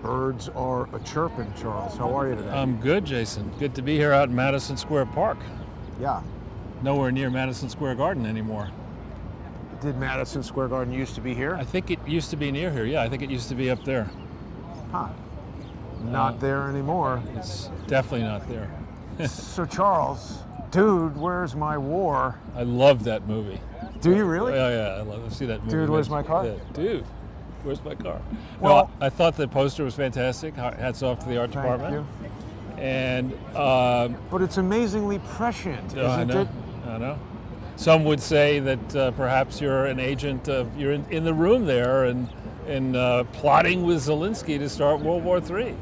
Birds are a chirping, Charles. How are you today? I'm good, Jason. Good to be here out in Madison Square Park. Yeah. Nowhere near Madison Square Garden anymore. Did Madison Square Garden used to be here? I think it used to be near here. Yeah, I think it used to be up there. Huh. Not there anymore. It's definitely not there. So Charles, dude, where's my war? I love that movie. Do you really? Yeah, I love to see that movie. Dude, where's my car? Yeah, dude, where's my car? Well, I thought the poster was fantastic. Hats off to the art department. You. And but it's amazingly prescient, isn't it? I know. Some would say that perhaps you're an agent of, you're in the room there and plotting with Zelenskyy to start World War III.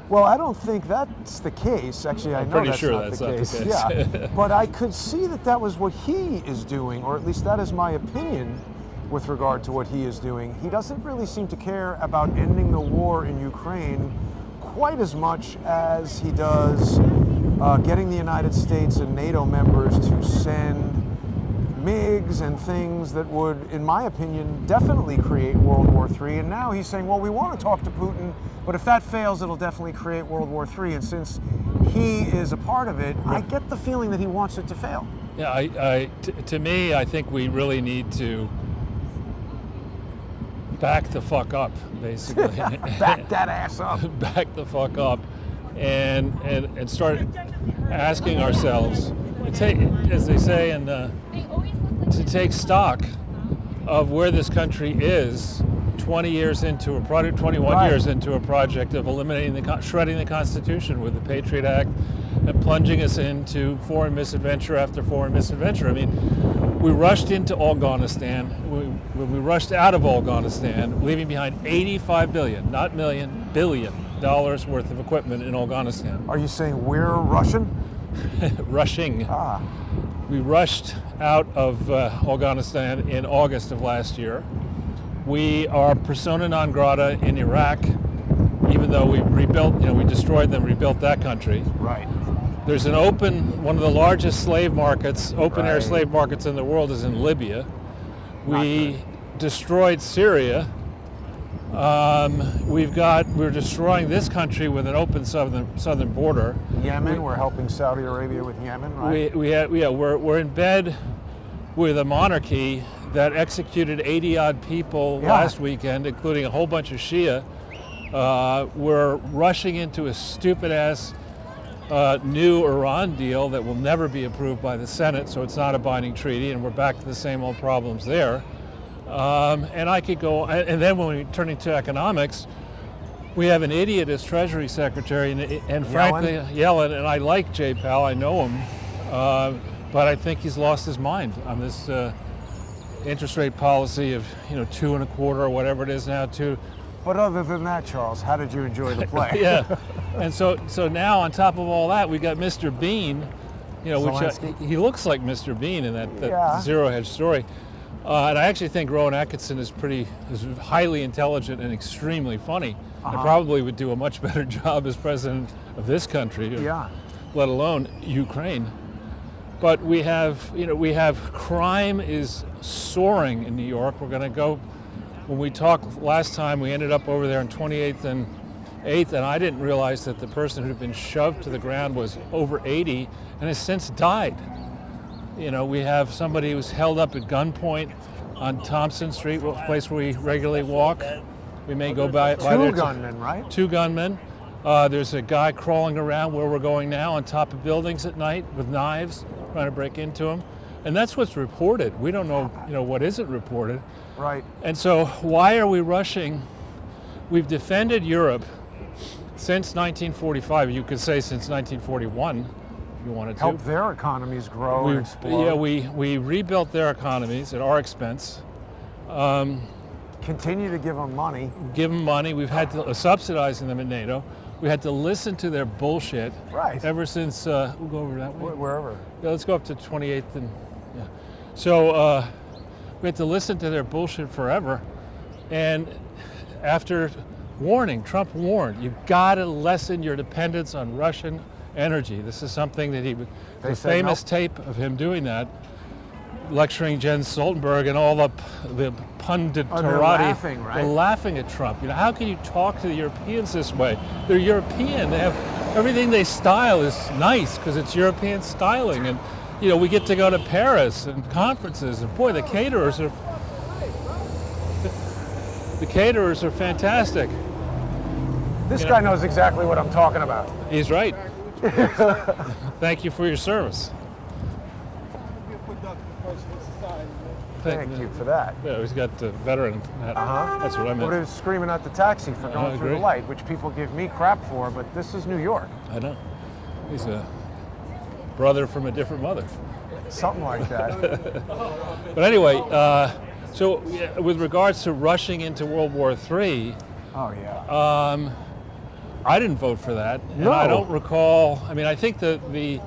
Well, I don't think that's the case. Actually, I know pretty that's sure not that's the not case. the case. Yeah, but I could see that was what he is doing, or at least that is my opinion with regard to what he is doing. He doesn't really seem to care about ending the war in Ukraine quite as much as he does getting the United States and NATO members to send MiGs and things that would, in my opinion, definitely create World War III. And now he's saying, well, we want to talk to Putin, but if that fails, it'll definitely create World War III. And since he is a part of it, I get the feeling that he wants it to fail. Yeah, to me, I think we really need to back the fuck up, basically. Back that ass up. Back the fuck up and start asking ourselves, as they say, to take stock of where this country is 20 years into a project, 21 years into a project of shredding the Constitution with the Patriot Act and plunging us into foreign misadventure after foreign misadventure. I mean, we rushed into Afghanistan, we rushed out of Afghanistan, leaving behind $85 billion, not million, billion dollars worth of equipment in Afghanistan. Are you saying we're Russian? Rushing. Ah. We rushed out of Afghanistan in August of last year. We are persona non grata in Iraq, even though we rebuilt, we destroyed them, rebuilt that country. Right. There's one of the largest slave markets, open-air slave markets in the world is in Libya. We destroyed Syria. We're destroying this country with an open southern border. Yemen, we're helping Saudi Arabia with Yemen, right? We're in bed with a monarchy that executed 80-odd people last weekend, including a whole bunch of Shia. We're rushing into a stupid-ass new Iran deal that will never be approved by the Senate, so it's not a binding treaty, and we're back to the same old problems there. And I could go, and then when we turn into economics, we have an idiot as Treasury Secretary, and frankly, Yellen, and I like Jay Powell, I know him, but I think he's lost his mind on this interest rate policy of 2.25% or whatever it is now. But other than that, Charles, how did you enjoy the play? Yeah, and so now on top of all that, we got Mr. Bean, which he looks like Mr. Bean in that Zero Hedge story. And I actually think Rowan Atkinson is highly intelligent and extremely funny. And probably would do a much better job as president of this country, let alone Ukraine. But we have crime is soaring in New York. We're going to go, when we talked last time, we ended up over there on 28th and 8th, and I didn't realize that the person who'd been shoved to the ground was over 80 and has since died. We have somebody who's held up at gunpoint on Thompson Street, a place where we regularly walk. We may go by there. Two gunmen, right? Two gunmen. There's a guy crawling around where we're going now on top of buildings at night with knives, trying to break into them. And that's what's reported. We don't know, what isn't reported. Right. And so why are we rushing? We've defended Europe since 1945. You could say since 1941. You wanted to help their economies grow and explode. Yeah, we rebuilt their economies at our expense. Continue to give them money. Give them money. We've had to subsidizing them in NATO. We had to listen to their bullshit. Right. Ever since we'll go over that way. Wherever. Yeah, let's go up to 28th and So we had to listen to their bullshit forever. And after Trump warned, you've got to lessen your dependence on Russian energy. This is something that the famous tape of him doing that. lecturing Jens Stoltenberg and all the punditerati. Oh, they're laughing, right? They're laughing at Trump. How can you talk to the Europeans this way? They're European. They have everything they style is nice because it's European styling, and we get to go to Paris and conferences, and boy, the caterers are fantastic. This guy knows exactly what I'm talking about. He's right. Thank you for your service. Thank you for that. Yeah, he's got the veteran hat. That's what I meant. But he was screaming at the taxi for going through the light, which people give me crap for, but this is New York. I know. He's a brother from a different mother. Something like that. But anyway, so with regards to rushing into World War III, oh yeah. I didn't vote for that. And No. I don't recall. I mean, I think the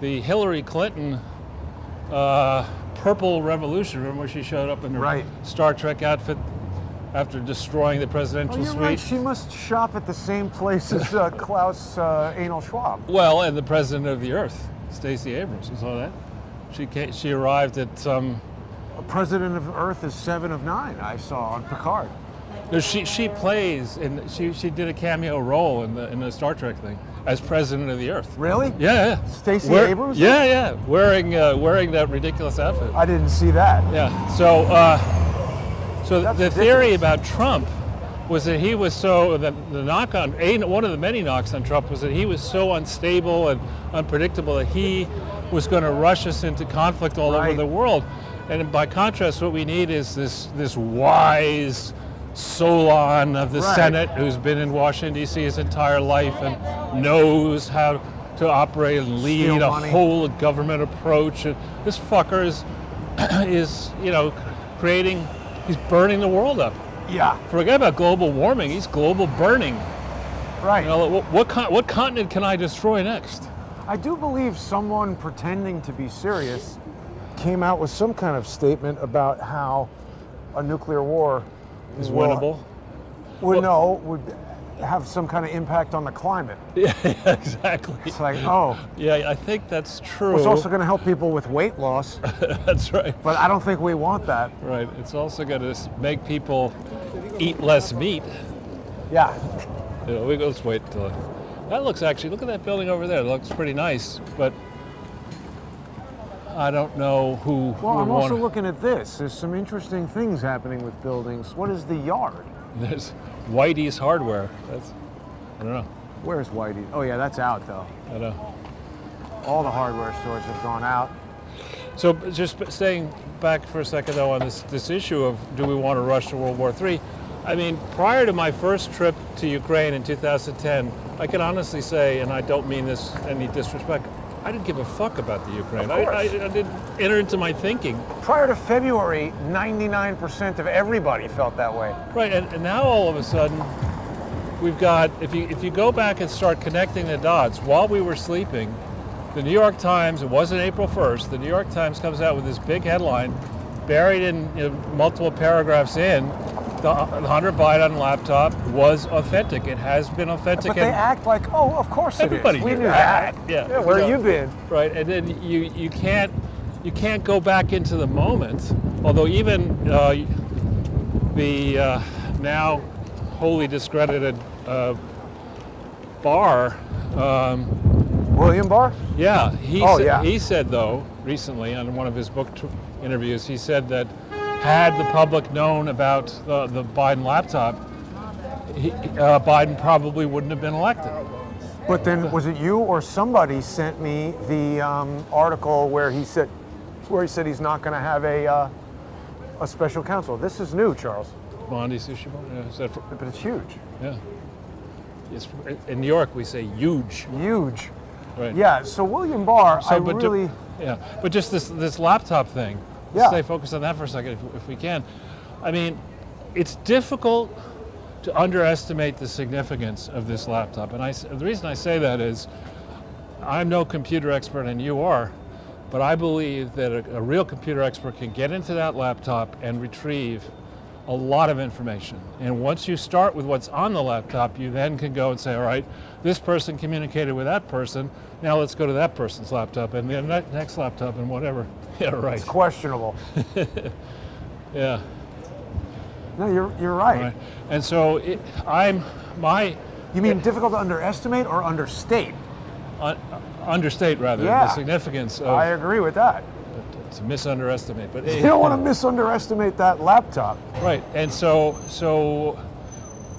Hillary Clinton Purple Revolution, remember when she showed up in her Star Trek outfit after destroying the presidential you're suite? right. She must shop at the same place as Klaus Anal Schwab. Well, and the president of the Earth, Stacey Abrams, you saw that? She arrived at President of Earth is 7 of 9. I saw on Picard. No, she plays, and she did a cameo role in the Star Trek thing as president of the Earth. Really? Yeah. Stacey Abrams? Yeah, wearing that ridiculous outfit. I didn't see that. Yeah. So the ridiculous. theory about Trump was that he was one of the many knocks on Trump was that he was so unstable and unpredictable that he was going to rush us into conflict all over the world. And by contrast, what we need is this wise Solon of the Senate who's been in Washington, D.C. his entire life and knows how to operate and lead a whole government approach. And this fucker is creating, he's burning the world up. Yeah. Forget about global warming, he's global burning. Right. What continent can I destroy next? I do believe someone pretending to be serious came out with some kind of statement about how a nuclear war is winnable. Would have some kind of impact on the climate. Yeah, exactly. It's like, yeah, I think that's true. It's also going to help people with weight loss. That's right. But I don't think we want that. Right. It's also going to make people eat less meat. Yeah. Let's wait until look at that building over there. It looks pretty nice, but I don't know who. Well, I'm also looking at this. There's some interesting things happening with buildings. What is the yard? There's Whitey's Hardware. I don't know. Where's Whitey? Oh yeah, that's out though. I know. All the hardware stores have gone out. So just staying back for a second though on this issue of do we want to rush to World War III? I mean, prior to my first trip to Ukraine in 2010, I can honestly say, and I don't mean this any disrespect, I didn't give a fuck about the Ukraine. I didn't enter into my thinking. Prior to February, 99% of everybody felt that way. Right, and now all of a sudden, we've got, if you go back and start connecting the dots, while we were sleeping, the New York Times, it wasn't April 1st, the New York Times comes out with this big headline, buried in multiple paragraphs in, the Hunter Biden laptop was authentic. It has been authentic. But they act like, of course everybody it is. We knew knew that. Yeah. Where have you been? Right, and then you can't go back into the moment. Although even the now wholly discredited Barr. William Barr? Yeah, he said though recently on one of his book interviews, he said that had the public known about the Biden laptop, Biden probably wouldn't have been elected. But then, was it you or somebody sent me the article where he said he's not going to have a special counsel? This is new, Charles. Bondi Sushi Bar? Yeah, but it's huge. Yeah. In New York, we say huge. Huge. Right. Yeah. So William Barr, but just this laptop thing. Yeah. Stay focused on that for a second, if we can. I mean, it's difficult to underestimate the significance of this laptop. And the reason I say that is, I'm no computer expert and you are, but I believe that a real computer expert can get into that laptop and retrieve a lot of information. And once you start with what's on the laptop, you then can go and say, all right, this person communicated with that person, now let's go to that person's laptop and the next laptop and whatever. Yeah, right. It's questionable. Yeah. No, you're right. And so You mean difficult to underestimate or understate? Understate, rather, Yeah. the significance of... I agree with that. To misunderestimate, but You don't want to misunderestimate that laptop. right. And so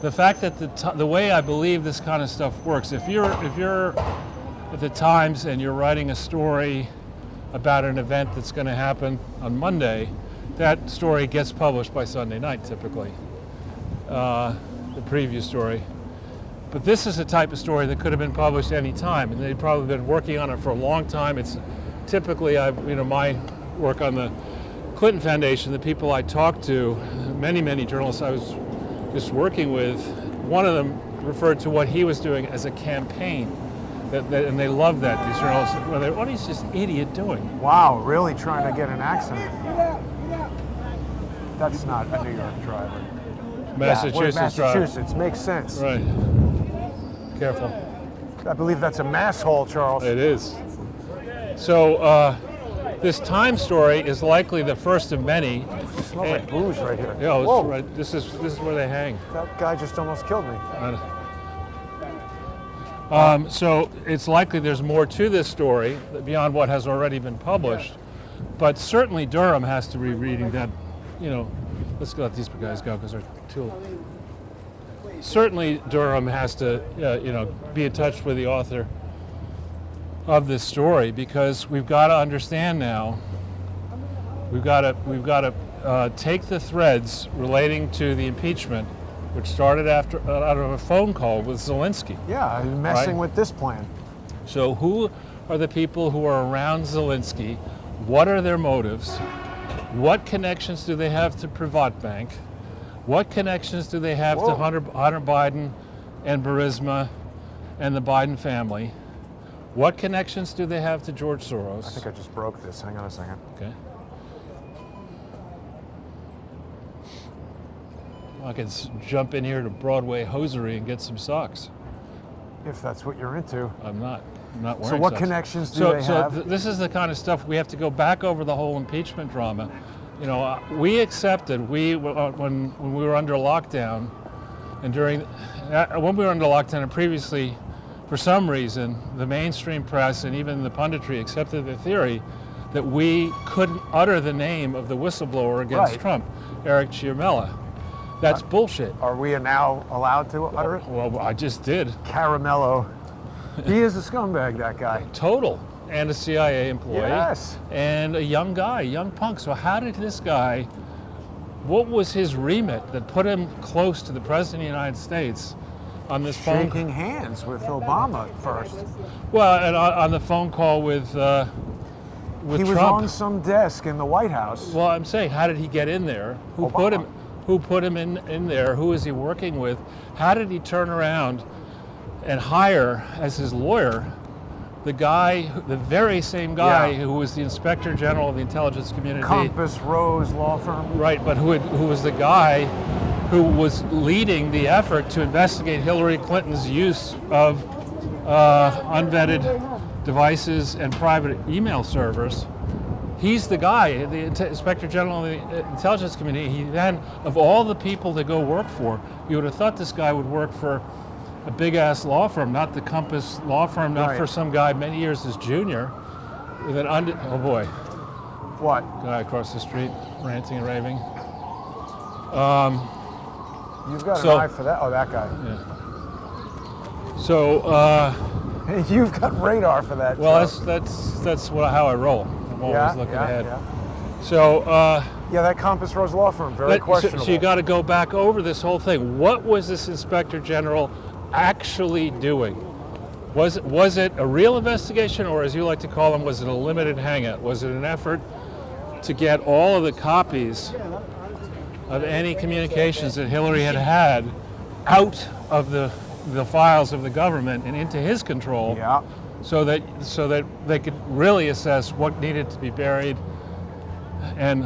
the fact that the way I believe this kind of stuff works, if you're at the Times and you're writing a story about an event that's going to happen on Monday, that story gets published by Sunday night typically, the preview story. But this is a type of story that could have been published any time, and they've probably been working on it for a long time. It's typically, my work on the Clinton Foundation, the people I talked to, many journalists I was just working with, one of them referred to what he was doing as a campaign, and they love that, these journalists. What is this idiot doing? Wow, really trying to get an accent. That's not a New York driver. Massachusetts driver. Massachusetts, makes sense. Right. Careful. I believe that's a mass hole, Charles. It is. So this Time story is likely the first of many. It smells like booze right here. Yeah, Whoa. right. This is where they hang. That guy just almost killed me. So it's likely there's more to this story beyond what has already been published. But certainly Durham has to be reading that. Let's let these guys go because they're too. Certainly Durham has to, be in touch with the author of this story, because we've got to understand now. We've got to take the threads relating to the impeachment, which started out of a phone call with Zelenskyy. Yeah, messing with this plan. So who are the people who are around Zelenskyy? What are their motives? What connections do they have to Privatbank? What connections do they have to Hunter Biden and Burisma and the Biden family? What connections do they have to George Soros? I think I just broke this. Hang on a second. Okay. I can jump in here to Broadway hosiery and get some socks. If that's what you're into. I'm not wearing So what socks. connections do they have? This is the kind of stuff we have to go back over the whole impeachment drama. We accepted, when we were under lockdown, and when we were under lockdown and previously, for some reason, the mainstream press and even the punditry accepted the theory that we couldn't utter the name of the whistleblower against Trump, Eric Ciamella. That's bullshit. Are we now allowed to utter it? Well, I just did. Caramello. He is a scumbag, that guy. Total. And a CIA employee. Yes. And a young guy, young punk. So how did this guy, what was his remit that put him close to the President of the United States on this phone? Shaking hands with Obama first. Well, and on the phone call with Trump. He was on some desk in the White House. Well, I'm saying, how did he get in there? Who put him in there? Who is he working with? How did he turn around and hire as his lawyer the very same guy who was the Inspector General of the intelligence community? Compass Rose law firm. Right, but who was the guy who was leading the effort to investigate Hillary Clinton's use of unvetted devices and private email servers. He's the guy, the Inspector General of the intelligence community. He then, of all the people to go work for, you would have thought this guy would work for a big-ass law firm, not the Compass law firm, not for some guy many years his junior. With an oh boy. What? Guy across the street, ranting and raving. You've got an eye for that? Oh, that guy. Yeah. So, you've got radar for that. Well, that's how I roll. I'm always looking ahead. Yeah. So, that Compass Rose law firm, very questionable. So you got to go back over this whole thing. What was this Inspector General actually doing? Was it a real investigation, or as you like to call them, was it a limited hangout? Was it an effort to get all of the copies of any communications that Hillary had out of the files of the government and into his control? Yeah. So that they could really assess what needed to be buried, And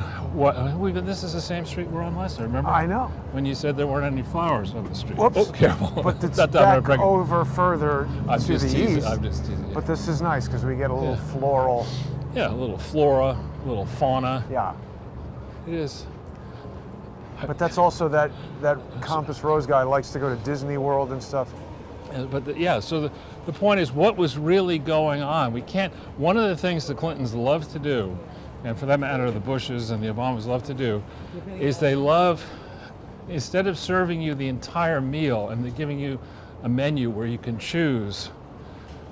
this is the same street we're on last time, remember? I know. When you said there weren't any flowers on the street. Whoops. Oh, careful. But it's Not back over further I'm to just the teasing. east. I'm just teasing. But this is nice because we get a little floral. Yeah, a little flora, a little fauna. Yeah. It is. But that's also that Compass Rose guy likes to go to Disney World and stuff. So the point is, what was really going on? One of the things the Clintons love to do, and for that matter the Bushes and the Obamas love to do, is they love, instead of serving you the entire meal and they're giving you a menu where you can choose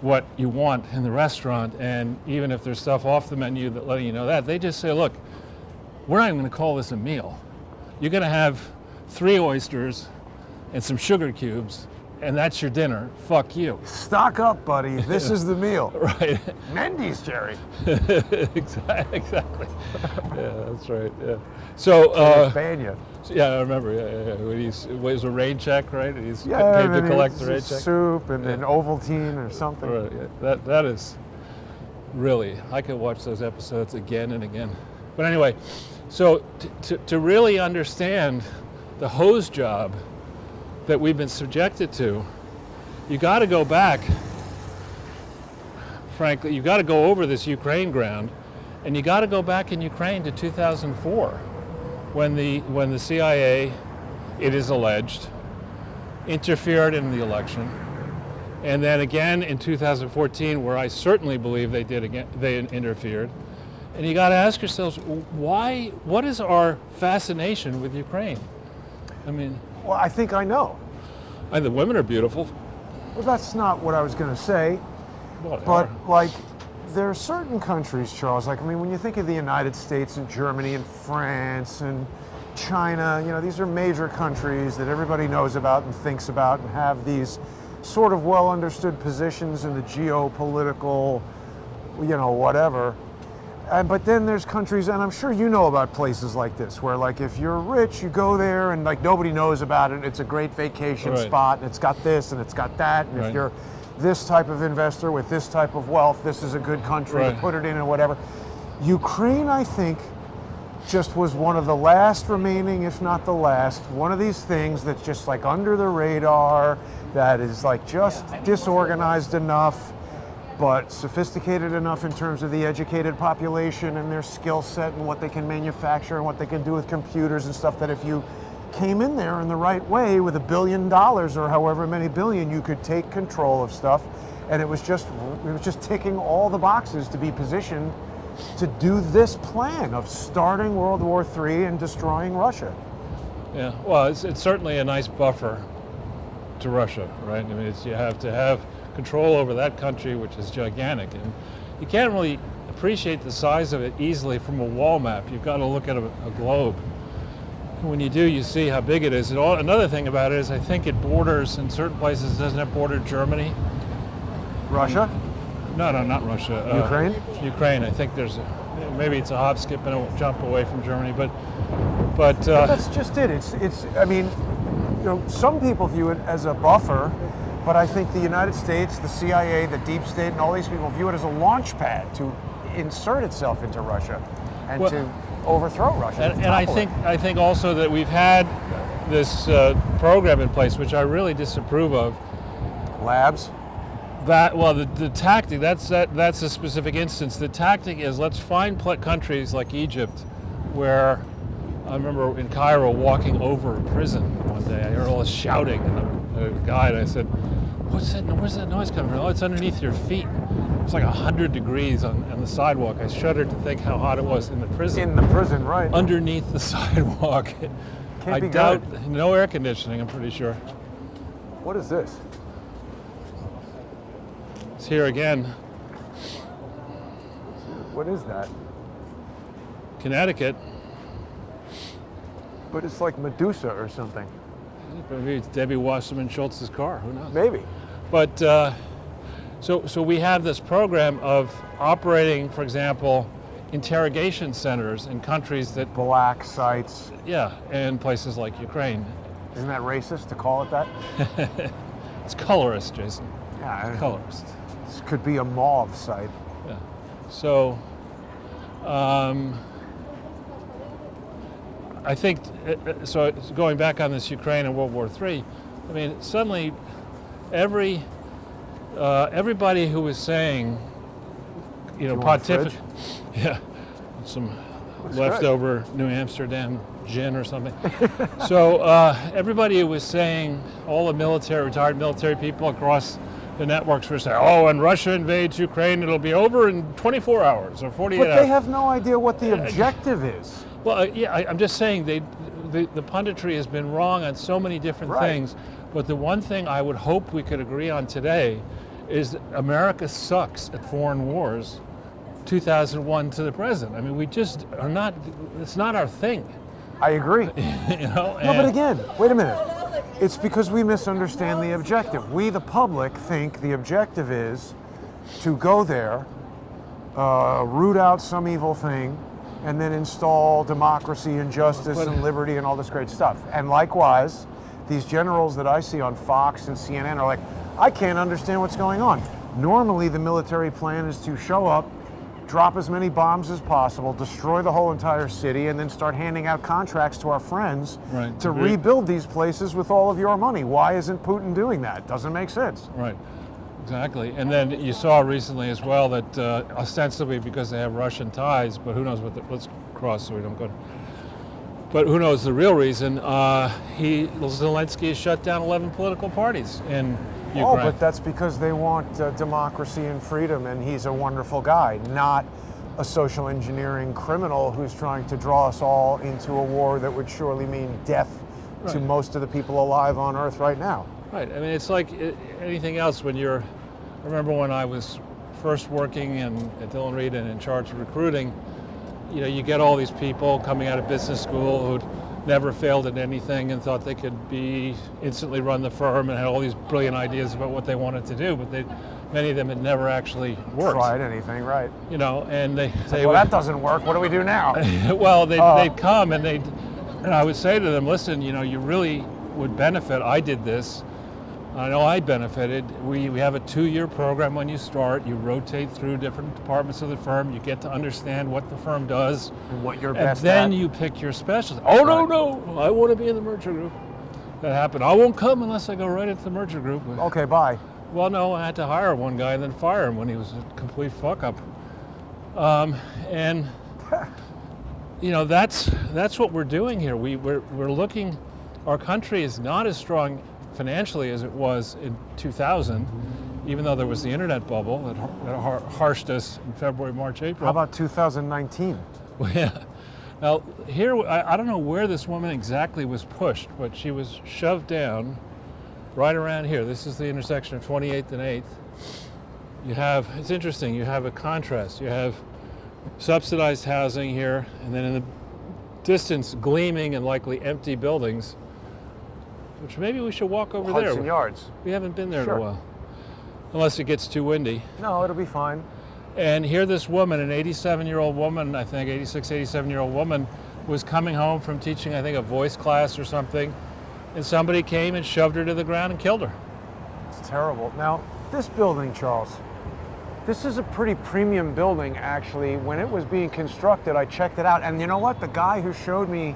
what you want in the restaurant, and even if there's stuff off the menu that letting you know that, they just say, look, we're not even going to call this a meal. You're going to have 3 oysters and some sugar cubes, and that's your dinner. Fuck you. Stock up, buddy. This is the meal. Right. Mendy's, Jerry. Exactly. Yeah, that's right. Yeah. So, Banya. yeah, I remember. Yeah. When it was a rain check, right? And he's paid to and collect the rain check. Soup and then Ovaltine or something. Right. Yeah. That is really. I could watch those episodes again and again. But anyway, so to really understand the hose job that we've been subjected to, you got to go back. Frankly, you got to go over this Ukraine ground, and you got to go back in Ukraine to 2004, when the CIA, it is alleged, interfered in the election, and then again in 2014, where I certainly believe they interfered. And you got to ask yourselves, why? What is our fascination with Ukraine? I mean, well, I think I know. And the women are beautiful. Well, that's not what I was going to say. Well, but like, there are certain countries, Charles. Like, I mean, when you think of the United States and Germany and France and China, you know, these are major countries that everybody knows about and thinks about and have these sort of well understood positions in the geopolitical, you know, whatever. But then there's countries, and I'm sure you know about places like this, where like if you're rich, you go there and like nobody knows about it. It's a great vacation spot, and it's got this and it's got that. And if you're this type of investor with this type of wealth, this is a good country to put it in and whatever. Ukraine, I think, just was one of the last remaining, if not the last, one of these things that's just like under the radar, that is like just disorganized enough, but sophisticated enough in terms of the educated population and their skill set and what they can manufacture and what they can do with computers and stuff, that if you came in there in the right way with $1 billion or however many billion, you could take control of stuff. And it was just ticking all the boxes to be positioned to do this plan of starting World War III and destroying Russia. Yeah, well, it's certainly a nice buffer to Russia, right? I mean, you have to have control over that country, which is gigantic, and you can't really appreciate the size of it easily from a wall map. You've got to look at a globe. And when you do, you see how big it is. And another thing about it is, I think it borders, in certain places, doesn't it border Germany? Russia? No, not Russia. Ukraine? Ukraine. I think maybe it's a hop, skip, and a jump away from Germany, but that's just it. It's. I mean, you know, some people view it as a buffer. But I think the United States, the CIA, the deep state, and all these people view it as a launch pad to insert itself into Russia and to overthrow Russia. And I think also that we've had this program in place, which I really disapprove of. Labs? The tactic, that's a specific instance. The tactic is, let's find countries like Egypt, where I remember in Cairo walking over a prison one day. I heard all this shouting, and the guide, I said, where's that noise coming from? Oh, it's underneath your feet. It's like 100 degrees on the sidewalk. I shuddered to think how hot it was in the prison. In the prison, right. Underneath the sidewalk. I doubt, no air conditioning, I'm pretty sure. What is this? It's here again. What is that? Connecticut. But it's like Medusa or something. Maybe it's Debbie Wasserman Schultz's car. Who knows? Maybe. But so we have this program of operating, for example, interrogation centers in countries that black sites. Yeah, and places like Ukraine. Isn't that racist to call it that? It's colorist, Jason. Yeah, colorist. This could be a mauve site. Yeah. So. I think, so going back on this Ukraine and World War III, I mean, suddenly everybody who was saying, pontificate, yeah, some leftover New Amsterdam gin or something. So everybody who was saying, all the retired military people across the networks were saying, oh, when Russia invades Ukraine, it'll be over in 24 hours or 48 hours. But they have no idea what the objective is. Well, I'm just saying the punditry has been wrong on so many different things. But the one thing I would hope we could agree on today is that America sucks at foreign wars, 2001 to the present. I mean, we just are not, it's not our thing. I agree. No, but again, wait a minute. It's because we misunderstand the objective. We, the public, think the objective is to go there, root out some evil thing, and then install democracy and justice and liberty and all this great stuff. And likewise, these generals that I see on Fox and CNN are like, I can't understand what's going on. Normally, the military plan is to show up, drop as many bombs as possible, destroy the whole entire city, and then start handing out contracts to our friends to rebuild these places with all of your money. Why isn't Putin doing that? Doesn't make sense. Right, exactly. And then you saw recently as well that ostensibly because they have Russian ties, but who knows let's cross so we don't go. But who knows the real reason? Zelenskyy has shut down 11 political parties in Ukraine. Oh, but that's because they want democracy and freedom, and he's a wonderful guy, not a social engineering criminal who's trying to draw us all into a war that would surely mean death to most of the people alive on Earth right now. Right. I mean, it's like anything else. I remember when I was first working at Dillon Reed and in charge of recruiting, you get all these people coming out of business school who'd never failed at anything and thought they could instantly run the firm and had all these brilliant ideas about what they wanted to do, but many of them had never actually worked. Tried anything, right. And they say, well, that doesn't work. What do we do now? Well, they'd come and I would say to them, listen, you really would benefit. I did this. I know I benefited. We have a 2-year program when you start. You rotate through different departments of the firm. You get to understand what the firm does. And what you're best at. And then at. you pick your specialty. Oh, no, I want to be in the merger group. That happened. I won't come unless I go right into the merger group. Okay, bye. Well, no, I had to hire one guy and then fire him when he was a complete fuck up. That's what we're doing here. We're looking, our country is not as strong financially as it was in 2000, even though there was the internet bubble that harshed us in February, March, April. How about 2019? Well, yeah. Now, here, I don't know where this woman exactly was pushed, but she was shoved down right around here. This is the intersection of 28th and 8th. It's interesting, you have a contrast. You have subsidized housing here, and then in the distance, gleaming and likely empty buildings, which maybe we should walk over there. Hudson Yards. We haven't been there in a while. Unless it gets too windy. No, it'll be fine. And here this woman, an 87-year-old woman, I think, 86, 87-year-old woman, was coming home from teaching, I think, a voice class or something, and somebody came and shoved her to the ground and killed her. It's terrible. Now, this building, Charles, this is a pretty premium building, actually. When it was being constructed, I checked it out, and you know what? The guy who showed me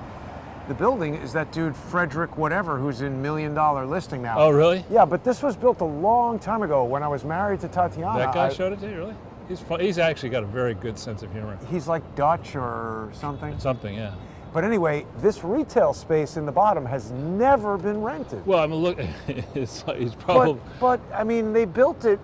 the building is that dude Frederick whatever, who's in $1 Million Listing now. Oh, really? Yeah, but this was built a long time ago when I was married to Tatiana. That guy showed it to you, really? He's actually got a very good sense of humor. He's like Dutch or something. Something, yeah. But anyway, this retail space in the bottom has never been rented. Well, I mean, look, he's probably... But I mean, they built it,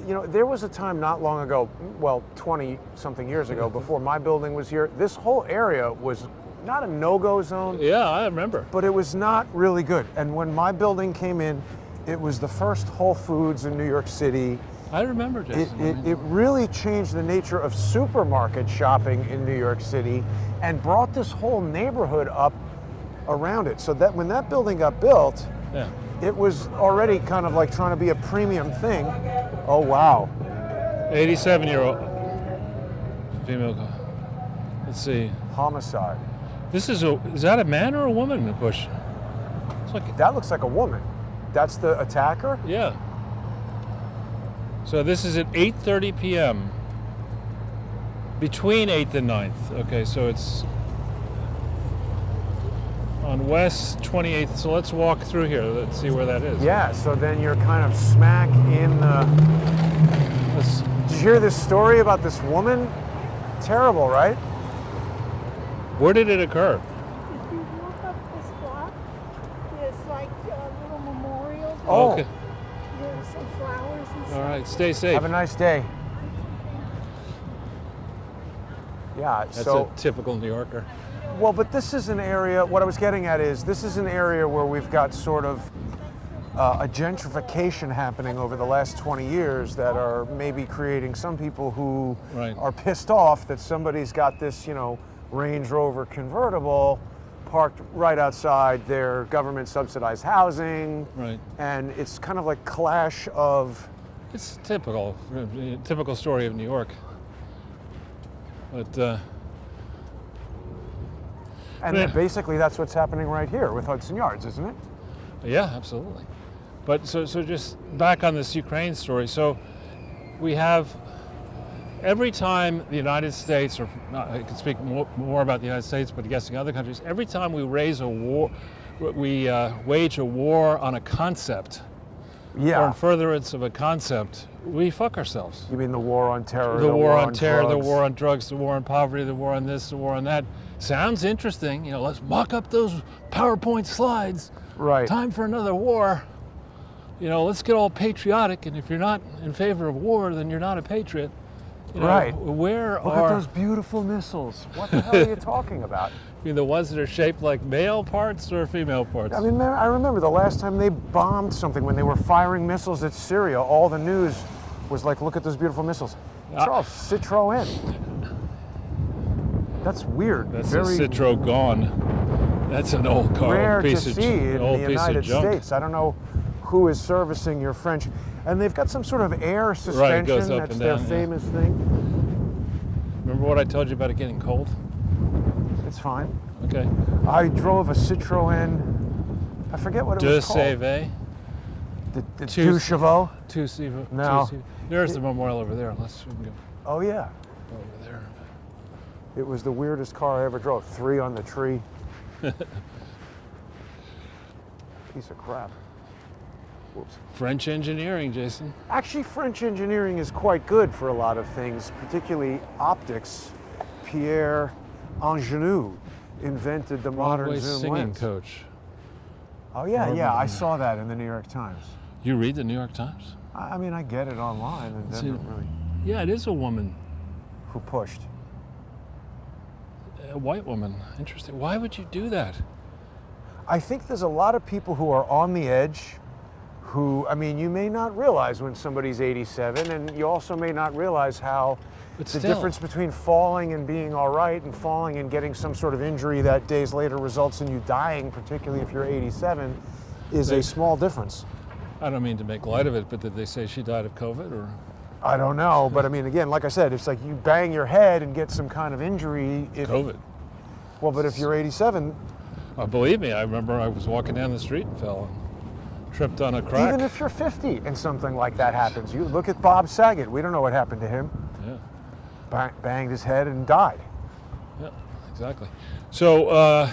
there was a time not long ago, well, 20-something years ago, before my building was here, this whole area was not a no-go zone. Yeah, I remember. But it was not really good. And when my building came in, it was the first Whole Foods in New York City. I remember, Jason. It really changed the nature of supermarket shopping in New York City and brought this whole neighborhood up around it. So that when that building got built, it was already kind of like trying to be a premium thing. Oh, wow. 87-year-old female. Let's see. Homicide. Is that a man or a woman, Bush? That looks like a woman. That's the attacker? Yeah. So this is at 8:30 p.m. Between 8th and 9th. Okay, so it's on West 28th. So let's walk through here. Let's see where that is. Yeah, so then you're kind of smack in the... Did you hear this story about this woman? Terrible, right? Where did it occur? If you walk up this block, there's like little memorials. Oh. Okay. There's some flowers and stuff. All right, stay safe. Have a nice day. Yeah, That's so... a typical New Yorker. Well, but this is an area, what I was getting at is, this is an area where we've got sort of a gentrification happening over the last 20 years that are maybe creating some people who Right. are pissed off that somebody's got this, Range Rover convertible parked right outside their government subsidized housing. Right. And it's kind of like clash of... It's typical story of New York. But And then basically that's what's happening right here with Hudson Yards, isn't it? yeah, absolutely. But so just back on this Ukraine story. So we have every time the United States, or I can speak more about the United States, but guessing other countries, every time we wage a war on a concept, or in furtherance of a concept, we fuck ourselves. You mean the war on terror, The war on terror, drugs. the war on drugs, the war on poverty, the war on this, the war on that. Sounds interesting. Let's mock up those PowerPoint slides. Right. Time for another war. Let's get all patriotic. And if you're not in favor of war, then you're not a patriot. Right. Where Look are at those beautiful missiles. What the hell are you talking about? the ones that are shaped like male parts or female parts? I mean, I remember the last time they bombed something when they were firing missiles at Syria. All the news was like, look at those beautiful missiles. Charles, Citroën. That's weird. That's Very a Citro gone. That's an old car, rare piece to of see in old the piece of United junk. States. I don't know who is servicing your French. And they've got some sort of air suspension. goes up That's and their down, yeah. famous thing. Remember what I told you about it getting cold? It's fine. Okay. I drove a Citroën. I forget what it was called. Deux The Two- Deux Chevaux. No. There's the memorial over there. Let's go Oh yeah. over there. It was the weirdest car I ever drove. 3 on the tree. Piece of crap. Whoops. French engineering, Jason. Actually, French engineering is quite good for a lot of things, particularly optics. Pierre Ingenue invented the modern Broadway zoom singing lens. coach. Oh yeah, I saw that in the New York Times. You read the New York Times? I mean, I get it online and See, doesn't really. Yeah, it is a woman, Who pushed? a white woman. Interesting. Why would you do that? I think there's a lot of people who are on the edge who, I mean, you may not realize when somebody's 87, and you also may not realize how But the still. difference between falling and being all right and falling and getting some sort of injury that days later results in you dying, particularly if you're 87, is a small difference. I don't mean to make light of it, but did they say she died of COVID or? I don't know, but I mean, again, like I said, it's like you bang your head and get some kind of injury. COVID. Well, but if you're 87, Believe me, I remember I was walking down the street and fell and tripped on a crack. even if you're 50 and something like that happens, you look at Bob Saget. We don't know what happened to him. Yeah. Banged his head and died. Yeah, exactly. So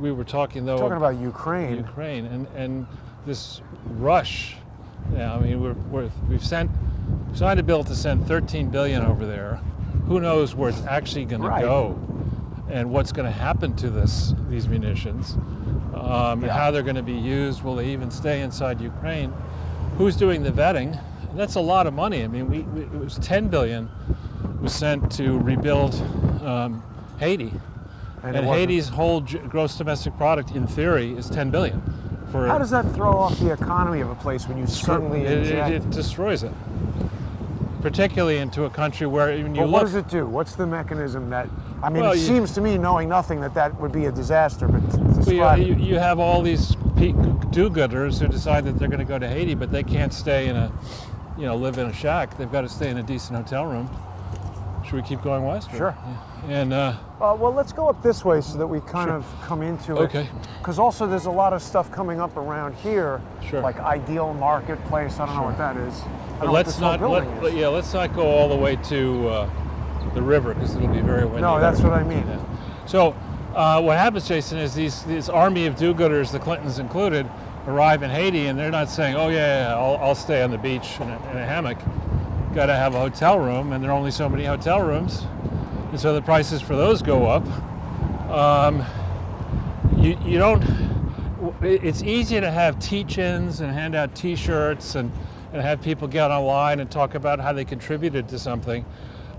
we were talking though Talking about Ukraine. Ukraine and this rush. Yeah, I mean we've signed a bill to send 13 billion over there. Who knows where it's actually going to go, and what's going to happen to these munitions, and how they're going to be used. Will they even stay inside Ukraine? Who's doing the vetting? That's a lot of money. I mean, it was 10 billion was sent to rebuild Haiti, and Haiti's whole gross domestic product, in theory, is 10 billion. How does that throw off the economy of a place when you suddenly inject? It destroys it, particularly into a country where even you But look. what does it do? What's the mechanism that? I mean, Well, it you- seems to me, knowing nothing, that would be a disaster. But Well, describe it. you have all these do-gooders who decide that they're going to go to Haiti, but they can't stay live in a shack. They've got to stay in a decent hotel room. Should we keep going west? Sure. And Well, let's go up this way so that we kind of come into it. Okay. Because also there's a lot of stuff coming up around here, Sure. like Ideal Marketplace. I don't know what that is. I don't know what let's this whole not building is. let's not go all the way to the river because it'll be very windy. No, that's what I mean. Yeah. So What happens, Jason, is this army of do-gooders, the Clintons included, arrive in Haiti, and they're not saying, "Oh yeah, I'll stay on the beach in a hammock." Got to have a hotel room, and there are only so many hotel rooms, and so the prices for those go up. You don't. It's easy to have teach-ins and hand out T-shirts and have people get online and talk about how they contributed to something,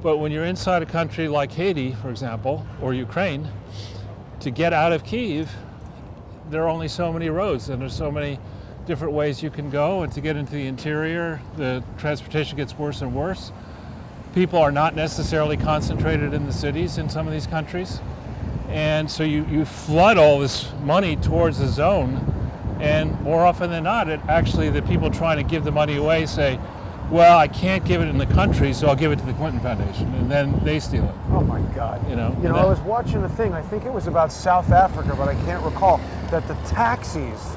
but when you're inside a country like Haiti, for example, or Ukraine, to get out of Kyiv, there are only so many roads, and there's so many different ways you can go, and to get into the interior, the transportation gets worse and worse. People are not necessarily concentrated in the cities in some of these countries, and so you flood all this money towards the zone, and more often than not, the people trying to give the money away say, well, I can't give it in the country, so I'll give it to the Clinton Foundation, and then they steal it. Oh my God. I was watching a thing, I think it was about South Africa, but I can't recall, that the taxis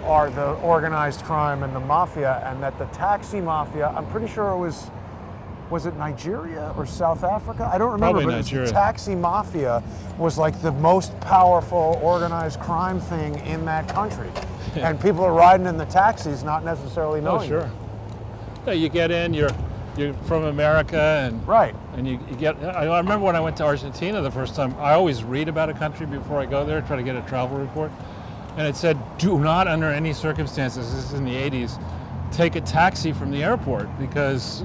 are the organized crime and the mafia, and that the taxi mafia, I'm pretty sure was it Nigeria or South Africa? I don't remember, Probably but Nigeria. the taxi mafia was like the most powerful organized crime thing in that country. And people are riding in the taxis not necessarily knowing. Oh, sure. Yeah, you get in, you're from America, and Right. and you get. I remember when I went to Argentina the first time. I always read about a country before I go there, try to get a travel report, and it said, "Do not, under any circumstances," this is in the '80s, take a taxi from the airport, because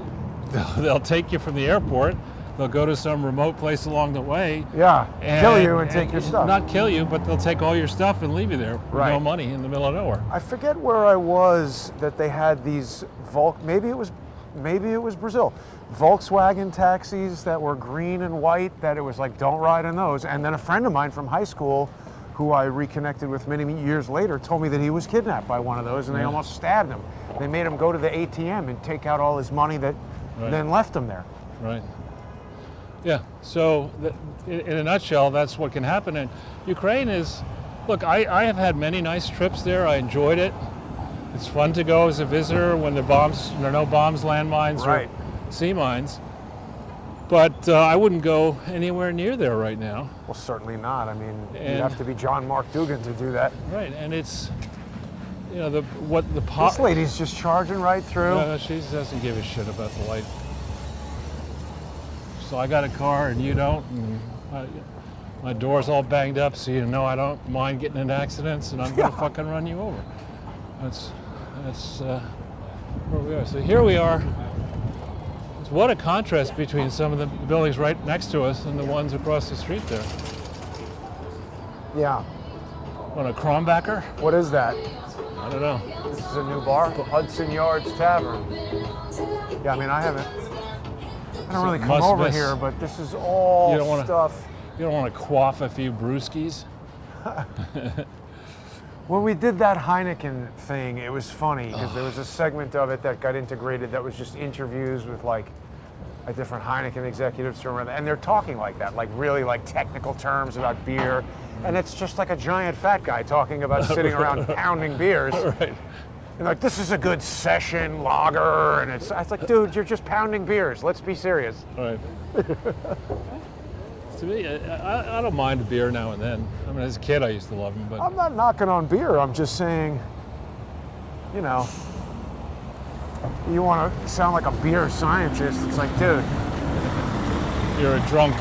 they'll take you from the airport. They'll go to some remote place along the way. Yeah, kill you and take your stuff. Not kill you, but they'll take all your stuff and leave you there with Right. no money in the middle of nowhere. I forget where I was that they had these maybe it was Brazil, Volkswagen taxis that were green and white, that it was like, don't ride in those. And then a friend of mine from high school, who I reconnected with many years later, told me that he was kidnapped by one of those, and they almost stabbed him. They made him go to the ATM and take out all his money that then left him there. Right. Yeah, so in a nutshell, that's what can happen. And Ukraine is, look, I have had many nice trips there. I enjoyed it. It's fun to go as a visitor when there are no bombs, landmines, Right. or sea mines. But I wouldn't go anywhere near there right now. Well, certainly not. I mean, you'd And- have to be John Mark Dugan to do that. Right, and it's, This lady's just charging right through. No, she doesn't give a shit about the light. So I got a car and you don't, and my door's all banged up, so you know I don't mind getting into accidents, and I'm gonna fucking run you over. That's where we are. So here we are. What a contrast between some of the buildings right next to us and the ones across the street there. Yeah. On a Kronbacher? What is that? I don't know. This is a new bar, Hudson Yards Tavern. Yeah, I mean, I don't really come must over miss. here, but this is all You don't wanna- stuff. You don't want to quaff a few brewskis? When we did that Heineken thing, it was funny because there was a segment of it that got integrated that was just interviews with like a different Heineken executives and they're talking like that, like really like technical terms about beer, and it's just like a giant fat guy talking about sitting around pounding beers. Right. And like, this is a good session lager, and it's like, dude, you're just pounding beers. Let's be serious. Right. To me, I don't mind a beer now and then. I mean, as a kid, I used to love them, but I'm not knocking on beer. I'm just saying, you know, you want to sound like a beer scientist. It's like, dude. you're a drunk.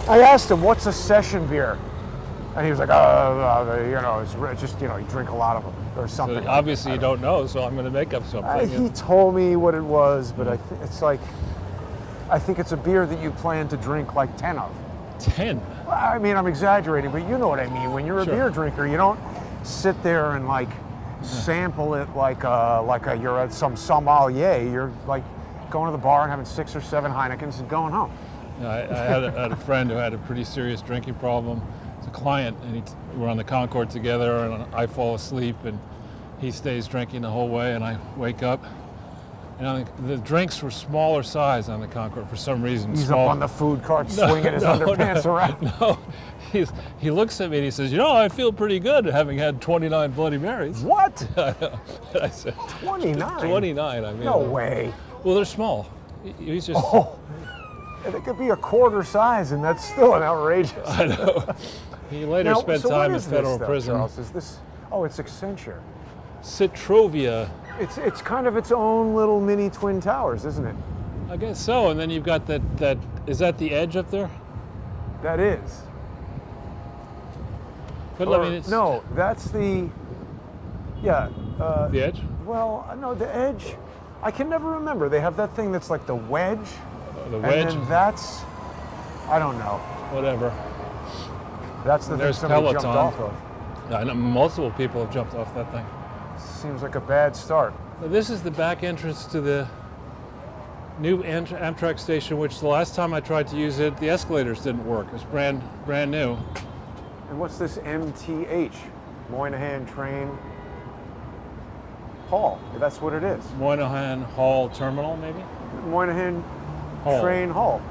I asked him, what's a session beer? And he was like, it's just, you drink a lot of them or something. So obviously, you don't know, so I'm going to make up something. He told me what it was, but I think it's a beer that you plan to drink like 10 of. 10. I mean, I'm exaggerating, but you know what I mean. When you're a Sure. beer drinker, you don't sit there and like sample it like you're some sommelier. You're like going to the bar and having 6 or 7 Heinekens and going home. I had a friend who had a pretty serious drinking problem. It's a client, and we're on the Concorde together, and I fall asleep, and he stays drinking the whole way, and I wake up. And the drinks were smaller size on the Concorde for some reason. He's up on the food cart swinging his underpants around. No, he looks at me and he says, I feel pretty good having had 29 Bloody Marys. What? I said, 29? 29, I mean. No way. Well, they're small. He's just, Oh, And it could be a quarter size, and that's still an outrageous. I know. He later spent time in federal prison. Charles? Is this? Oh, it's Accenture. Citrovia. It's kind of its own little mini twin towers, isn't it? I guess so. And then you've got that. Is that the Edge up there? That is. But Or, I mean, it's no, that's the. Yeah. the Edge. Well, no, the Edge. I can never remember. They have that thing that's like the wedge. The Wedge. And then that's. I don't know. Whatever. That's the thing There's somebody jumped Peloton. off of. I know multiple people have jumped off that thing. Seems like a bad start. Now, this is the back entrance to the new Amtrak station, which the last time I tried to use it, the escalators didn't work. It was brand new. And what's this MTH? Moynihan Train Hall. That's what it is. Moynihan Hall Terminal, maybe? Moynihan Hall. Train Hall.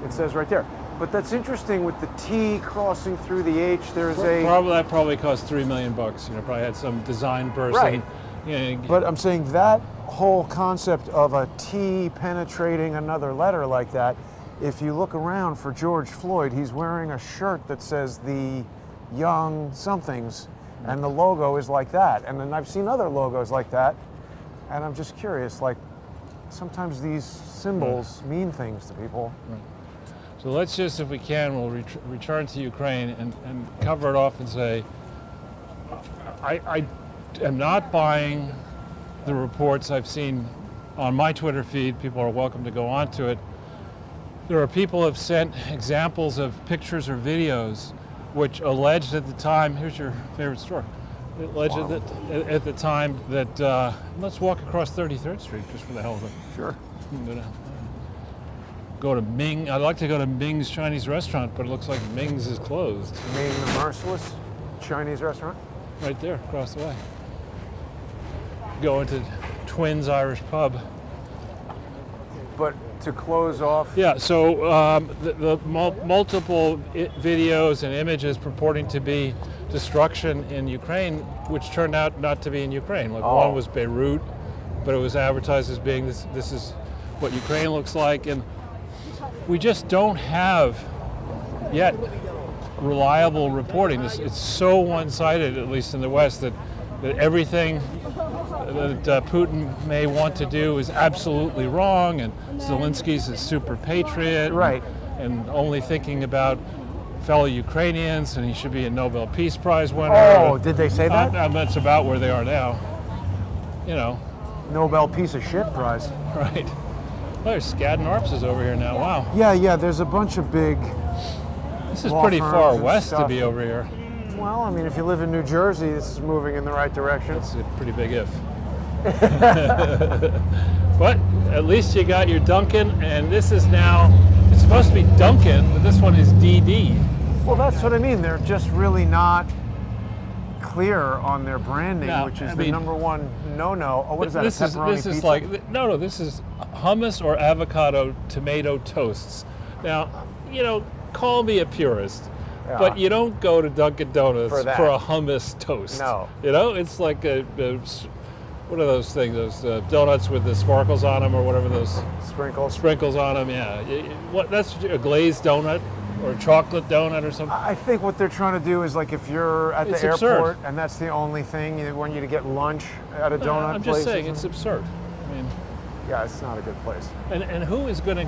It says right there. But that's interesting with the T crossing through the H. There's That probably cost $3 million. Probably had some design person. Right. You know, But I'm saying that whole concept of a T penetrating another letter like that, if you look around for George Floyd, he's wearing a shirt that says the Young Somethings, and the logo is like that. And then I've seen other logos like that, and I'm just curious, like, sometimes these symbols mean things to people. So let's just, if we can, we'll return to Ukraine and cover it off and say, I am not buying the reports I've seen on my Twitter feed. People are welcome to go onto it. There are people who have sent examples of pictures or videos which alleged at the time, here's your favorite story, alleged that at the time that, let's walk across 33rd Street just for the hell of it. Sure. Go to Ming. I'd like to go to Ming's Chinese restaurant, but it looks like Ming's is closed. Ming the Merciless Chinese restaurant? Right there, across the way. Go into Twins Irish Pub. But to close off, Yeah, so the multiple videos and images purporting to be destruction in Ukraine, which turned out not to be in Ukraine. Like one was Beirut, but it was advertised as being this is what Ukraine looks like, and we just don't have yet reliable reporting. It's so one-sided, at least in the West, that everything that Putin may want to do is absolutely wrong, and Zelensky's a super patriot, Right. and only thinking about fellow Ukrainians, and he should be a Nobel Peace Prize winner. Oh, did they say that? That's about where they are now. You know, Nobel piece of shit prize. right. Oh, there's Skadden Arps is over here now. Wow. Yeah, there's a bunch of big, This is law pretty firms far and west to stuff. be over here. well, I mean, if you live in New Jersey, this is moving in the right direction. It's a pretty big if. But at least you got your Duncan, and this is now, it's supposed to be Duncan, but this one is DD. Well, that's what I mean. They're just really not clear on their branding, No, which is I the mean, number one no-no. Oh, what is that, This a is pepperoni this is pizza? like, no, this is hummus or avocado tomato toasts. Now, you know, call me a purist, Yeah. but you don't go to Dunkin' Donuts For that. for a hummus toast. No. You know, it's like what are those things? Those donuts with the sparkles on them, or whatever those Sprinkles. sprinkles on them. Yeah. That's a glazed donut or a chocolate donut or something. I think what they're trying to do is, like, if you're at It's the absurd. airport and that's the only thing, they want you to get lunch at a donut I'm place. just saying, or it's something. absurd. I mean, Yeah, it's not a good place. and who is going to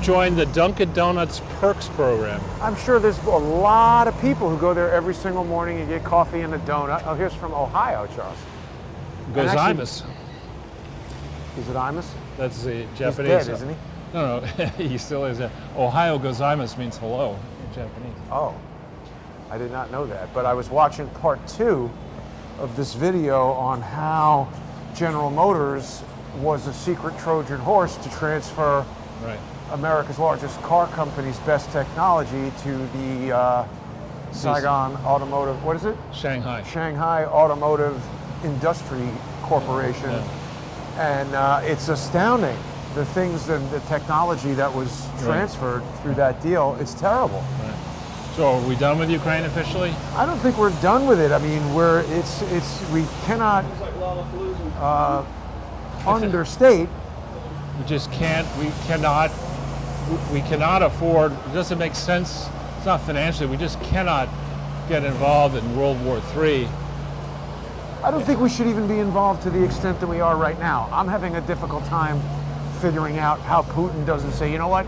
join the Dunkin' Donuts Perks program? I'm sure there's a lot of people who go there every single morning and get coffee and a donut. Oh, here's from Ohio, Charles. And actually- Gozaimas. Is it Imus? That's the He's Japanese. dead, isn't he? No, he still is. Ohio Gozaimas means hello in Japanese. Oh, I did not know that. But I was watching part 2 of this video on how General Motors was a secret Trojan horse to transfer Right. America's largest car company's best technology to the Saigon Automotive, what is it? Shanghai. Shanghai Automotive Industry Corporation. Yeah. And it's astounding, the things and the technology that was transferred through that deal. It's terrible. Right. So are we done with Ukraine officially? I don't think we're done with it. I mean, we cannot understate We cannot afford, it doesn't make sense, it's not financially, we just cannot get involved in World War III. I don't think we should even be involved to the extent that we are right now. I'm having a difficult time figuring out how Putin doesn't say, you know what,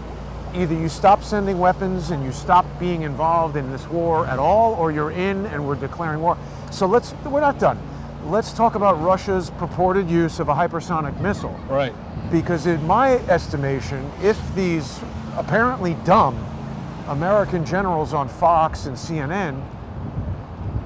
either you stop sending weapons and you stop being involved in this war at all, or you're in and we're declaring war. So we're not done. Let's talk about Russia's purported use of a hypersonic missile. Right. Because in my estimation, if these apparently dumb American generals on Fox and CNN,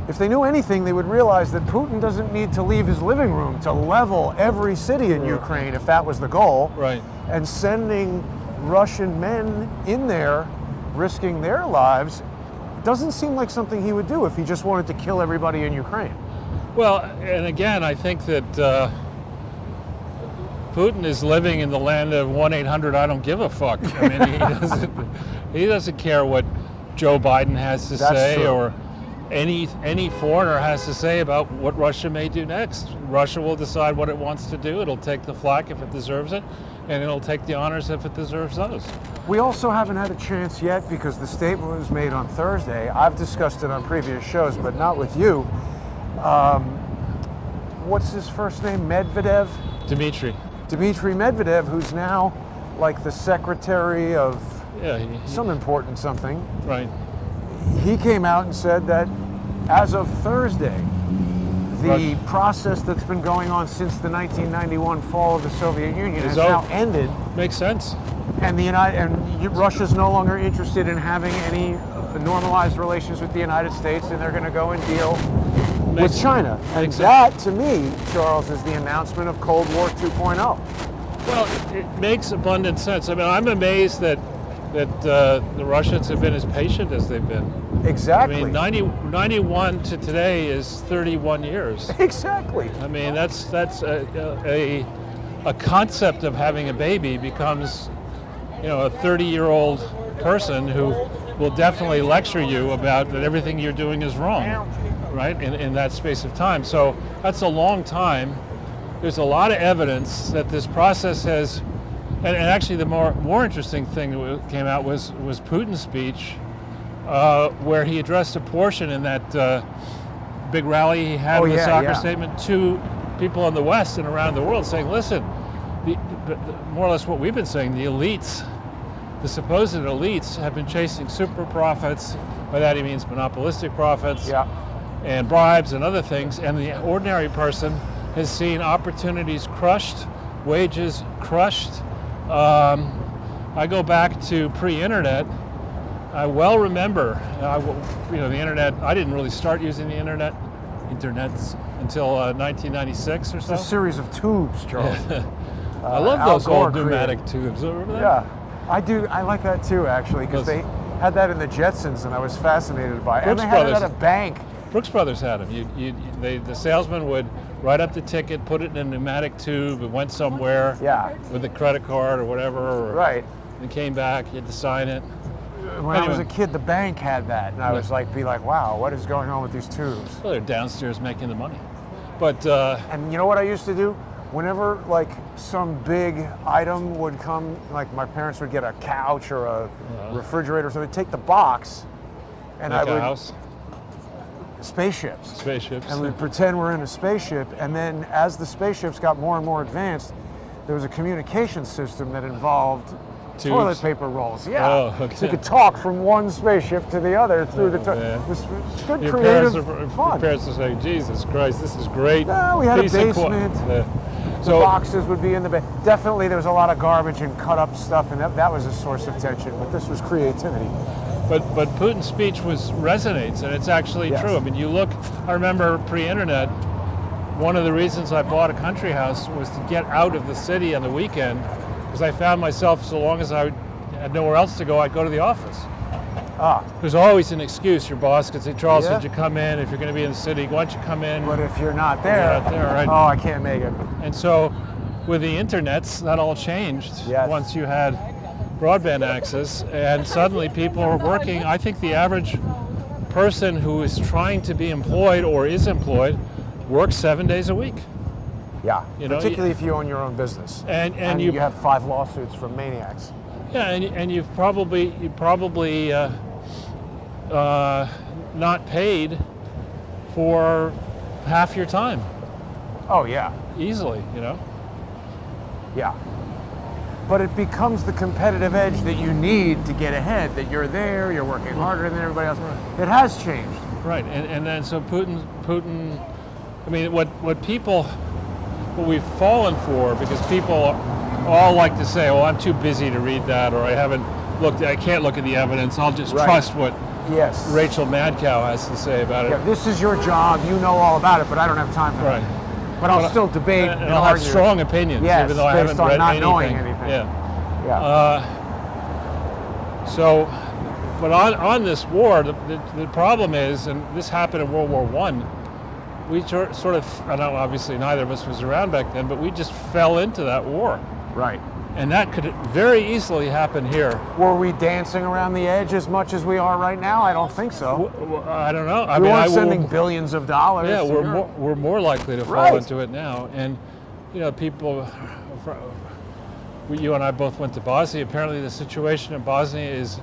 if they knew anything, they would realize that Putin doesn't need to leave his living room to level every city in Ukraine if that was the goal. Right. And sending Russian men in there, risking their lives, doesn't seem like something he would do if he just wanted to kill everybody in Ukraine. Well, and again, I think that Putin is living in the land of 1-800 I don't give a fuck. I mean, he doesn't care what Joe Biden has to say true. or any foreigner has to say about what Russia may do next. Russia will decide what it wants to do. It'll take the flak if it deserves it, and it'll take the honors if it deserves those. We also haven't had a chance yet because the statement was made on Thursday. I've discussed it on previous shows, but not with you. What's his first name? Medvedev? Dmitry Medvedev, who's now like the secretary of some important something. Right. He came out and said that as of Thursday, the process that's been going on since the 1991 fall of the Soviet Union has now ended. Makes sense. And Russia's no longer interested in having any normalized relations with the United States, and they're going to go and deal with China. And that, to me, Charles, is the announcement of Cold War 2.0. Well, it makes abundant sense. I mean, I'm amazed that the Russians have been as patient as they've been. Exactly. I mean, 91 to today is 31 years. Exactly. I mean, that's a concept of having a baby becomes, a 30-year-old person who will definitely lecture you about that everything you're doing is wrong, right? In that space of time. So that's a long time. There's a lot of evidence that this process has. And actually, the more interesting thing that came out was Putin's speech, where he addressed a portion in that big rally he had in the soccer statement to people in the West and around the world, saying, "Listen, more or less what we've been saying, the elites, the supposed elites, have been chasing super profits. By that he means monopolistic profits, and bribes and other things, and the ordinary person has seen opportunities crushed, wages crushed." I go back to pre-internet. I well remember, the internet. I didn't really start using the internets until 1996 or so. It's a series of tubes, Charles. I love those old pneumatic tubes. Remember that? Yeah, I do. I like that too, actually, because they had that in the Jetsons, and I was fascinated by it. And they had it at a bank. Brooks Brothers had them. The salesman would write up the ticket, put it in a pneumatic tube, it went somewhere with a credit card or whatever. And came back, you had to sign it. When I was a kid, the bank had that, and I was like, wow, what is going on with these tubes? Well, they're downstairs making the money. But and you know what I used to do? Whenever like some big item would come, like my parents would get a couch or a refrigerator, so they'd take the box, and I would house. Spaceships. And we'd and pretend we're in a spaceship, and then as the spaceships got more and more advanced, there was a communication system that involved toilet paper rolls. So you could talk from one spaceship to the other through the it was good creative fun. Your parents would say, Jesus Christ, this is great. No, we had a basement. The boxes would be in the basement. Definitely there was a lot of garbage and cut up stuff, and that was a source of tension, but this was creativity. But Putin's speech resonates, and it's actually true. I mean, I remember pre-internet, one of the reasons I bought a country house was to get out of the city on the weekend, because I found myself, so long as I had nowhere else to go, I'd go to the office. There's always an excuse. Your boss could say, Charles, did you come in? If you're going to be in the city, why don't you come in? But if you're not there, right? Oh, I can't make it. And so with the internets, that all changed once you had broadband access, and suddenly people are working. I think the average person who is trying to be employed or is employed works 7 days a week. Yeah, You know, particularly if you own your own business. And you have 5 lawsuits from maniacs. Yeah, and you've probably not paid for half your time Oh, yeah. easily, you know. Yeah. But it becomes the competitive edge that you need to get ahead, that you're there, you're working harder than everybody else. It has changed. Right, and then so Putin, I mean, what we've fallen for, because people all like to say, "Oh, I'm too busy to read that," or I can't look at the evidence. I'll just trust what Yes. Rachel Madcow has to say about it. Yeah, this is your job. You know all about it, but I don't have time for Right. that. But I'll still debate and and I'll have argue. strong opinions, Yes, even though I based haven't on read not anything. knowing anything. Yeah. Yeah. So, but on this war, the problem is, and this happened in World War I, we sort of, I know obviously neither of us was around back then, but we just fell into that war. Right. And that could very easily happen here. Were we dancing around the edge as much as we are right now? I don't think so. I don't know. We weren't sending billions of dollars. Yeah, to Europe. we're more likely to fall Right. into it now. And, you know, people, you and I both went to Bosnia. Apparently the situation in Bosnia is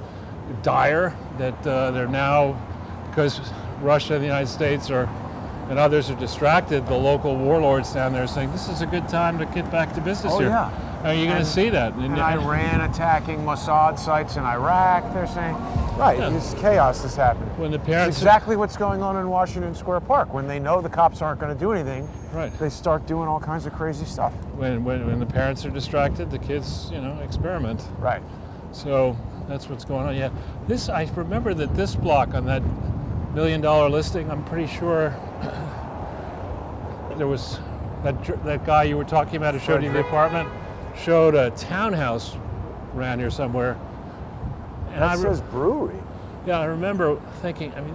dire, that they're now, because Russia and the United States and others are distracted, the local warlords down there are saying, this is a good time to get back to business here. Yeah. Are you going to see that? And Iran attacking Mossad sites in Iraq, they're saying. Right, this chaos is happening. When the It's parents... exactly what's going on in Washington Square Park. When they know the cops aren't going to do anything, Right. they start doing all kinds of crazy stuff. When the parents are distracted, the kids, you know, experiment. Right. So that's what's going on. Yeah, I remember that this block on that $1 million listing, I'm pretty sure there was that guy you were talking about who showed you the apartment, showed a townhouse around here somewhere. And That says brewery. Yeah, I remember thinking, I mean,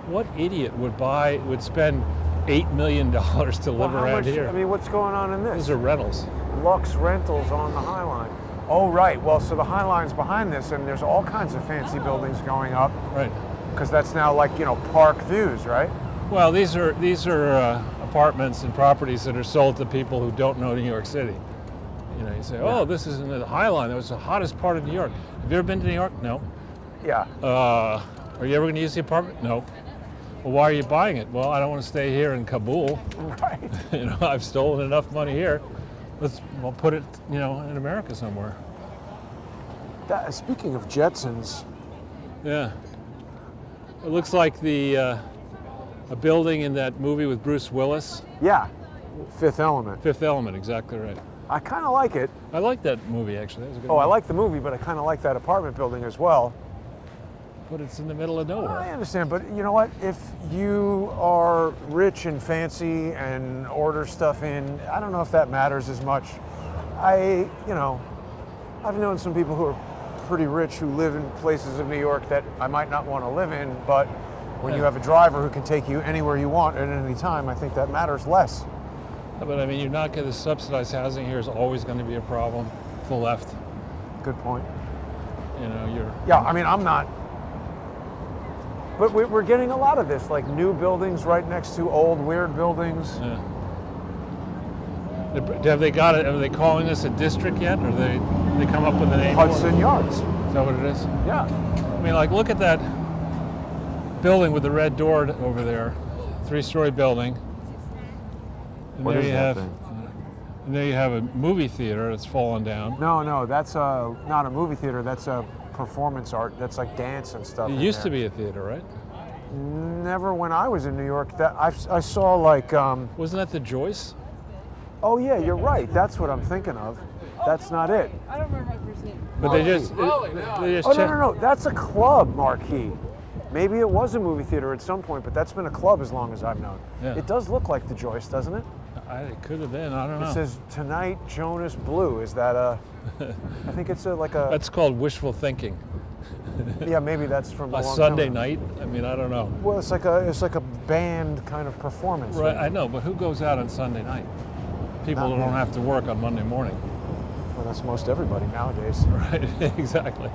what idiot would spend $8 million to live around here? I mean, what's going on in this? These are rentals. Lux Rentals on the High Line. Oh, right. Well, so the High Line's behind this, and there's all kinds of fancy buildings going up. Right. Because that's now like, you know, park views, right? Well, these are apartments and properties that are sold to people who don't know New York City. You know, you say, oh, this is in the High Line. That was the hottest part of New York. Have you ever been to New York? No. Yeah. Are you ever going to use the apartment? No. Well, why are you buying it? Well, I don't want to stay here in Kabul. Right. You know, I've stolen enough money here. We'll put it, you know, in America somewhere. Speaking of Jetsons. Yeah. It looks like a building in that movie with Bruce Willis. Yeah. Fifth Element. Fifth Element, exactly right. I kind of like it. I like that movie, actually. That was a good I movie. like the movie, but I kind of like that apartment building as well. But it's in the middle of nowhere. I understand, but you know what? If you are rich and fancy and order stuff in, I don't know if that matters as much. I've known some people who are pretty rich who live in places of New York that I might not want to live in, but when you have a driver who can take you anywhere you want at any time, I think that matters less. But I mean, you're not going to subsidize housing here is always going to be a problem for the left. Good point. You know, Yeah, I mean, I'm not. But we're getting a lot of this, like new buildings right next to old weird buildings. Yeah. Have they got it? Are they calling this a district yet, or they come up with a name? Hudson Yards. Is that what it is? Yeah. I mean, like, look at that building with the red door over there, 3-story building. And What there is you that have, thing? and there you have a movie theater that's fallen down. No, that's not a movie theater. That's a performance art. That's like dance and stuff. It used to be a theater, right? Never when I was in New York. That I saw like. Wasn't that the Joyce? Oh yeah, you're right. That's what I'm thinking of. That's not it. I don't remember his name. But they just No. That's a club marquee. Maybe it was a movie theater at some point, but that's been a club as long as I've known. Yeah. It does look like the Joyce, doesn't it? It could have been. I don't know. It says Tonight Jonas Blue. Is that a? I think it's like a. That's called wishful thinking. Yeah, maybe that's from A long Sunday time ago. night. I mean, I don't know. Well, it's like a band kind of performance. Right, thing. I know, but who goes out on Sunday night? People Not who don't me. have to work on Monday morning. Well, that's most everybody nowadays. Right, exactly.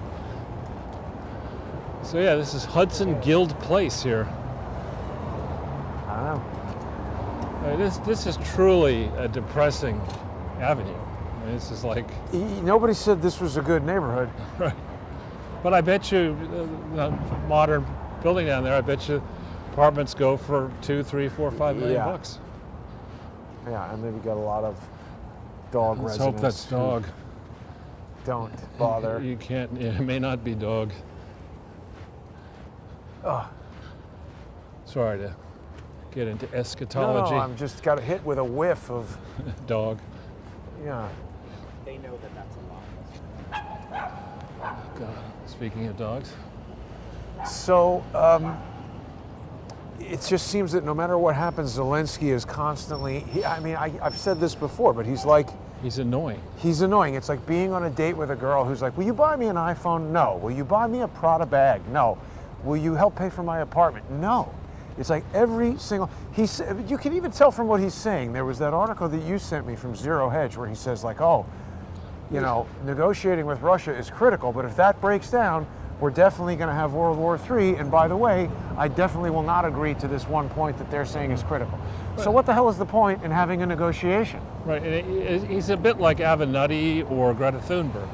So yeah, this is Hudson Guild Place here. I don't know. This is truly a depressing avenue. I mean, this is like Nobody said this was a good neighborhood. right. But I bet you, the modern building down there, I bet you apartments go for $2, $3, $4, $5 million bucks. Yeah, and then you got a lot of dog Let's residents. hope that's dog. Don't bother. You can't. It may not be dog. Sorry to get into eschatology. No, I'm just got hit with a whiff of dog. yeah. They know that that's a lot. God. Speaking of dogs. So it just seems that no matter what happens, Zelensky is constantly. I've said this before, but he's like. He's annoying. He's annoying. It's like being on a date with a girl who's like, will you buy me an iPhone? No. Will you buy me a Prada bag? No. Will you help pay for my apartment? No. It's like every single, you can even tell from what he's saying. There was that article that you sent me from Zero Hedge where he says like, negotiating with Russia is critical, but if that breaks down, we're definitely going to have World War III. And by the way, I definitely will not agree to this one point that they're saying is critical. So what the hell is the point in having a negotiation? Right, and he's a bit like Avenatti or Greta Thunberg,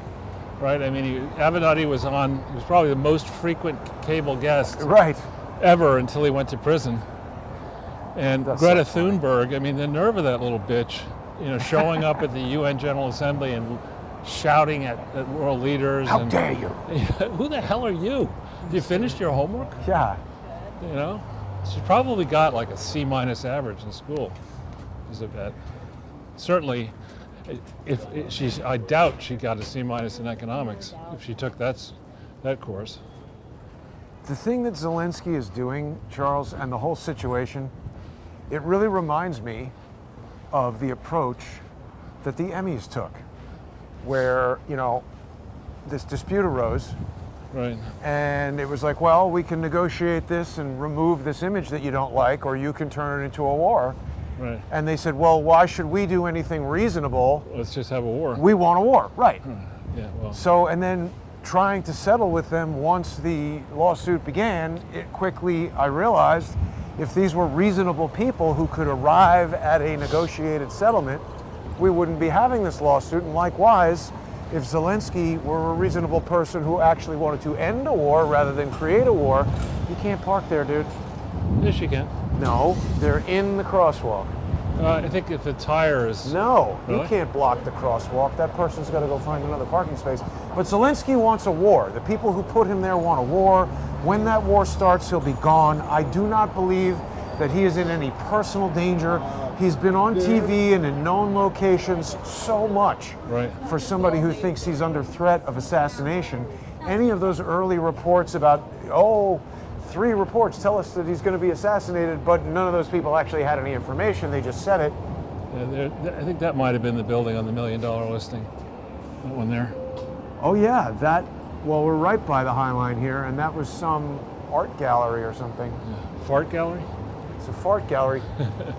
right? I mean, Avenatti was probably the most frequent cable guest Right. ever until he went to prison. And That's Greta so funny. Thunberg, I mean, the nerve of that little bitch, showing up at the UN General Assembly and shouting at world leaders. How dare you? Who the hell are you? Have you finished your homework? Yeah. She probably got like a C- average in school, is a bet. Certainly, I doubt she got a C- in economics if she took that course. The thing that Zelensky is doing, Charles, and the whole situation, it really reminds me of the approach that the Emmys took, where, this dispute arose. Right. And it was like, well, we can negotiate this and remove this image that you don't like, or you can turn it into a war. Right. And they said, well, why should we do anything reasonable? Let's just have a war. We want a war, right. Yeah, well. So, and then trying to settle with them once the lawsuit began, it quickly, I realized, if these were reasonable people who could arrive at a negotiated settlement, we wouldn't be having this lawsuit. And likewise, if Zelensky were a reasonable person who actually wanted to end a war rather than create a war, you can't park there, dude. Yes, you can. No, they're in the crosswalk. I think if the tire is... No, Really? You can't block the crosswalk. That person's got to go find another parking space. But Zelensky wants a war. The people who put him there want a war. When that war starts, he'll be gone. I do not believe that he is in any personal danger. He's been on TV and in known locations so much for somebody who thinks he's under threat of assassination. Any of those early reports about, 3 reports tell us that he's going to be assassinated, but none of those people actually had any information. They just said it. I think that might have been the building on the $1 million listing. That one there. Oh yeah, we're right by the High Line here, and that was some art gallery or something. Yeah. Fart gallery? It's a fart gallery.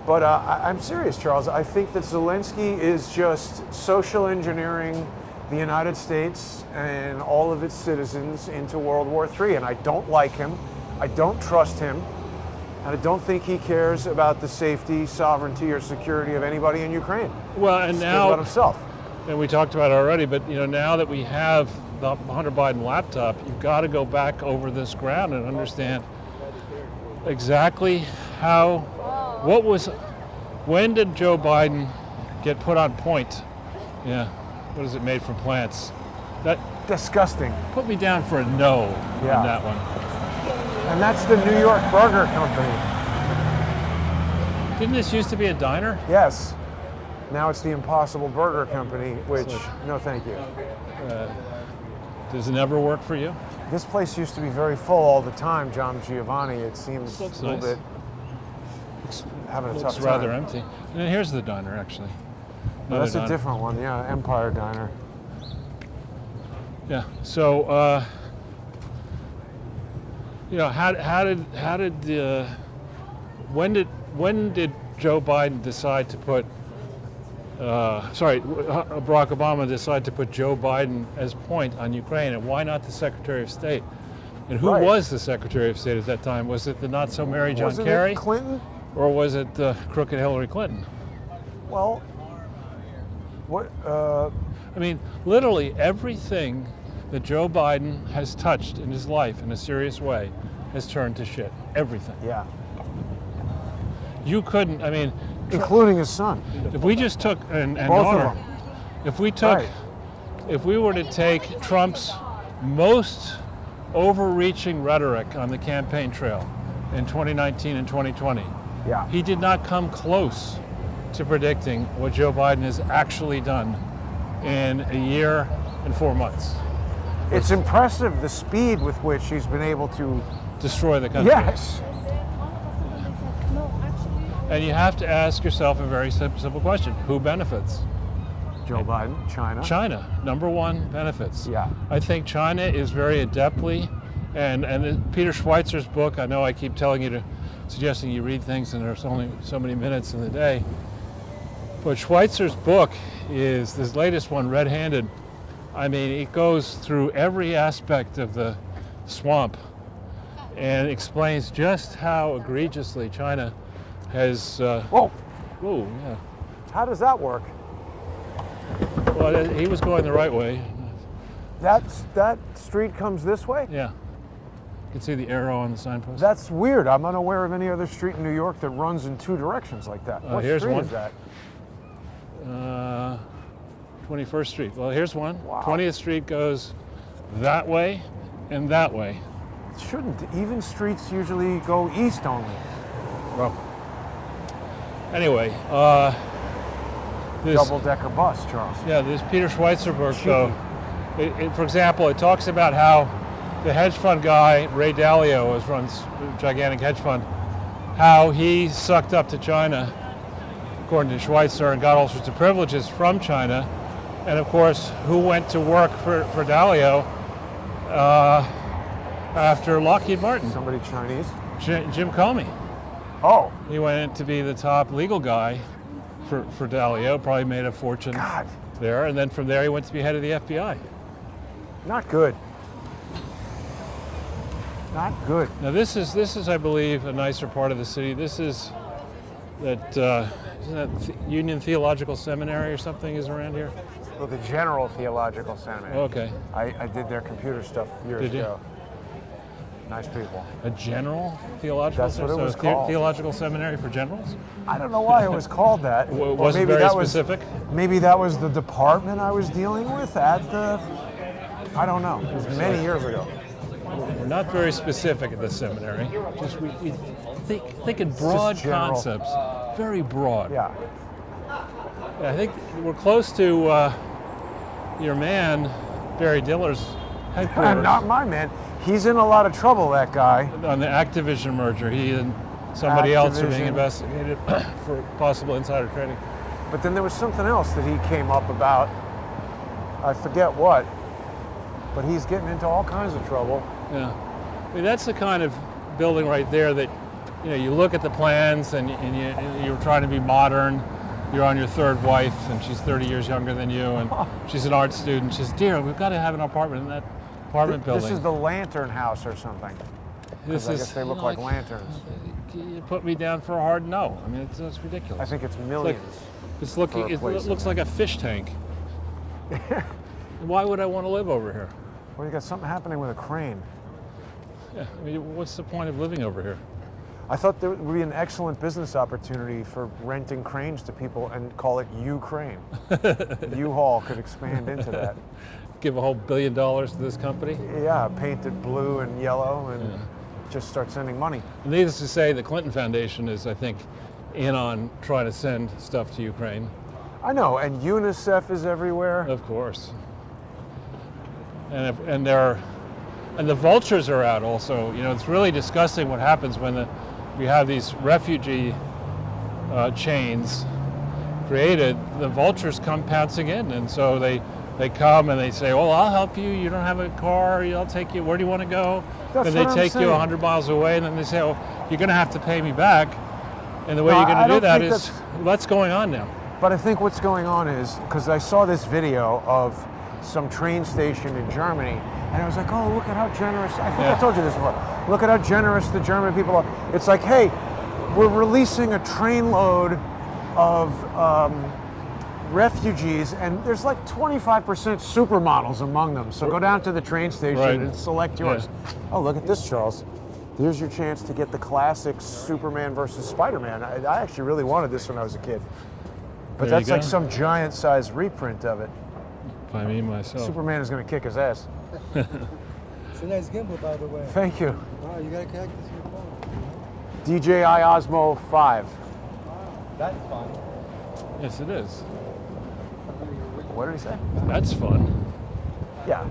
But I'm serious, Charles. I think that Zelensky is just social engineering the United States and all of its citizens into World War III, and I don't like him. I don't trust him, and I don't think he cares about the safety, sovereignty, or security of anybody in Ukraine. Well, and He now... cares about himself. And we talked about it already, but now that we have the Hunter Biden laptop, you've got to go back over this ground and understand exactly when did Joe Biden get put on point? Yeah, what is it made from plants? That Disgusting. put me down for a no on that one. And that's the New York Burger Company. Didn't this used to be a diner? Yes. Now it's the Impossible Burger Company, which, no thank you. Does it never work for you? This place used to be very full all the time, John Giovanni. It seems Looks a little nice. bit having a Looks tough time. rather empty. And then here's the diner, actually. No, that's Another a diner. different one, yeah, Empire Diner. Yeah. So, when did Joe Biden decide to put? Barack Obama decide to put Joe Biden as point on Ukraine, and why not the Secretary of State? And who Right. was the Secretary of State at that time? Was it the not so merry John Wasn't Kerry, it Clinton? or was it crooked Hillary Clinton? Well, what? I mean, literally everything that Joe Biden has touched in his life in a serious way has turned to shit. Everything. Yeah. You couldn't, I mean, Including his son. if we just took, and Both daughter, of them. if we took, Right. if we were to take Trump's most overreaching rhetoric on the campaign trail in 2019 and 2020, Yeah. he did not come close to predicting what Joe Biden has actually done in a year and 4 months. It's impressive the speed with which he's been able to. Destroy the country. Yes. No, actually, And you have to ask yourself a very simple question. Who benefits? Joe Biden, China. China, number one, benefits. Yeah. I think China is very adeptly, and Peter Schweitzer's book, I know I keep telling you suggesting you read things and there's only so many minutes in the day, but Schweitzer's book is, this latest one, Red Handed, I mean, it goes through every aspect of the swamp and explains just how egregiously China has, Whoa. oh, yeah. How does that work? Well, he was going the right way. That street comes this way? Yeah. You can see the arrow on the signpost. That's weird. I'm unaware of any other street in New York that runs in two directions like that. What here's street one. is that? 21st Street. Well, here's one. Wow. 20th Street goes that way and that way. Shouldn't even streets usually go east only? Well, anyway, this, Double-decker bus, Charles. yeah, this Peter Schweitzer book, though, for example, it talks about how the hedge fund guy, Ray Dalio, who runs a gigantic hedge fund, how he sucked up to China, according to Schweitzer, and got all sorts of privileges from China. And of course, who went to work for Dalio after Lockheed Martin? Somebody Chinese? Jim Comey. Oh, He went in to be the top legal guy for Dalio, probably made a fortune God. there. And then from there, he went to be head of the FBI. Not good. Not good. Now this is, I believe, a nicer part of the city. This is that, isn't that Union Theological Seminary or something is around here? Well, the General Theological Seminary. Okay. I did their computer stuff years Did you? ago. Nice people. A general theological That's what it seminary? was So called. theological seminary for generals? I don't know why it was called that. Well, it Or wasn't maybe very that was- specific? Maybe that was the department I was dealing with at the. I don't know. It was many years ago. We're not very specific at the seminary. Just we think in broad general. concepts, very broad. Yeah. I think we're close to your man, Barry Diller's headquarters Not my man. He's in a lot of trouble, that guy. on the Activision merger. He and somebody else are being Activision. investigated for possible insider trading. But then there was something else that he came up about. I forget what. But he's getting into all kinds of trouble. Yeah, I mean that's the kind of building right there that, you know, you look at the plans and you're trying to be modern. You're on your third wife and she's 30 years younger than you and she's an art student. She says, "Dear, we've got to have an apartment in that apartment building." This is the Lantern House or something. This 'Cause I guess they look like lanterns. You put me down for a hard no. I mean, it's ridiculous. I think it's millions. It's looking. for a It place looks in like a fish tank. Why would I want to live over here? Well, you got something happening with a crane. Yeah, I mean, what's the point of living over here? I thought there would be an excellent business opportunity for renting cranes to people and call it U-Crane. U-Haul could expand into that. Give a whole $1 billion to this company? Yeah, paint it blue and yellow and just start sending money. Needless to say, the Clinton Foundation is, I think, in on trying to send stuff to Ukraine. I know, and UNICEF is everywhere. Of course. And the vultures are out also. You know, it's really disgusting what happens when we have these refugee chains created. The vultures come pouncing in, and so they come and they say, "Well, I'll help you. You don't have a car. I'll take you. Where do you want to go?" That's and they what I'm take you saying. 100 miles away, and then they say, "Oh, you're going to have to pay me back." And the way No, you're I going to do don't that think is what's going on now. But I think what's going on is, because I saw this video of some train station in Germany, and I was like, oh, look at how generous, I think Yeah. I told you this before, look at how generous the German people are. It's like, hey, we're releasing a trainload of refugees, and there's like 25% supermodels among them. So go down to the train station Right. and select yours. Yeah. Oh, look at this, Charles. There's your chance to get the classic Superman versus Spider-Man. I actually really wanted this when I was a kid. But There you that's like go. some giant size reprint of it. If I mean myself. Superman is going to kick his ass. It's a nice gimbal, by the way. Thank you. Wow, you gotta connect this to your phone. DJI Osmo 5. That's fun. Yes, it is. What did he say? That's fun. Yeah.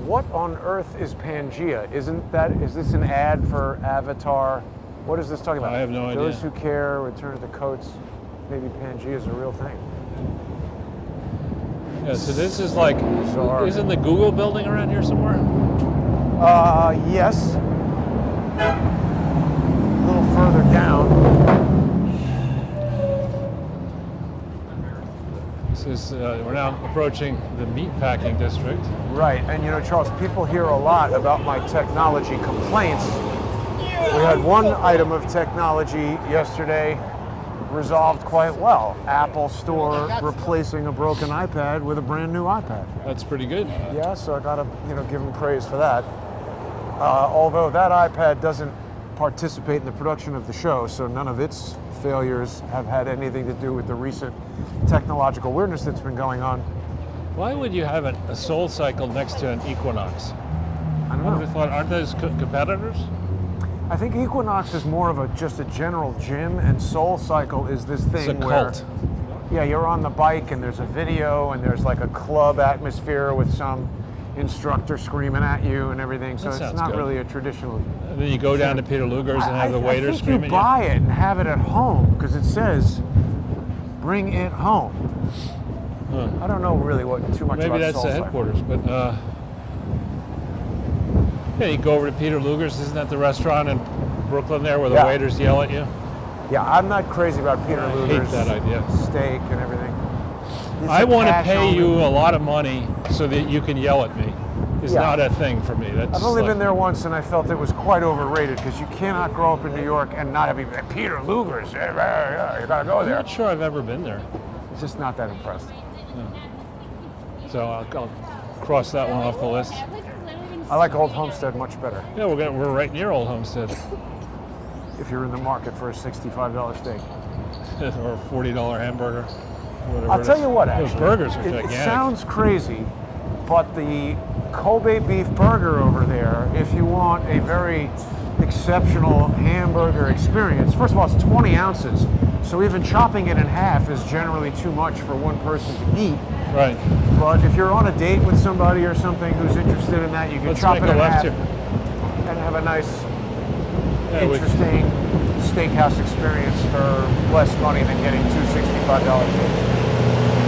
What on earth is Pangea? Is this an ad for Avatar? What is this talking about? I have no idea. Those who care, return to the coats. Maybe Pangea is a real thing. Yeah, so this is like, Bizarre. isn't the Google building around here somewhere? Yes. A little further down. This is, we're now approaching the meatpacking district. Right, and you know, Charles, people hear a lot about my technology complaints. We had one item of technology yesterday resolved quite well. Apple Store replacing a broken iPad with a brand new iPad. That's pretty good. Yeah, so I gotta, give them praise for that. Although that iPad doesn't participate in the production of the show, so none of its failures have had anything to do with the recent technological weirdness that's been going on. Why would you have a Soul Cycle next to an Equinox? I don't I would have know. thought, aren't those competitors? I think Equinox is more of just a general gym, and Soul Cycle is this thing It's a where, cult. yeah, you're on the bike and there's a video and there's like a club atmosphere with some instructor screaming at you and everything. So That it's sounds not good. really a traditional. And then you go down to Peter Luger's and have the waiter I think scream you at buy it and have it at home because it says, "Bring it home." Huh. I don't know really what too much Maybe about that's Soul the Cycle. headquarters, but yeah, you go over to Peter Luger's. Isn't that the restaurant in Brooklyn there where the Yeah. waiters yell at you? Yeah, I'm not crazy about Peter I hate Luger's that idea. steak and everything. It's I a want to cash pay only. you a lot of money so that you can yell at me. It's Yeah. not a thing for me. That's I've just only like- been there once, and I felt it was quite overrated because you cannot grow up in New York and not have even Peter Luger's. Yeah, you gotta go I'm there. not sure I've ever been there, Just not that impressed. so I'll cross that one off the list. I like Old Homestead much better. Yeah, we're right near Old Homestead, If you're in the market for a $65 steak. or a $40 hamburger. Whatever I'll it tell is. you what, Those actually, burgers are it gigantic. sounds crazy, but the Kobe beef burger over there, if you want a very exceptional hamburger experience, first of all, it's 20 ounces, so even chopping it in half is generally too much for one person to eat. Right. But if you're on a date with somebody or something who's interested in that, you can Let's chop make it a in left half here. and have a nice, Yeah, we- interesting steakhouse experience for less money than getting two $65 steaks.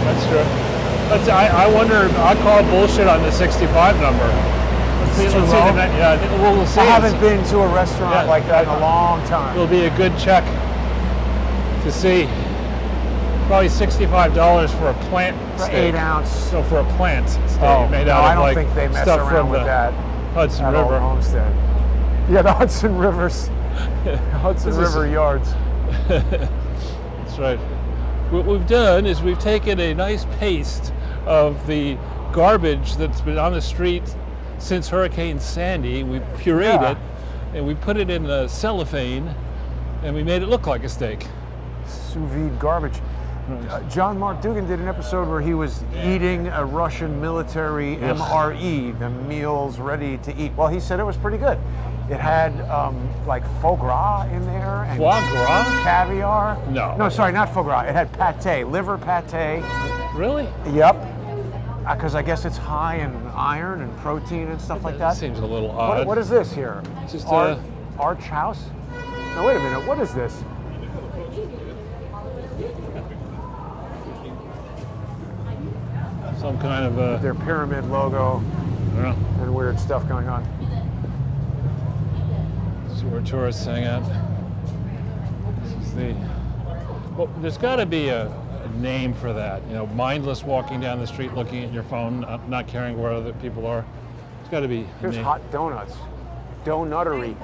That's true. I wonder. I call bullshit on the 65 number. Let's It's too let's low? the next. Yeah, I think we'll see. I haven't been to a restaurant Yeah. like that in a long time. It'll be a good check to see. Probably $65 for a plant For steak. 8 ounce. So for a plant steak Oh, made no, out of I don't like think they mess stuff around from with the that Hudson at Old River. Homestead. Yeah, the Hudson Rivers. Hudson This is- River yards. That's right. What we've done is we've taken a nice paste of the garbage that's been on the street since Hurricane Sandy. We pureed Yeah. it and we put it in a cellophane and we made it look like a steak. Sous vide garbage. John Mark Dugan did an episode where he was eating a Russian military MRE, the meals ready to eat. Well, he said it was pretty good. It had like foie gras in there and Foie gras? caviar. No. No, sorry, not foie gras. It had pate, liver pate. Really? Yep. Because I guess it's high in iron and protein and stuff like that. Seems a little odd. What is this here? Just, Arch House? No, wait a minute. What is this? Some kind of a. Their pyramid logo I don't know. and weird stuff going on. See where tourists hang out. This is the. Well, there's got to be a name for that. You know, mindless walking down the street, looking at your phone, not caring where other people are. It's got to be. a Here's name. hot donuts. Donuttery.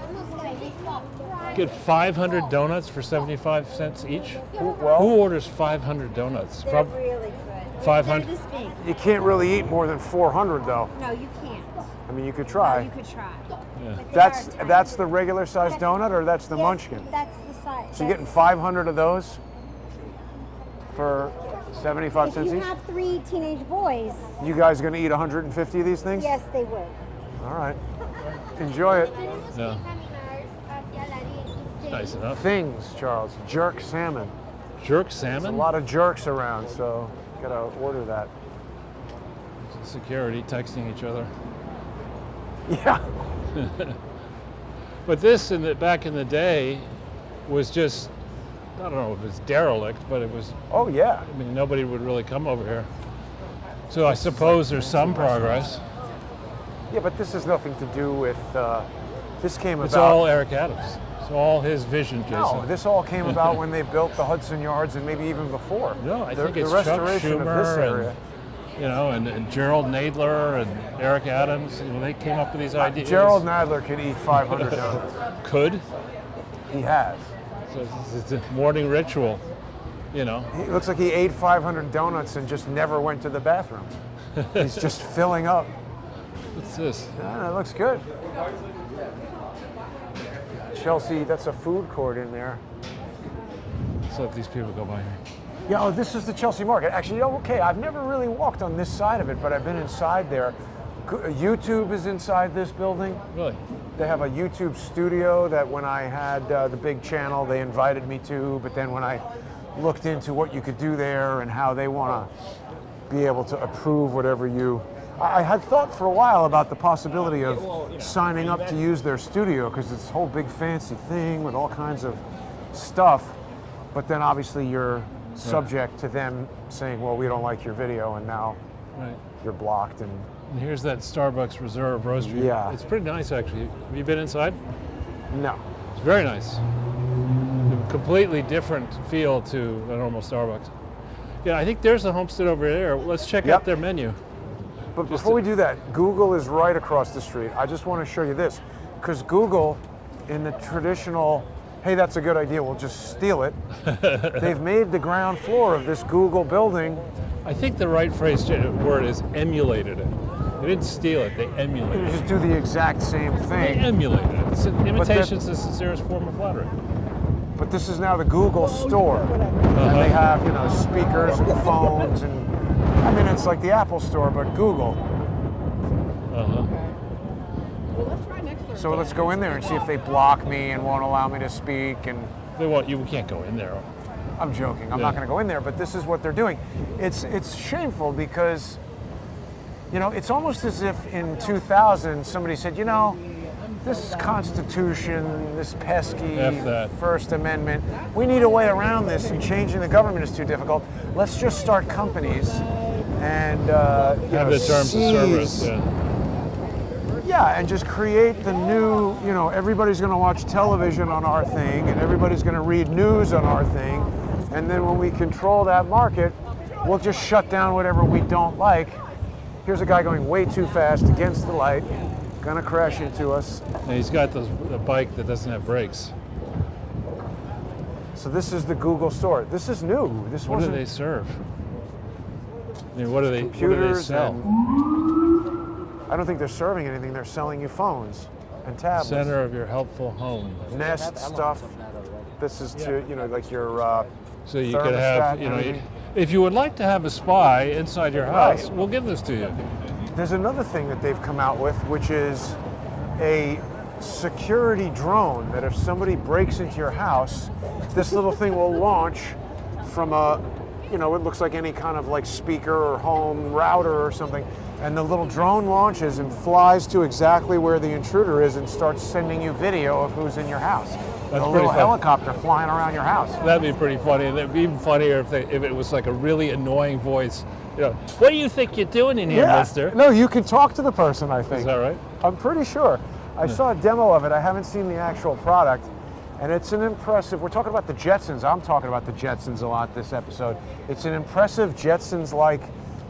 get 500 donuts for 75 cents each? Well, Who orders 500 donuts? They're really good. 500? They're this big. you can't really eat more than 400 though. No, you can't. I mean, you could No, try. you could try. Yeah. But they That's are tiny. that's the regular size donut, or that's the Yes, munchkin? That's the size. So you're getting 500 of those for 75 If cents you each? have 3 teenage boys, You guys gonna eat 150 of these things? yes, they would. All right. Enjoy it. Yeah. Nice enough. Things, Charles. Jerk salmon. Jerk There's a salmon? lot of jerks around, so gotta order that. Security texting each other. Yeah. But this, back in the day, was just, I don't know if it's derelict, but it was, Oh yeah. I mean, nobody would really come over here. So I suppose there's some progress. Yeah, but this has nothing to do with. This came It's about. all Eric Adams. It's all his vision, Jason. No, this all came about when they built the Hudson Yards, and maybe even before. No, I the, think it's the Chuck restoration of this Schumer area. and Gerald Nadler and Eric Adams. They came up with these ideas. Gerald Nadler could eat 500 donuts. could. He has. So it's a morning ritual. He looks like he ate 500 donuts and just never went to the bathroom. He's just filling up. What's this? Yeah, that looks good. Chelsea, that's a food court in there. Let's let these people go by here. Yeah, oh, this is the Chelsea Market. Actually, okay, I've never really walked on this side of it, but I've been inside there. YouTube is inside this building. Really? They have a YouTube studio that when I had the big channel, they invited me to, but then when I looked into what you could do there and how they want to be able to approve whatever you... I had thought for a while about the possibility of signing up to use their studio because it's a whole big fancy thing with all kinds of stuff, but then obviously you're subject to them saying, well, we don't like your video, and now Right. you're blocked. And Here's that Starbucks Reserve Roastery. Yeah. It's pretty nice, actually. Have you been inside? no. It's very nice. A completely different feel to a normal Starbucks. Yeah, I think there's a homestead over there. Let's check Yep. out their menu. But before we do that, Google is right across the street. I just want to show you this, because Google, in the traditional, hey, that's a good idea, we'll just steal it, they've made the ground floor of this Google building. I think the right word is emulated it. They didn't steal it, they emulated You it. just do the exact same They thing. emulated it. Imitation's the sincerest form of flattery. But this is now the Google store. And they have, speakers and phones, and I mean, it's like the Apple store, but Google. Uh-huh. So let's go in there and see if they block me and won't allow me to speak. And They won't. You can't go in there. I'm joking. I'm not going to go in there, but this is what they're doing. It's shameful because, it's almost as if in 2000 somebody said, this Constitution, this pesky F that. First Amendment, we need a way around this, and changing the government is too difficult. Let's just start companies and Have the terms of service. seize- Yeah. Yeah, and just create the new, everybody's going to watch television on our thing, and everybody's going to read news on our thing. And then when we control that market, we'll just shut down whatever we don't like. Here's a guy going way too fast against the light, going to crash into us. And he's got the bike that doesn't have brakes. So this is the Google store. This is new. This What do wasn't they serve? I mean, what do they computers sell? I don't think they're serving anything. They're selling you phones and tablets. Center of your helpful home. Nest stuff. This is to, like your So you could have, thermostat and everything. if you would like to have a spy inside your house, Right. we'll give this to you. There's another thing that they've come out with, which is a security drone that if somebody breaks into your house, this little thing will launch from it looks like any kind of like speaker or home router or something. And the little drone launches and flies to exactly where the intruder is and starts sending you video of who's in your house. That's a pretty little fun. helicopter flying around your house. That'd be pretty funny. And it'd be even funnier if it was like a really annoying voice. What do you think you're doing in here, mister? No, you can talk to the person, I think. Is that right? I'm pretty sure. I saw a demo of it. I haven't seen the actual product. And it's an impressive, we're talking about the Jetsons. I'm talking about the Jetsons a lot this episode. It's an impressive Jetsons-like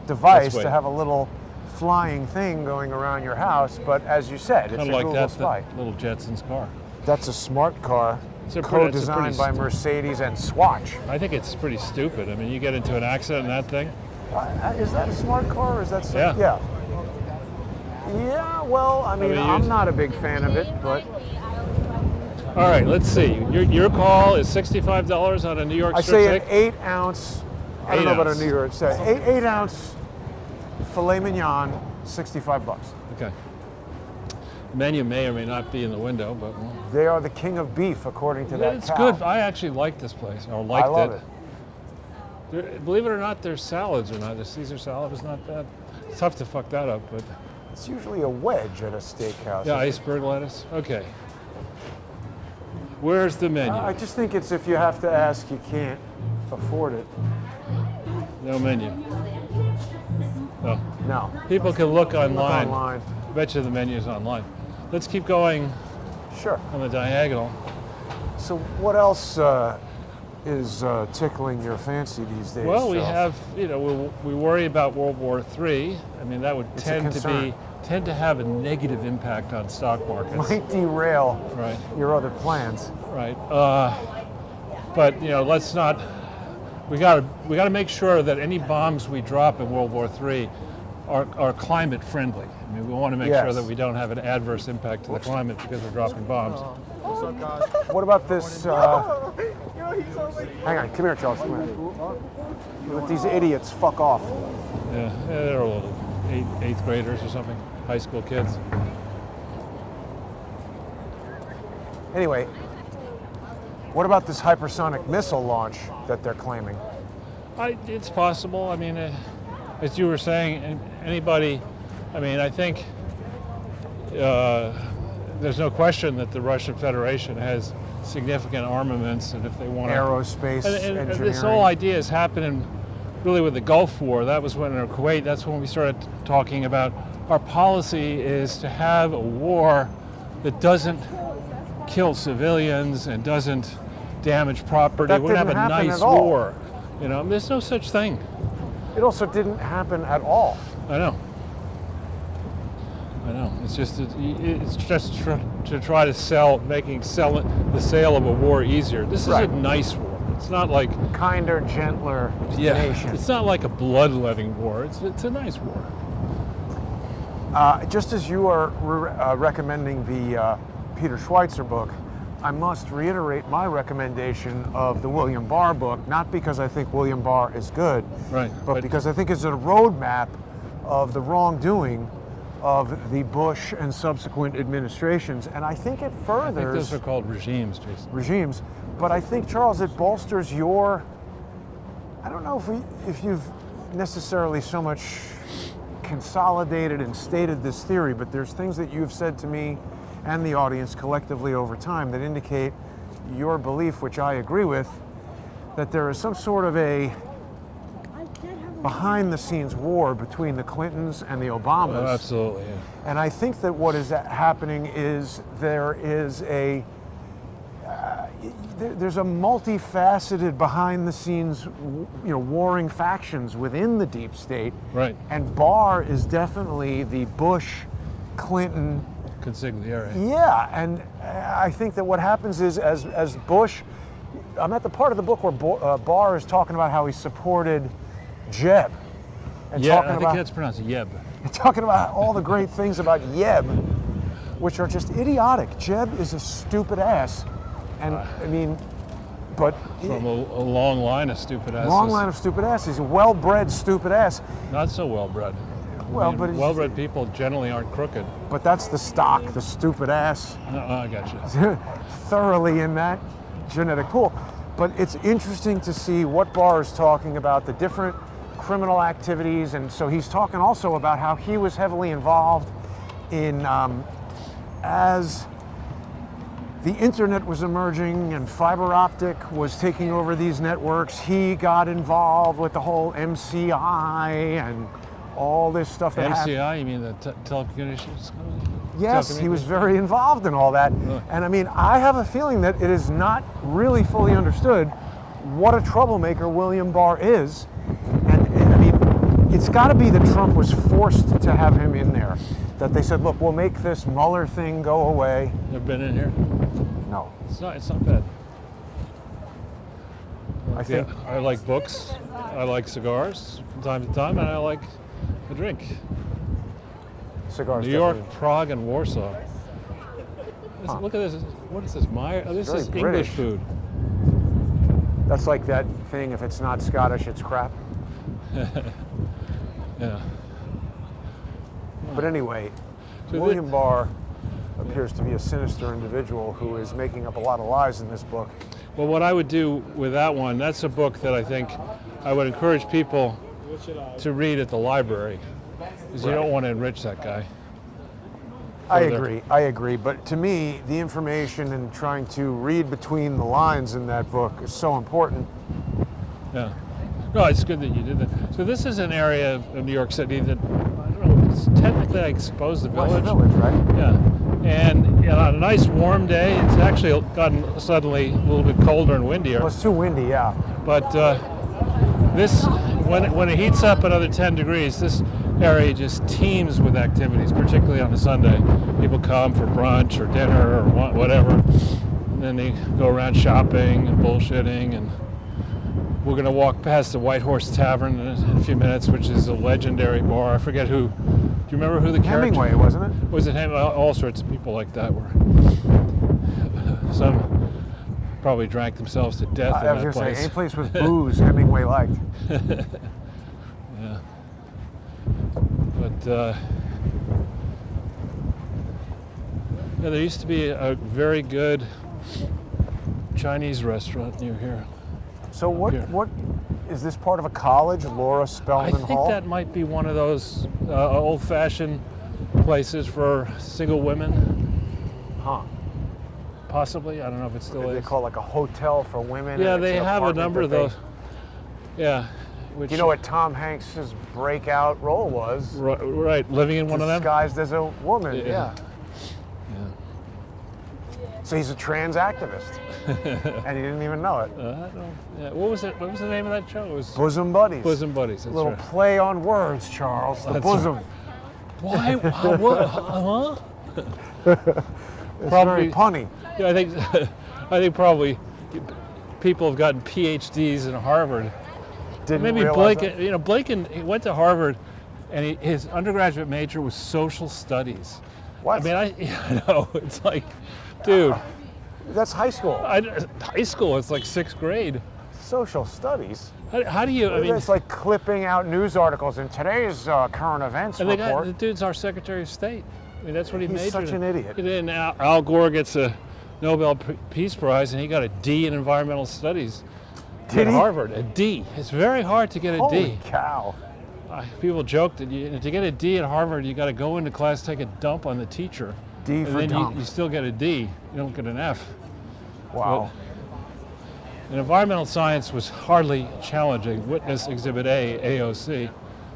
device That's right. to have a little flying thing going around your house. But as you said, it's Kind a of like Google Spy. that little Jetsons car. That's a smart car. co-designed by Mercedes and Swatch. I think it's pretty stupid. I mean, you get into an accident in that thing. Is that a smart car or is that Yeah. Yeah. Yeah, well, I mean, I'm not a big fan of it, but... All right, let's see. Your call is $65 on a New York strip I say steak? an 8 ounce, I don't know about a New York, say 8 ounce filet mignon, $65. Okay. Menu may or may not be in the window, but They are the king of beef, according to that it's cow. good. I actually like this place, or liked I love it. Believe it or not, their salads are not. The Caesar salad is not bad. It's tough to fuck that up, but It's usually a wedge at a steakhouse. yeah, iceberg lettuce. Okay. Where's the menu? I just think it's if you have to ask, you can't afford it. No menu. No. No. People can look online. Online. I bet you the menu's online. Let's keep going Sure. on the diagonal. So what else is tickling your fancy these days? Well, we Charles? have, we worry about World War III. I mean, that would It's a tend to have a negative impact on stock markets. Might derail Right, your other plans. right. But let's not. We got to make sure that any bombs we drop in World War III are climate friendly. I mean, we want to make sure Yes. that we don't have an adverse impact to the climate because we're dropping bombs. What's up, guys? What about this? Hang on, come here, Charles. Come here. You let these idiots fuck off. Yeah, they're a little eighth graders or something, high school kids. Anyway, what about this hypersonic missile launch that they're claiming? It's possible. I mean, as you were saying, anybody. I mean, I think there's no question that the Russian Federation has significant armaments, and if they want Aerospace and engineering. this whole idea is happening really with the Gulf War. That was when in Kuwait. That's when we started talking about our policy is to have a war that doesn't kill civilians and doesn't damage property. That We want to have didn't a happen nice at all. war. There's no such thing. It also didn't happen at all. I know. It's just to try to making the sale of a war easier. This is Right. a nice war. It's not like Kinder, gentler nation. It's not like a bloodletting war. It's a nice war. Just as you are recommending the Peter Schweitzer book, I must reiterate my recommendation of the William Barr book, not because I think William Barr is good, Right. but because I think it's a roadmap of the wrongdoing of the Bush and subsequent administrations. And I think it I think furthers those are called regimes, Jason. regimes. But I think, Charles, it bolsters your, I don't know if you've necessarily so much consolidated and stated this theory, but there's things that you've said to me and the audience collectively over time that indicate your belief, which I agree with, that there is some sort of a behind-the-scenes war between the Clintons and the Obamas. Oh, absolutely, yeah. And I think that what is happening is there is there's a multifaceted behind-the-scenes, warring factions within the deep state. Right. And Barr is definitely the Bush-Clinton. Consigliere. Yeah, and I think that what happens is as Bush, I'm at the part of the book where Barr is talking about how he supported Jeb. And Yeah, talking I think about, that's pronounced Yeb. talking about all the great things about Jeb, which are just idiotic. Jeb is a stupid ass. And I mean, but From a long line of stupid asses. long line of stupid asses. He's a well-bred stupid ass. Not so well-bred. Well, but it's- well-bred people generally aren't crooked. But that's the stock, the stupid ass, I got you. thoroughly in that genetic pool. But it's interesting to see what Barr is talking about, the different criminal activities. And so he's talking also about how he was heavily involved in, as the internet was emerging and fiber optic was taking over these networks, he got involved with the whole MCI and all this stuff that happened. MCI, you mean the telecommunications company? Yes, he was very involved in all that. And I mean, I have a feeling that it is not really fully understood what a troublemaker William Barr is. And I mean, it's got to be that Trump was forced to have him in there. That they said, look, we'll make this Mueller thing go away. Never been in here? No. It's not bad. I think I like books. I like cigars from time to time, and I like a drink. cigars. New York, definitely- Prague, and Warsaw. Huh. Look at this. What is this? Meyer? Oh, this Very is English British. food. That's like that thing. If it's not Scottish, it's crap. Yeah. But anyway, So William Barr appears to be a sinister individual who is making up a lot of lies in this book. Well, what I would do with that one, that's a book that I think I would encourage people to read at the library, because you don't want to enrich that guy. I agree. But to me, the information and trying to read between the lines in that book is so important. Yeah. No, it's good that you did that. So this is an area of New York City that, I don't know, it's technically, I suppose, the West village. Village, right? Yeah. And on a nice warm day, it's actually gotten suddenly a little bit colder and windier. Well, it's too windy, yeah. But this, when it heats up another 10 degrees, this area just teems with activities, particularly on a Sunday. People come for brunch or dinner or whatever. And then they go around shopping and bullshitting. And we're going to walk past the White Horse Tavern in a few minutes, which is a legendary bar. I forget who. Do you remember who the character? Hemingway, wasn't it? Was it Hemingway? All sorts of people like that were. Some probably drank themselves to death I in was that going to place. say, any place with booze Hemingway liked. Yeah. But yeah, there used to be a very good Chinese restaurant near here. So what? Here. What is this part of a college? Laura I Spelman think Hall. that might be one of those old-fashioned places for single women, Huh? possibly. I don't know if it still They is. call it like a hotel for women. Yeah, and it's they an have a apartment number of that they- those. Yeah. Which, You know what Tom Hanks's breakout role was? Right, living in one of them. Disguised as a woman. Yeah. Yeah. So he's a trans activist, and he didn't even know it. Yeah. What was it? What was the name of that show? It was Bosom buddies. Bosom Buddies. That's Little right. play on words, Charles. The That's bosom. Why? What? Huh? It's Probably- very punny. Yeah, I think probably people have gotten PhDs in Harvard. Didn't Maybe realize Blake. that. You know, Blake he went to Harvard, and his undergraduate major was social studies. What? I mean, I know it's like, dude, That's high school. high school. It's like 6th grade. Social studies. How do you? I mean, It's like clipping out news articles in today's current events and report. the dude's our Secretary of State. I mean, that's what he He's majored such in. an idiot. And then Al Gore gets a Nobel Peace Prize, and he got a D in environmental studies Did at he? Harvard. A D. It's very hard to get a Holy D. cow. People joke that to get a D at Harvard, you got to go into class, take a dump on the teacher, D and for then dump. you still get a D. You don't get an F. Wow. And environmental science was hardly challenging. Witness Exhibit A, AOC.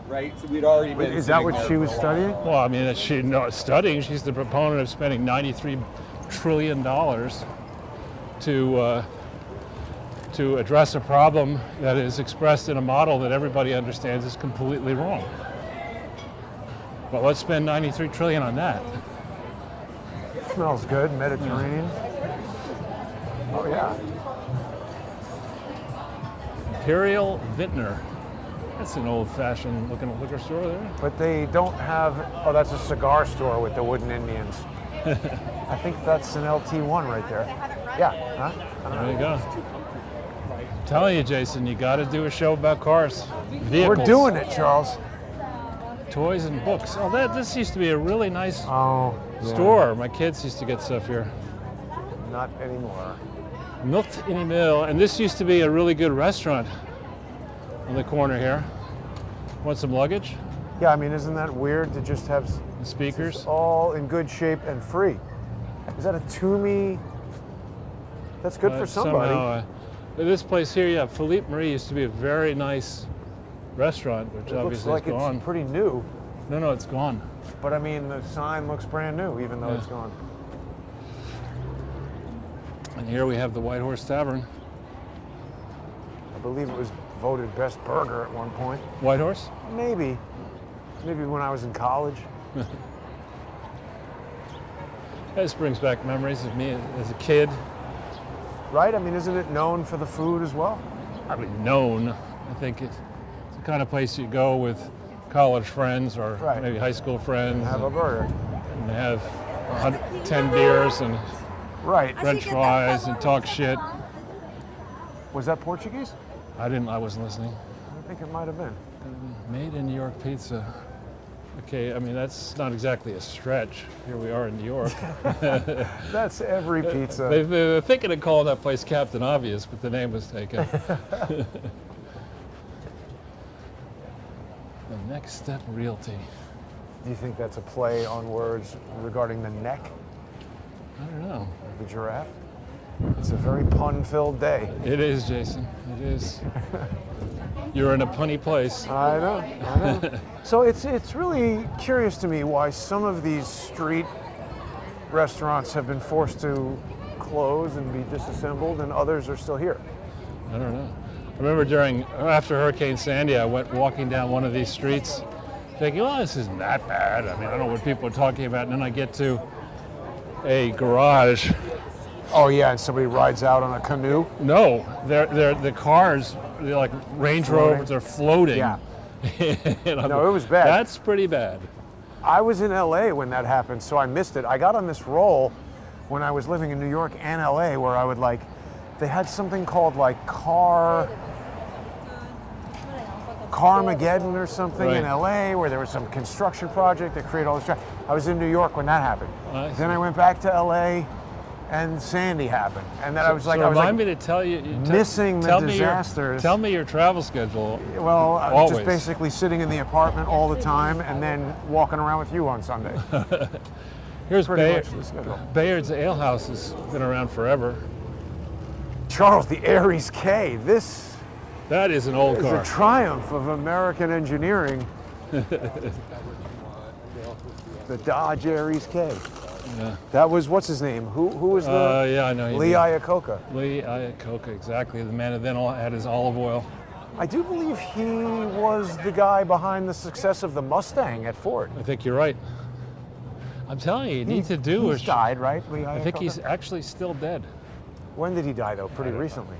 Right? So we'd already been. Is that sitting what there she for was a while. studying? Well, I mean, she's not studying. She's the proponent of spending $93 trillion to address a problem that is expressed in a model that everybody understands is completely wrong. But let's spend 93 trillion on that. Smells good, Mediterranean. Oh yeah. Imperial Vintner. That's an old-fashioned looking liquor store there. But they don't have, oh, that's a cigar store with the wooden Indians. I think that's an LT1 right there. Yeah, huh? I don't There you know. go. I'm telling you, Jason, you got to do a show about cars, vehicles, We're doing it, Charles. toys, and books. Oh, this used to be a really nice Oh, yeah. store. My kids used to get stuff here. Not anymore. Milk in the Mill, and this used to be a really good restaurant on the corner here. Want some luggage? Yeah, I mean, isn't that weird to just have The speakers? all in good shape and free? Is that a Toomey? That's good for somebody. Somehow, this place here, yeah, Philippe Marie used to be a very nice restaurant, which It looks obviously like is gone. it's pretty new, No, it's gone. but I mean, the sign looks brand new, even though Yeah. it's gone. And here we have the White Horse Tavern. I believe it was voted best burger at one point. White Horse? Maybe when I was in college. This brings back memories of me as a kid. Right? I mean, isn't it known for the food as well? Probably known. I think it's the kind of place you go with college friends or Right. maybe high school friends Have a burger. and have 10 beers and Right. French fries and talk shit. Was that Portuguese? I wasn't listening. I think it might have been. Made in New York pizza. Okay, I mean, that's not exactly a stretch. Here we are in New York. That's every pizza. They were thinking of calling that place Captain Obvious, but the name was taken. The Next Step Realty. Do you think that's a play on words regarding the neck I don't know. of the giraffe? It's a very pun-filled day. It is, Jason. It is. You're in a punny place. I know. So it's really curious to me why some of these street restaurants have been forced to close and be disassembled, and others are still here. I don't know. I remember after Hurricane Sandy, I went walking down one of these streets thinking, oh, this isn't that bad. I mean, I don't know what people are talking about. And then I get to a garage. Oh yeah, and somebody rides out on a canoe. No, the cars, they're like Range Rovers, are floating. Yeah. And No, it was bad. That's pretty bad. I was in LA when that happened, so I missed it. I got on this roll when I was living in New York and LA where I would they had something called Carmageddon or something in Right. LA where there was some construction project that created all this traffic. I was in New York when that happened. I see. Then I went back to LA and Sandy happened. And then I was like, remind me to tell you, missing the tell disasters. Tell me your travel schedule. well, I'm Always. just basically sitting in the apartment all the time and then walking around with you on Sunday. Here's Pretty much the schedule. Bayard's Ale House has been around forever. Charles, the Aries K. This That is an old is car. a triumph of American engineering. The Dodge Aries K. Yeah. That was, what's his name? Who was the? Yeah, I know. Lee Iacocca. Lee Iacocca, exactly. The man that then had his olive oil. I do believe he was the guy behind the success of the Mustang at Ford. I think you're right. I'm telling you, you need to do He's died, right? Lee I think Iacocca? he's actually still dead. When did he die, though? Pretty recently.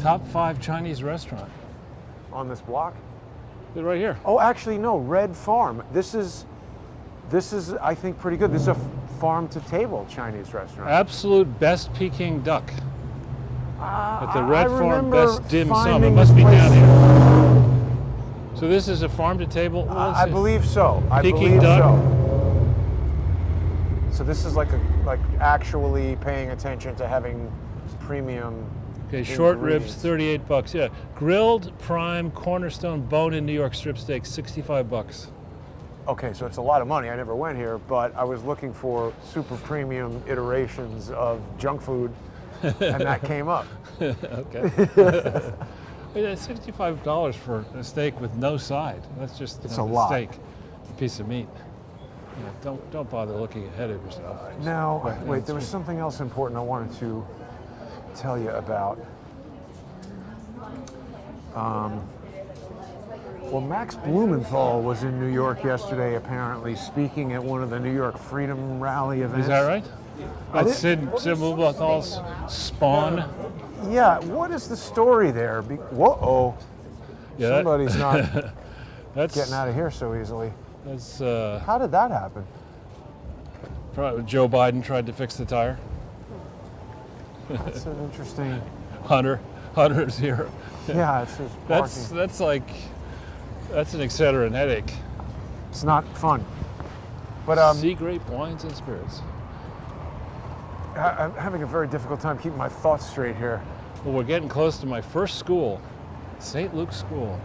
Top 5 Chinese restaurant. On this block? They're right here. Oh, actually, no. Red Farm. This is, I think, pretty good. This is a farm-to-table Chinese restaurant. Absolute best Peking duck. At the I Red Farm remember Best Dim Sum. It finding must be this down place- here. So this is a farm to table. I believe so. I Peking believe duck. so. So this is like actually paying attention to having premium. Okay, short ribs, ingredients. $38. Yeah, grilled prime cornerstone bone-in New York strip steak, $65. Okay, so it's a lot of money. I never went here, but I was looking for super premium iterations of junk food, and that came up. Okay. Yeah, $65 for a steak with no side. That's just It's a lot. steak, a piece of meat. Yeah, don't bother looking ahead of yourself. Now, Right, wait, that's there was right. something else important I wanted to tell you about. Well, Max Blumenthal was in New York yesterday, apparently, speaking at one of the New York Freedom Rally events. Is that right? I That's Sid Blumenthal's spawn. Yeah, what is the story there? Whoa-oh. Yeah, that- Somebody's not That's getting out of here so easily. That's How did that happen? probably Joe Biden tried to fix the tire. That's an interesting. Hunter's here. Yeah, it's just barking. That's an Excedrin headache. It's not fun. But Sea grape wines and spirits. I'm having a very difficult time keeping my thoughts straight here. Well, we're getting close to my first school, St. Luke's School.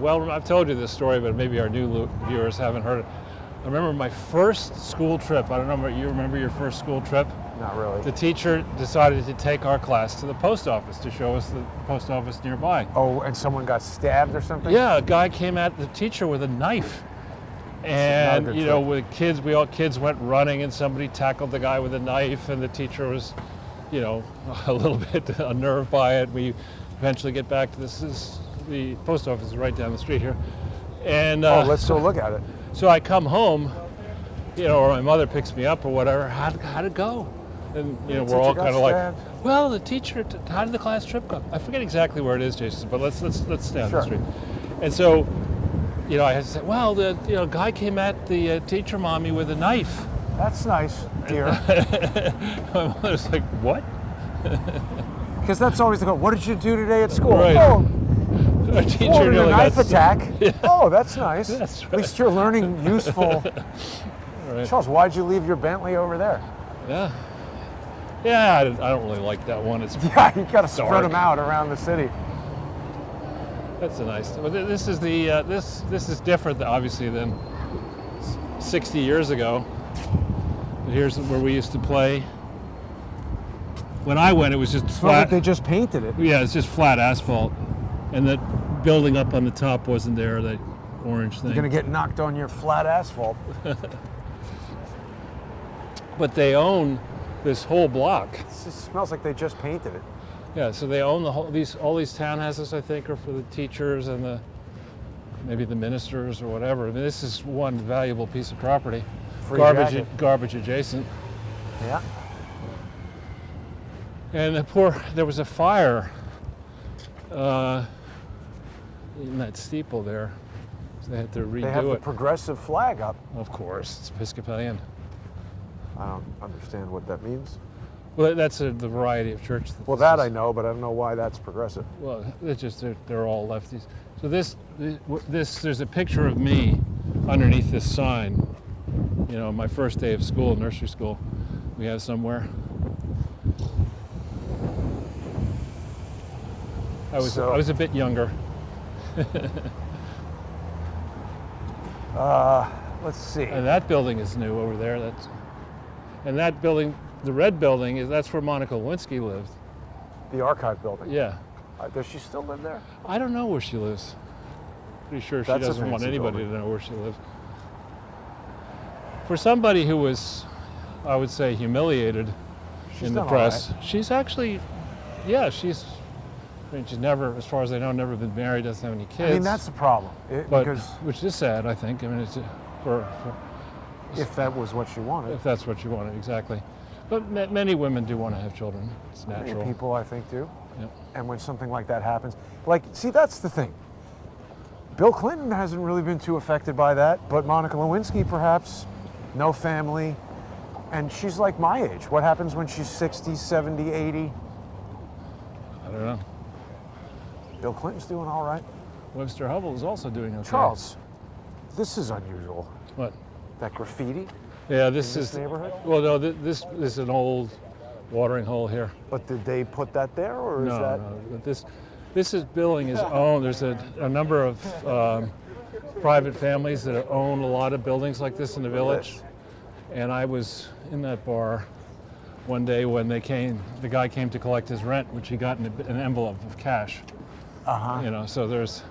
Well, I've told you this story, but maybe our new viewers haven't heard it. I remember my first school trip. I don't know, you remember your first school trip? Not really. The teacher decided to take our class to the post office to show us the post office nearby. Oh, and someone got stabbed or something? Yeah, a guy came at the teacher with a knife. And good you know, trip. with kids, kids went running, and somebody tackled the guy with a knife, and the teacher was, you know, a little bit unnerved by it. We eventually get back to the post office is right down the street here, and Oh, let's go look at it. so I come home, or my mother picks me up or whatever, how'd it go? And we're all kind of like, well, the teacher. How did the class trip go? I forget exactly where it is, Jason, but let's stay on the street. And so, I had to say, well, the guy came at the teacher mommy with a knife. That's nice, dear. My mother's like, what? Because that's always the goal. What did you do today at school? Right. Oh, Our teacher a really knife got attack. Yeah. Oh, that's nice. That's right. At least you're learning useful. Right. Charles, why'd you leave your Bentley over there? Yeah. Yeah, I don't really like that one. It's Yeah, you got to spread dark. them out around the city. That's a nice. But this is the this is different, obviously, than 60 years ago. Here's where we used to play. When I went, it was just It's not flat. like they just painted it. Yeah, it's just flat asphalt, and that building up on the top wasn't there. That orange thing. You're going to get knocked on your flat asphalt. But they own this whole block. It smells like they just painted it. Yeah, so they own all these townhouses. I think are for the teachers and maybe the ministers or whatever. I mean, this is one valuable piece of property. Free jacket. Garbage adjacent. Yeah. And there was a fire in that steeple there. So they had to redo They have the it. progressive flag up. Of course, it's Episcopalian. I don't understand what that means. Well, that's the variety of church. Well, that I know, but I don't know why that's progressive. Well, it's just they're all lefties. So this there's a picture of me underneath this sign. My first day of school, nursery school, we have somewhere. I was a bit younger. Let's see. And that building is new over there. And that building, the red building, that's where Monica Lewinsky lived. The archive building. Yeah. Does she still live there? I don't know where she lives. Pretty sure she That's a doesn't want fancy anybody building. to know where she lives. For somebody who was, I would say, humiliated She's in the done all press, right. she's actually, she's never, as far as I know, never been married, doesn't have any kids. I mean, that's the problem. Which is sad, I think. I mean, it's if that was what she wanted. if that's what you wanted, exactly. But many women do want to have children. It's Many natural. people, I think, do. Yep. And when something like that happens, see, that's the thing. Bill Clinton hasn't really been too affected by that, but Monica Lewinsky, perhaps, no family, and she's like my age. What happens when she's 60, 70, 80? I don't know. Bill Clinton's doing all right. Webster Hubble is also doing okay. Charles, this is unusual. What? That graffiti Yeah, in this this is. neighborhood? Well, no, this is an old watering hole here. But did they put that there, or is that? No. This building is owned. There's a number of private families that own a lot of buildings like this in the village. And I was in that bar one day when the guy came to collect his rent, which he got in an envelope of cash. Uh-huh. So there's.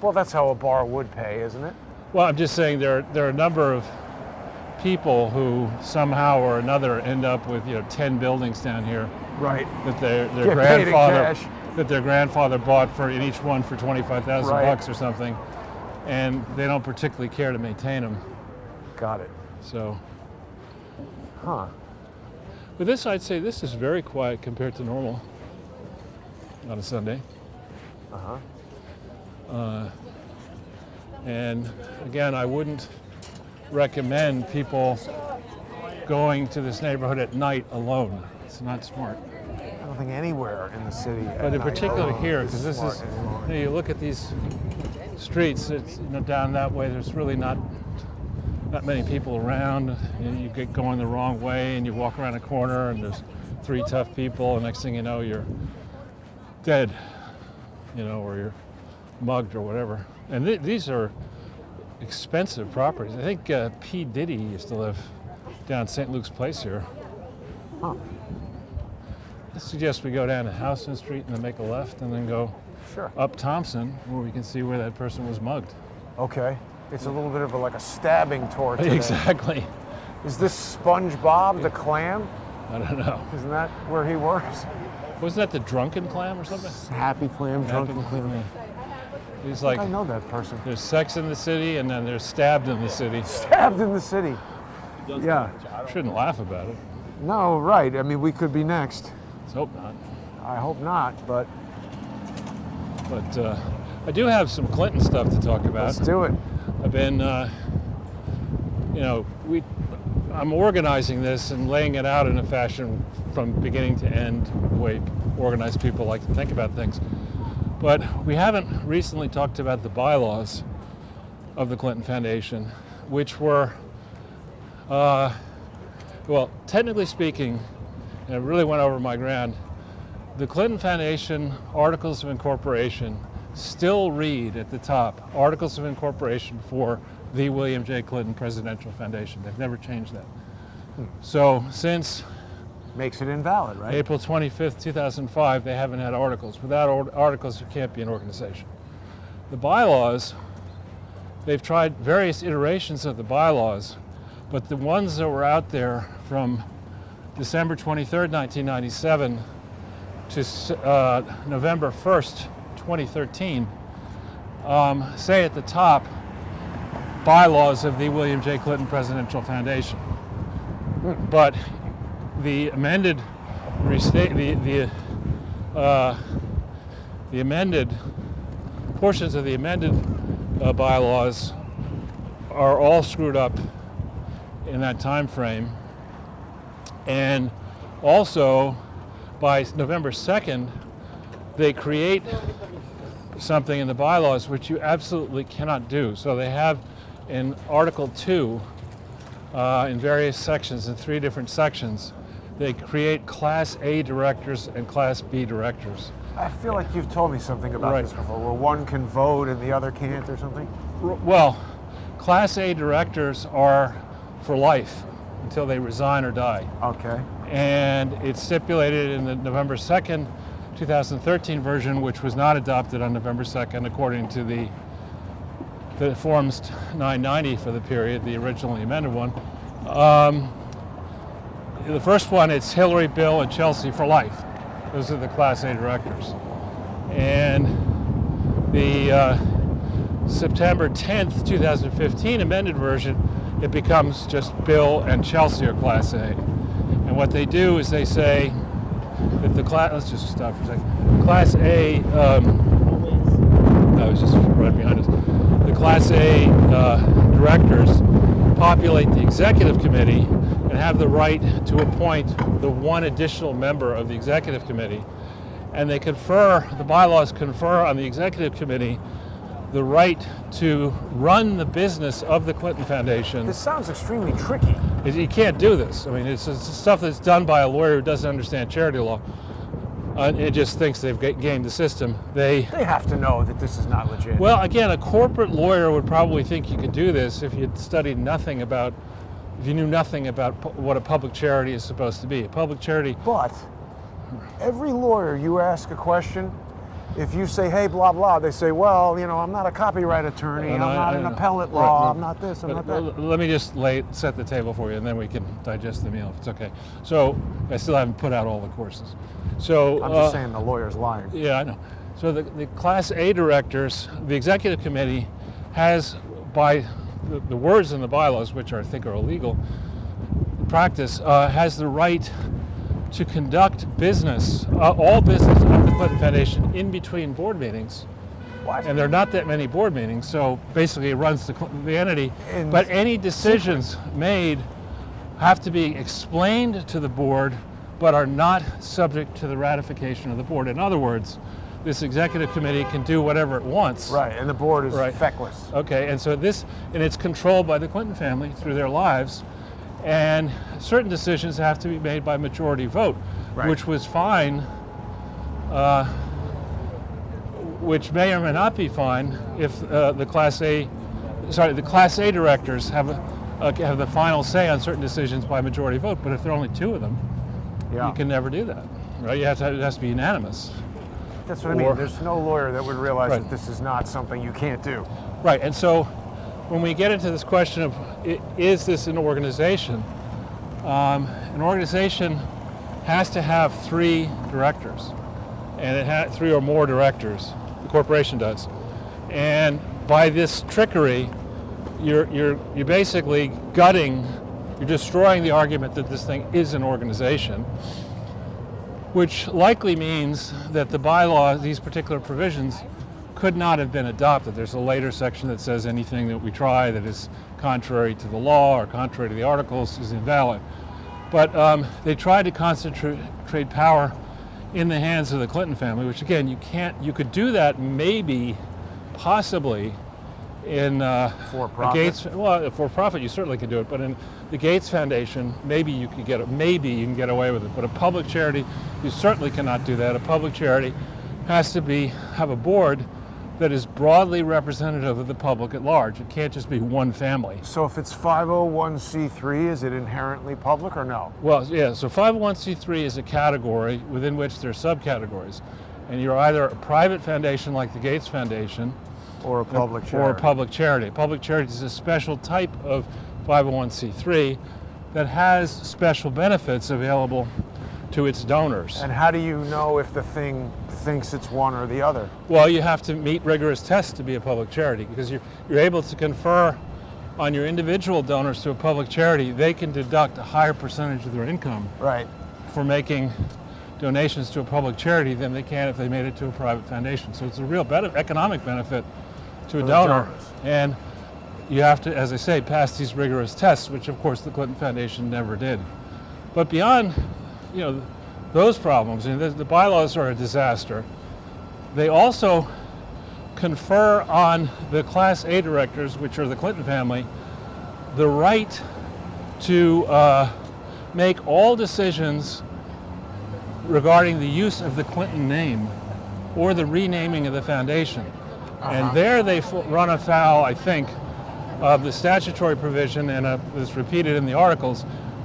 Well, that's how a bar would pay, isn't it? Well, I'm just saying there are a number of people who somehow or another end up with 10 buildings down here Right. that their Get paid in grandfather cash. that their grandfather bought for in each one for $25,000 Right. bucks or something, and they don't particularly care to maintain them. Got it. So, Huh. but this, I'd say, this is very quiet compared to normal on a Sunday. And again, I wouldn't recommend people going to this neighborhood at night alone. It's not smart. I don't think anywhere in the city. But in particular here, because this is, smart anymore. you look at these streets, it's, down that way, there's really not many people around. You get going the wrong way and you walk around a corner and there's 3 tough people, and next thing you know, you're dead, or you're mugged or whatever. And these are expensive properties. I think P. Diddy used to live down St. Luke's Place here. Huh. I suggest we go down to Houston Street and then make a left and then go Sure. up Thompson, where we can see where that person was mugged. Okay. It's a little bit of a stabbing tour today. Exactly. Is this SpongeBob the clam? I don't know. Isn't that where he works? Wasn't that the drunken clam or something? Happy clam, drunken clam. He's I like, know that person. there's sex in the city and then there's stabbed in the city. Stabbed in the city. Yeah. Shouldn't laugh about it. No, right. I mean, we could be next. Let's hope not. I hope not, but I do have some Clinton stuff to talk about. let's do it. I've been, I'm organizing this and laying it out in a fashion from beginning to end, the way organized people like to think about things. But we haven't recently talked about the bylaws of the Clinton Foundation, which were, well, technically speaking, and it really went over my ground, the Clinton Foundation Articles of Incorporation still read at the top, Articles of Incorporation for the William J. Clinton Presidential Foundation. They've never changed that. So since Makes it invalid, right? April 25th, 2005, they haven't had articles. Without articles, you can't be an organization. The bylaws, they've tried various iterations of the bylaws, but the ones that were out there from December 23rd, 1997 to November 1st, 2013, say at the top, bylaws of the William J. Clinton Presidential Foundation. But the amended the amended portions of the amended bylaws are all screwed up in that time frame, and also by November 2nd they create something in the bylaws which you absolutely cannot do. So they have in Article 2 in various sections, in 3 different sections, they create Class A directors and Class B directors. I feel like you've told me something about this before, where one can vote and the other can't or something. Well, Class A directors are for life until they resign or die. Okay. And it's stipulated in the November 2nd, 2013 version, which was not adopted on November 2nd according to the Forms 990 for the period, the originally amended one. The first one, it's Hillary, Bill, and Chelsea for life. Those are the Class A directors. And the September 10th, 2015 amended version, it becomes just Bill and Chelsea are Class A. And what they do is they say that the class, let's just stop for a second. Class A, I was just right behind us. The Class A directors populate the executive committee and have the right to appoint the one additional member of the executive committee. And they confer, the bylaws confer on the executive committee the right to run the business of the Clinton Foundation. This sounds extremely tricky. You can't do this. I mean, it's stuff that's done by a lawyer who doesn't understand charity law. It just thinks they've gamed the system. They have to know that this is not legit. Well, again, a corporate lawyer would probably think you could do this if you'd studied nothing about, if you knew nothing about what a public charity is supposed to be. A public charity. But every lawyer you ask a question, if you say, hey, blah, blah, they say, well, you know, I'm not a copyright attorney, I'm not an appellate law, I'm not this, I'm not that. Let me just set the table for you, and then we can digest the meal if it's okay. So I still haven't put out all the courses. So I'm just saying the lawyer's lying. Yeah, I know. So the Class A directors, the executive committee has, by the words in the bylaws, which I think are illegal in practice, has the right to conduct business, all business of the Clinton Foundation in between board meetings. What? And there are not that many board meetings, so basically it runs the entity. But any decisions made have to be explained to the board, but are not subject to the ratification of the board. In other words, this executive committee can do whatever it wants. Right, and the board is feckless. Okay, and so and it's controlled by the Clinton family through their lives. And certain decisions have to be made by majority vote, which was fine, which may or may not be fine if the Class A directors have the final say on certain decisions by majority vote. But if there are only 2 of them, you can never do that, right? It has to be unanimous. That's what I mean. There's no lawyer that would realize that this is not something you can't do. Right, and so when we get into this question of is this an organization, an organization has to have 3 directors, and it has 3 or more directors. The corporation does, and by this trickery, you're basically gutting you're destroying the argument that this thing is an organization, which likely means that the bylaws, these particular provisions, could not have been adopted. There's a later section that says anything that we try that is contrary to the law or contrary to the articles is invalid. But they tried to concentrate power in the hands of the Clinton family, which again, you could do that maybe, possibly, in For profit? Gates, well, for profit you certainly can do it, but in the Gates Foundation, maybe you can get away with it. But a public charity, you certainly cannot do that. A public charity has to have a board that is broadly representative of the public at large. It can't just be one family. So if it's 501c3, is it inherently public or no? Well, yeah, so 501c3 is a category within which there are subcategories. And you're either a private foundation like the Gates Foundation, Or a public charity? or a public charity. Public charity is a special type of 501c3 that has special benefits available to its donors. And how do you know if the thing thinks it's one or the other? Well, you have to meet rigorous tests to be a public charity, because you're able to confer on your individual donors to a public charity. They can deduct a higher percentage of their income Right. for making donations to a public charity than they can if they made it to a private foundation. So it's a real economic benefit to a For the donor. donors. And you have to, as I say, pass these rigorous tests, which of course the Clinton Foundation never did. But beyond, those problems, the bylaws are a disaster. They also confer on the Class A directors, which are the Clinton family, the right to make all decisions regarding the use of the Clinton name or the renaming of the foundation. And there they run afoul, I think, of the statutory provision, and it's repeated in the articles,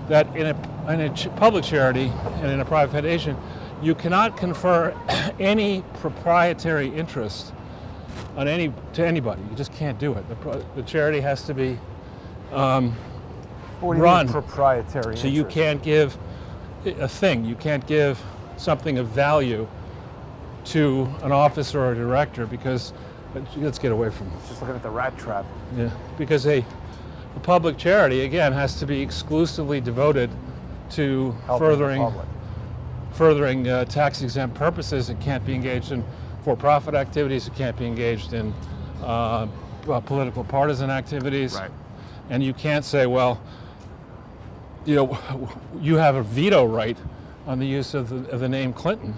that in a public charity and in a private foundation, you cannot confer any proprietary interest on to anybody. You just can't do it. The charity has to be What do you run. mean proprietary So you interest? can't give a thing, you can't give something of value to an officer or a director, because, let's get away from Just looking at the rat trap. yeah, because a public charity, again, has to be exclusively devoted to Helping the public. furthering tax-exempt purposes. It can't be engaged in for-profit activities. It can't be engaged in political partisan activities. Right. And you can't say, well, you have a veto right on the use of the name Clinton.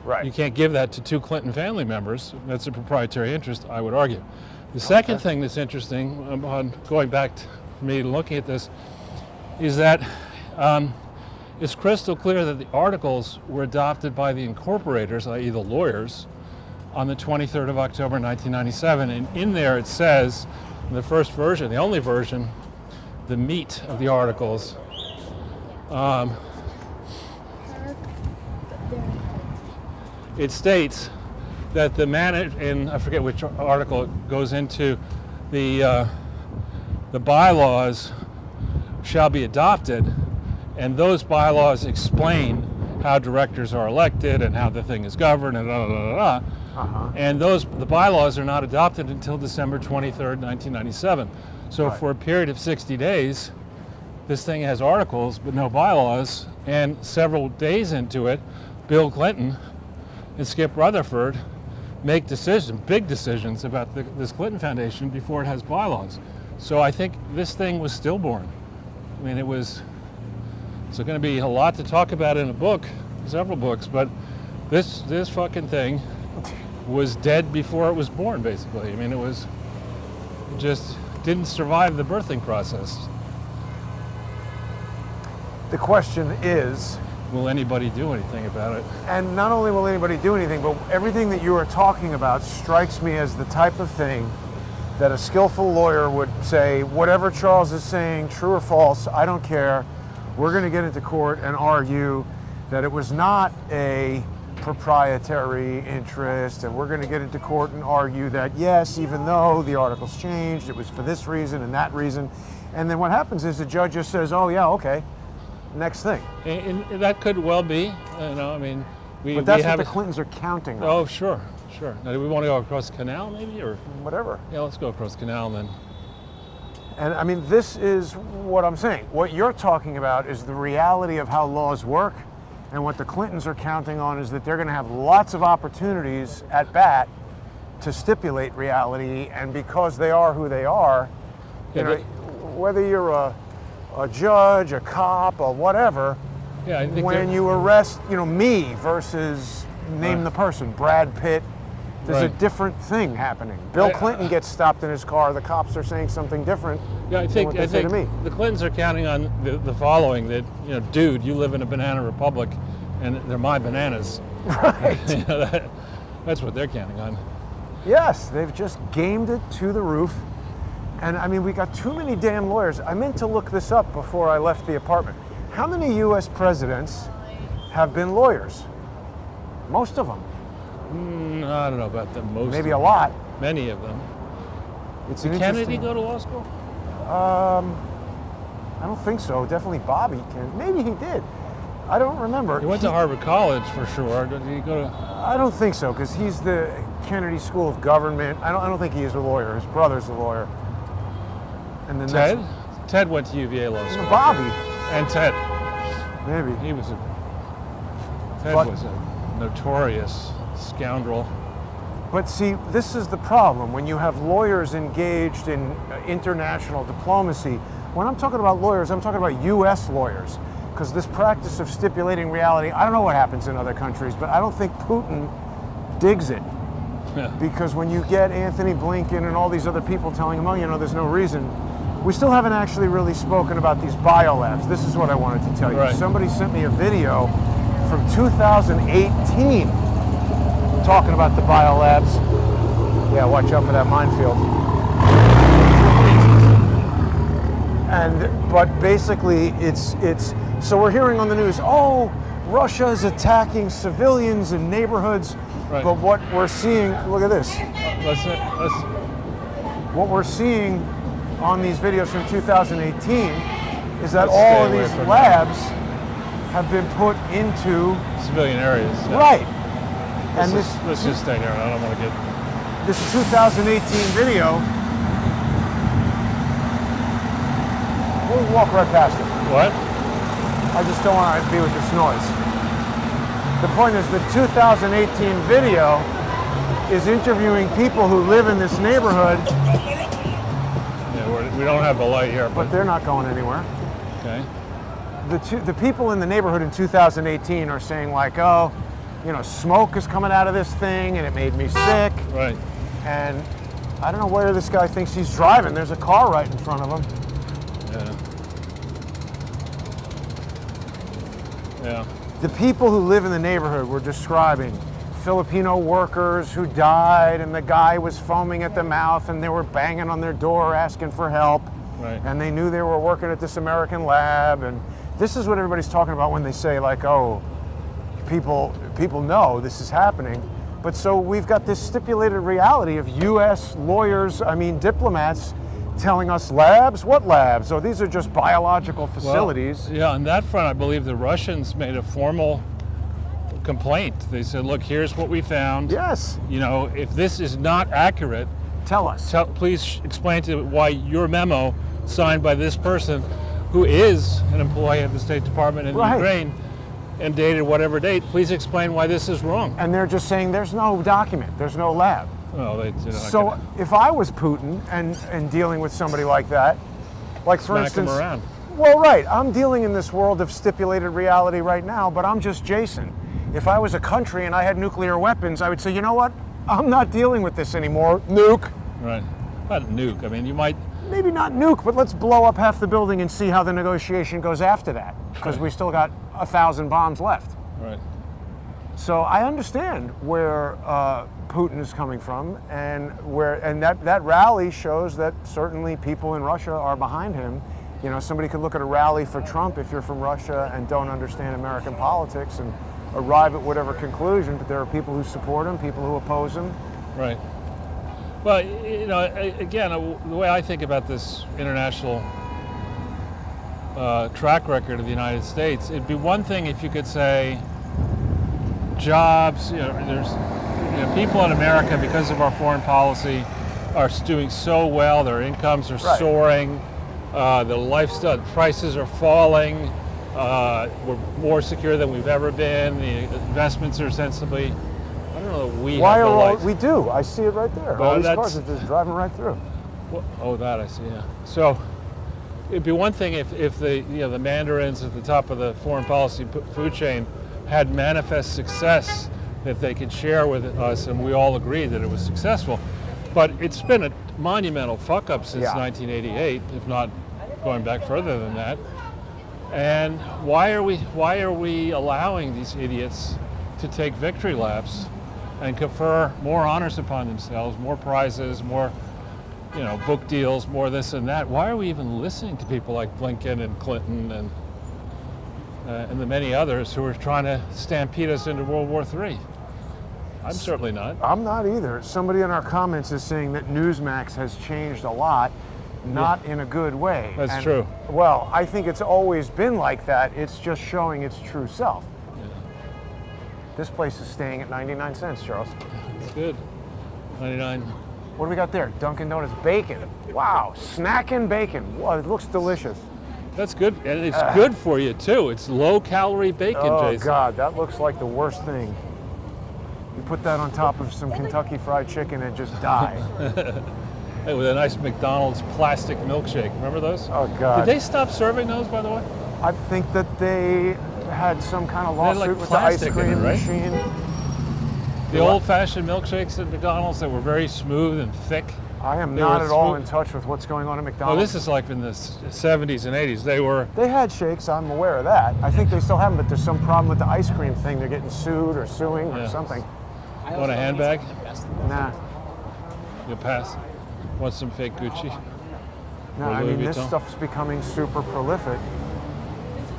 Right. You can't give that to two Clinton family members. That's a proprietary interest, I would argue. The second thing that's interesting, on going back for me looking at this, is that it's crystal clear that the articles were adopted by the incorporators, i.e. the lawyers, on the 23rd of October 1997. And in there it says, in the first version, the only version, the meat of the articles, it states that the and I forget which article it goes into, the bylaws shall be adopted, and those bylaws explain how directors are elected and how the thing is governed and And the bylaws are not adopted until December 23rd, 1997. So Right. for a period of 60 days, this thing has articles but no bylaws, and several days into it, Bill Clinton and Skip Rutherford make big decisions about this Clinton Foundation before it has bylaws. So I think this thing was stillborn. I mean, it's going to be a lot to talk about in a book, several books, but this fucking thing was dead before it was born, basically. I mean, it just didn't survive the birthing process. The question is, Will anybody do anything about it? and not only will anybody do anything, but everything that you are talking about strikes me as the type of thing that a skillful lawyer would say, whatever Charles is saying, true or false, I don't care. We're going to get into court and argue that it was not a proprietary interest, and we're going to get into court and argue that, yes, even though the articles changed, it was for this reason and that reason. And then what happens is the judge just says, oh, yeah, okay, next thing. And that could well be. I mean, But that's we have what the Clintons are counting on. Oh, sure. Now, do we want to go across the canal, maybe, or Whatever. yeah? Let's go across the canal and then. And I mean, this is what I'm saying. What you're talking about is the reality of how laws work, and what the Clintons are counting on is that they're going to have lots of opportunities at bat to stipulate reality, and because they are who they are, you know, whether you're a judge, a cop, or whatever, I think when you arrest, you know, me versus name the person, Brad Pitt, there's a different thing happening. Bill Clinton gets stopped in his car, the cops are saying something different. Yeah, I think the Clintons are counting on the following, that, you know, dude, you live in a banana republic and they're my bananas. Right. You know, that's what they're counting on. Yes, they've just gamed it to the roof. And I mean, we got too many damn lawyers. I meant to look this up before I left the apartment. How many US presidents have been lawyers? Most of them. I don't know about the most. Maybe a lot. Many of them. It's Did an Kennedy go to law school? I don't think so. Definitely Bobby can. Maybe he did. I don't remember. He went to Harvard College for sure. Did he go to? I don't think so, because he's the Kennedy School of Government. I don't think he is a lawyer. His brother's a lawyer. And then Ted went to UVA law school. Bobby. And Ted. Maybe. Ted was a notorious scoundrel. But see, this is the problem. When you have lawyers engaged in international diplomacy, when I'm talking about lawyers, I'm talking about US lawyers. Because this practice of stipulating reality, I don't know what happens in other countries, but I don't think Putin digs it. Yeah. Because when you get Anthony Blinken and all these other people telling him, oh, you know, there's no reason. We still haven't actually really spoken about these biolabs. This is what I wanted to tell you. Right. Somebody sent me a video from 2018 talking about the biolabs. Yeah, watch out for that minefield. But basically, it's so we're hearing on the news, oh, Russia is attacking civilians in neighborhoods. Right. But what we're seeing, look at this. What we're seeing on these videos from 2018 is that all of these labs have been put into civilian areas. Yeah. Right. Let's just stay here. I don't want to get this 2018 video. We'll walk right past it. What? I just don't want to be with this noise. The point is, the 2018 video is interviewing people who live in this neighborhood. Yeah, we don't have the light here, but they're not going anywhere. Okay. The people in the neighborhood in 2018 are saying like, oh, you know, smoke is coming out of this thing and it made me sick. Right. And I don't know where this guy thinks he's driving. There's a car right in front of him. Yeah. The people who live in the neighborhood were describing Filipino workers who died, and the guy was foaming at the mouth, and they were banging on their door asking for help. Right. And they knew they were working at this American lab. And this is what everybody's talking about when they say like, oh, people know this is happening. But so we've got this stipulated reality of U.S. lawyers, diplomats, telling us labs? What labs? Oh, these are just biological facilities. Well, yeah, on that front, I believe the Russians made a formal complaint. They said, look, here's what we found. Yes. You know, if this is not accurate, tell us. Please explain to why your memo signed by this person, who is an employee of the State Department in Ukraine, and dated whatever date, please explain why this is wrong. And they're just saying there's no document, there's no lab. Well, so if I was Putin and dealing with somebody like that, like for instance, around. Well, right, I'm dealing in this world of stipulated reality right now, but I'm just Jason. If I was a country and I had nuclear weapons, I would say, you know what? I'm not dealing with this anymore. Nuke. Right. Not nuke. I mean, you might. Maybe not nuke, but let's blow up half the building and see how the negotiation goes after that, because we still got 1,000 bombs left. Right. So I understand where Putin is coming from, and that rally shows that certainly people in Russia are behind him. You know, somebody could look at a rally for Trump if you're from Russia and don't understand American politics and arrive at whatever conclusion, but there are people who support him, people who oppose him. Right. Well, you know, again, the way I think about this international track record of the United States, it'd be one thing if you could say jobs, there's people in America, because of our foreign policy, are doing so well. Their incomes are Right. soaring. The lifestyle prices are falling. We're more secure than we've ever been. The investments are sensibly. I don't know that we Why have are the all, lights. we do? I see it right there. Well, All these that's- cars are just driving right through. Oh, that I see. Yeah. So it'd be one thing if the the mandarins at the top of the foreign policy food chain had manifest success that they could share with us, and we all agreed that it was successful. But it's been a monumental fuck up since Yeah. 1988, if not going back further than that. And why are we allowing these idiots to take victory laps and confer more honors upon themselves, more prizes, more book deals, more this and that? Why are we even listening to people like Blinken and Clinton and the many others who are trying to stampede us into World War III? I'm certainly not. I'm not either. Somebody in our comments is saying that Newsmax has changed a lot, not in a good way. That's true. Well, I think it's always been like that. It's just showing its true self. This place is staying at 99 cents, Charles. It's good. 99. What do we got there? Dunkin' Donuts bacon. Wow, snacking bacon. Wow, it looks delicious. That's good, and it's good for you too. It's low-calorie bacon, Oh Jason. God, that looks like the worst thing. You put that on top of some Kentucky Fried Chicken and just die. Hey, with a nice McDonald's plastic milkshake. Remember those? Oh God. Did they stop serving those, by the way? I think that they had some kind of They had, lawsuit like, with the ice plastic in cream it, right? machine. The old-fashioned milkshakes at McDonald's that were very smooth and thick. I am They not were at all smooth. in touch with what's going on at Oh, McDonald's. this is like in the 70s and 80s. They were. They had shakes, I'm aware of that. I think they still have them, but there's some problem with the ice cream thing. They're getting sued or suing or Yeah. something. Want a handbag? Nah. You pass. Want some fake Gucci? No, Or I Louis mean, this Vuitton? stuff's becoming super prolific.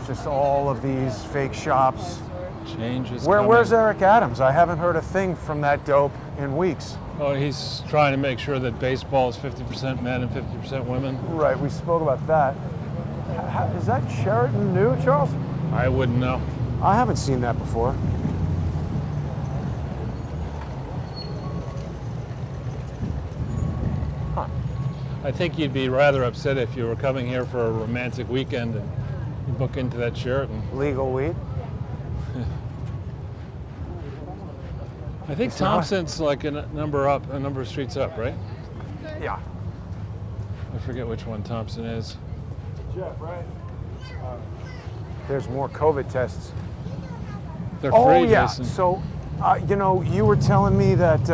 Just all of these fake shops. Change is Where's coming. Eric Adams? I haven't heard a thing from that dope in weeks. Oh, he's trying to make sure that baseball is 50% men and 50% women. Right, we spoke about that. Is that Sheraton new, Charles? I wouldn't know. I haven't seen that before. I think you'd be rather upset if you were coming here for a romantic weekend and you book into that Sheraton. Legal weed. I think It's not. Thompson's like a number of streets up, right? Yeah. I forget which one Thompson is. There's more COVID tests. They're Oh free, yeah. Jason. So, you were telling me that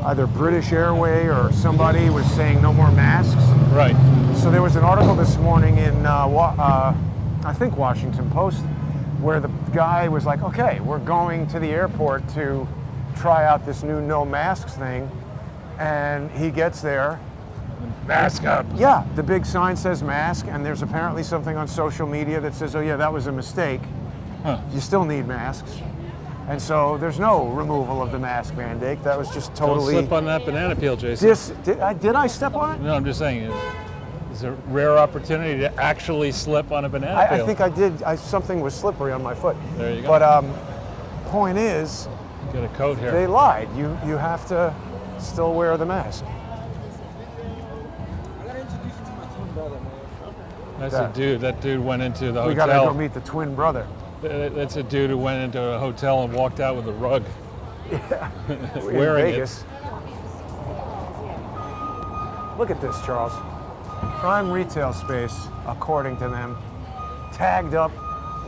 either British Airway or somebody was saying no more masks. Right. So there was an article this morning in I think Washington Post where the guy was like, okay, we're going to the airport to try out this new no masks thing, and he gets there. Mask up. Yeah, the big sign says mask, and there's apparently something on social media that says, oh yeah, that was a mistake. Huh. You still need masks. And so there's no removal of the mask mandate. That was just Don't totally. slip on that banana peel, Jason. Did I step on it? No, I'm just saying, it's a rare opportunity to actually slip on a banana I peel. think I did. Something was slippery on my foot. There you go. But point is, Get a coat here. they lied. You have to still wear the mask. I gotta introduce you to my twin brother, man. That's that. a dude. That dude went into the We gotta hotel. go meet the twin brother. That's a dude who went into a hotel and walked out with a rug. In Wearing Vegas. Look at this, Charles. Prime retail space, according to them, tagged up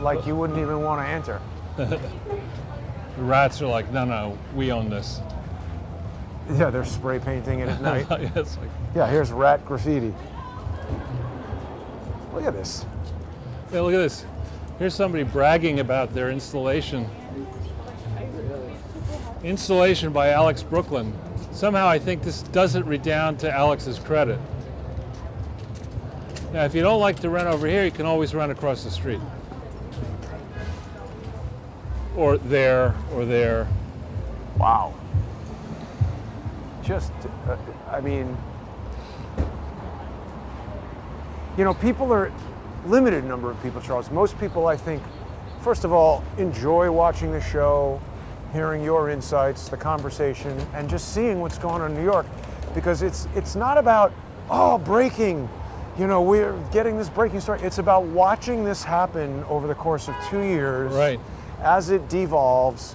like you wouldn't even want to enter. The rats are like, no, we own this. Yeah, they're spray painting it at night. It's like, Yeah, here's rat graffiti. Look at this. yeah, look at this. Here's somebody bragging about their installation. Installation by Alex Brooklyn. Somehow I think this doesn't redound to Alex's credit. Now, if you don't like to rent over here, you can always rent across the street. Or there, or there. Wow. Just, I mean, people are limited number of people, Charles. Most people, I think, first of all, enjoy watching the show, hearing your insights, the conversation, and just seeing what's going on in New York. because it's not about, oh, breaking, we're getting this breaking story. It's about watching this happen over the course of 2 years, Right. as it devolves,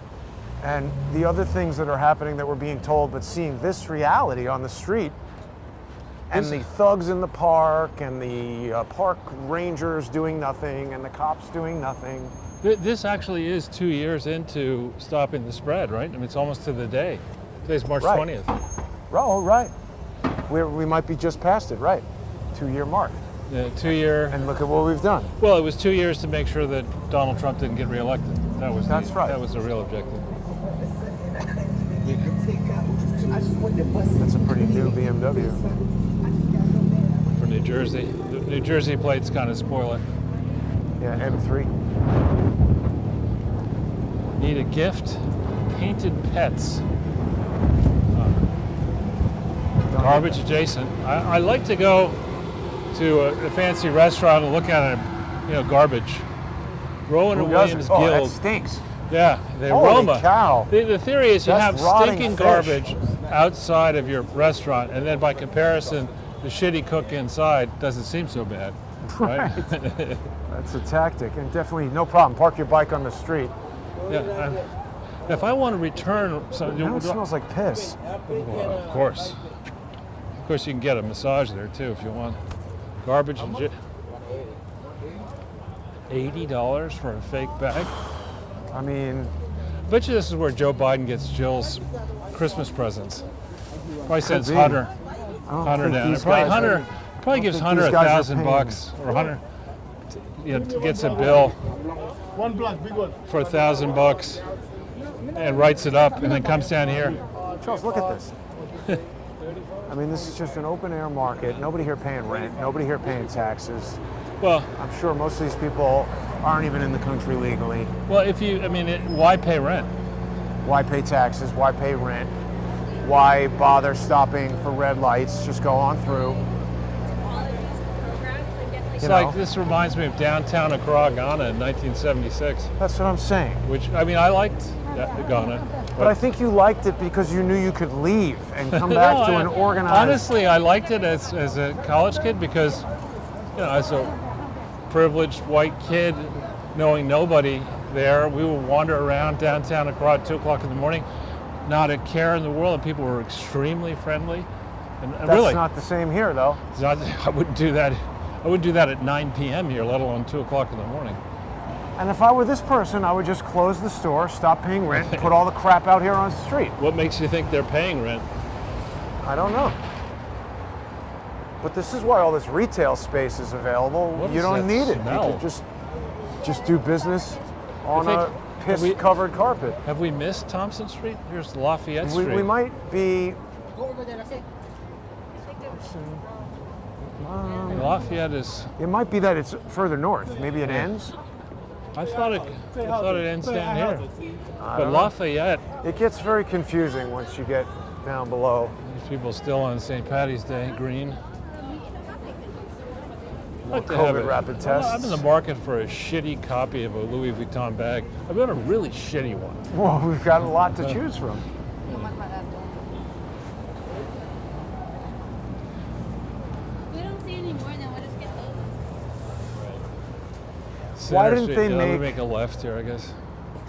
and the other things that are happening that we're being told, but seeing this reality on the street, and the thugs in the park, and the park rangers doing nothing, and the cops doing nothing. This actually is 2 years into stopping the spread, right? I mean, it's almost to the day. Today's March Right. 20th. Oh, right. We might be just past it, right? 2-year mark. Yeah, 2 year. And look at what we've done. Well, it was 2 years to make sure that Donald Trump didn't get reelected. That's right. That was the real objective. That's a pretty new BMW. For New Jersey. The New Jersey plates kind of spoil it. Yeah, M3. Need a gift? Painted pets. Garbage adjacent. I like to go to a fancy restaurant and look at it, garbage. Rowan and Williams Oh, that Guild. stinks. Yeah, the Holy aroma. cow. The theory is you That's have rotting stinking fish. garbage outside of your restaurant, and then by comparison, the shitty cook inside doesn't seem so bad. Right? That's a tactic, and definitely no problem. Park your bike on the street. Yeah. If I want to return something, Now it smells like piss. well, of course. Of course, you can get a massage there too if you want. Garbage and $80 for a fake bag. I mean, I bet you this is where Joe Biden gets Jill's Christmas presents. Probably sends be. Hunter I don't Hunter think down. these Probably guys Hunter are- probably gives think Hunter these guys are $1,000 or Hunter gets a bill One black, big one. for $1,000 and writes it up and then comes down here. Charles, look at this. I mean, this is just an open air market. Nobody here paying rent. Nobody here paying taxes. Well, I'm sure most of these people aren't even in the country legally. why pay rent? Why pay taxes? Why pay rent? Why bother stopping for red lights? Just go on through. It's You like know. this reminds me of downtown Accra, Ghana in 1976, That's what I'm saying. which I liked Ghana. But I think you liked it because you knew you could leave and come back to an organized. Honestly, I liked it as a college kid because, as a privileged white kid, knowing nobody there, we would wander around downtown Accra at 2 o'clock in the morning, not a care in the world, and people were extremely friendly. And That's really, not the same here, though. it's not, I wouldn't do that. I wouldn't do that at 9 p.m. here, let alone 2 o'clock in the morning. And if I were this person, I would just close the store, stop paying rent, and put all the crap out here on the street. What makes you think they're paying rent? I don't know. But this is why all this retail space is available. What You is don't that need it. smell? You can just do business on I a think- piss-covered carpet. Have we missed Thompson Street? Here's Lafayette We, Street. we might be. Lafayette is. It might be that it's further north. Maybe it ends. I thought it ends down here. But don't know. Lafayette, It gets very confusing once you get down below. there's people still on St. Patty's Day, green. More Like to have COVID it. rapid tests. I'm in the market for a shitty copy of a Louis Vuitton bag. I've got a really shitty one. Well, we've got a lot to choose from. We don't see any more than what is get those. Why Center didn't Street, they yeah, let me make- make a left here, I guess.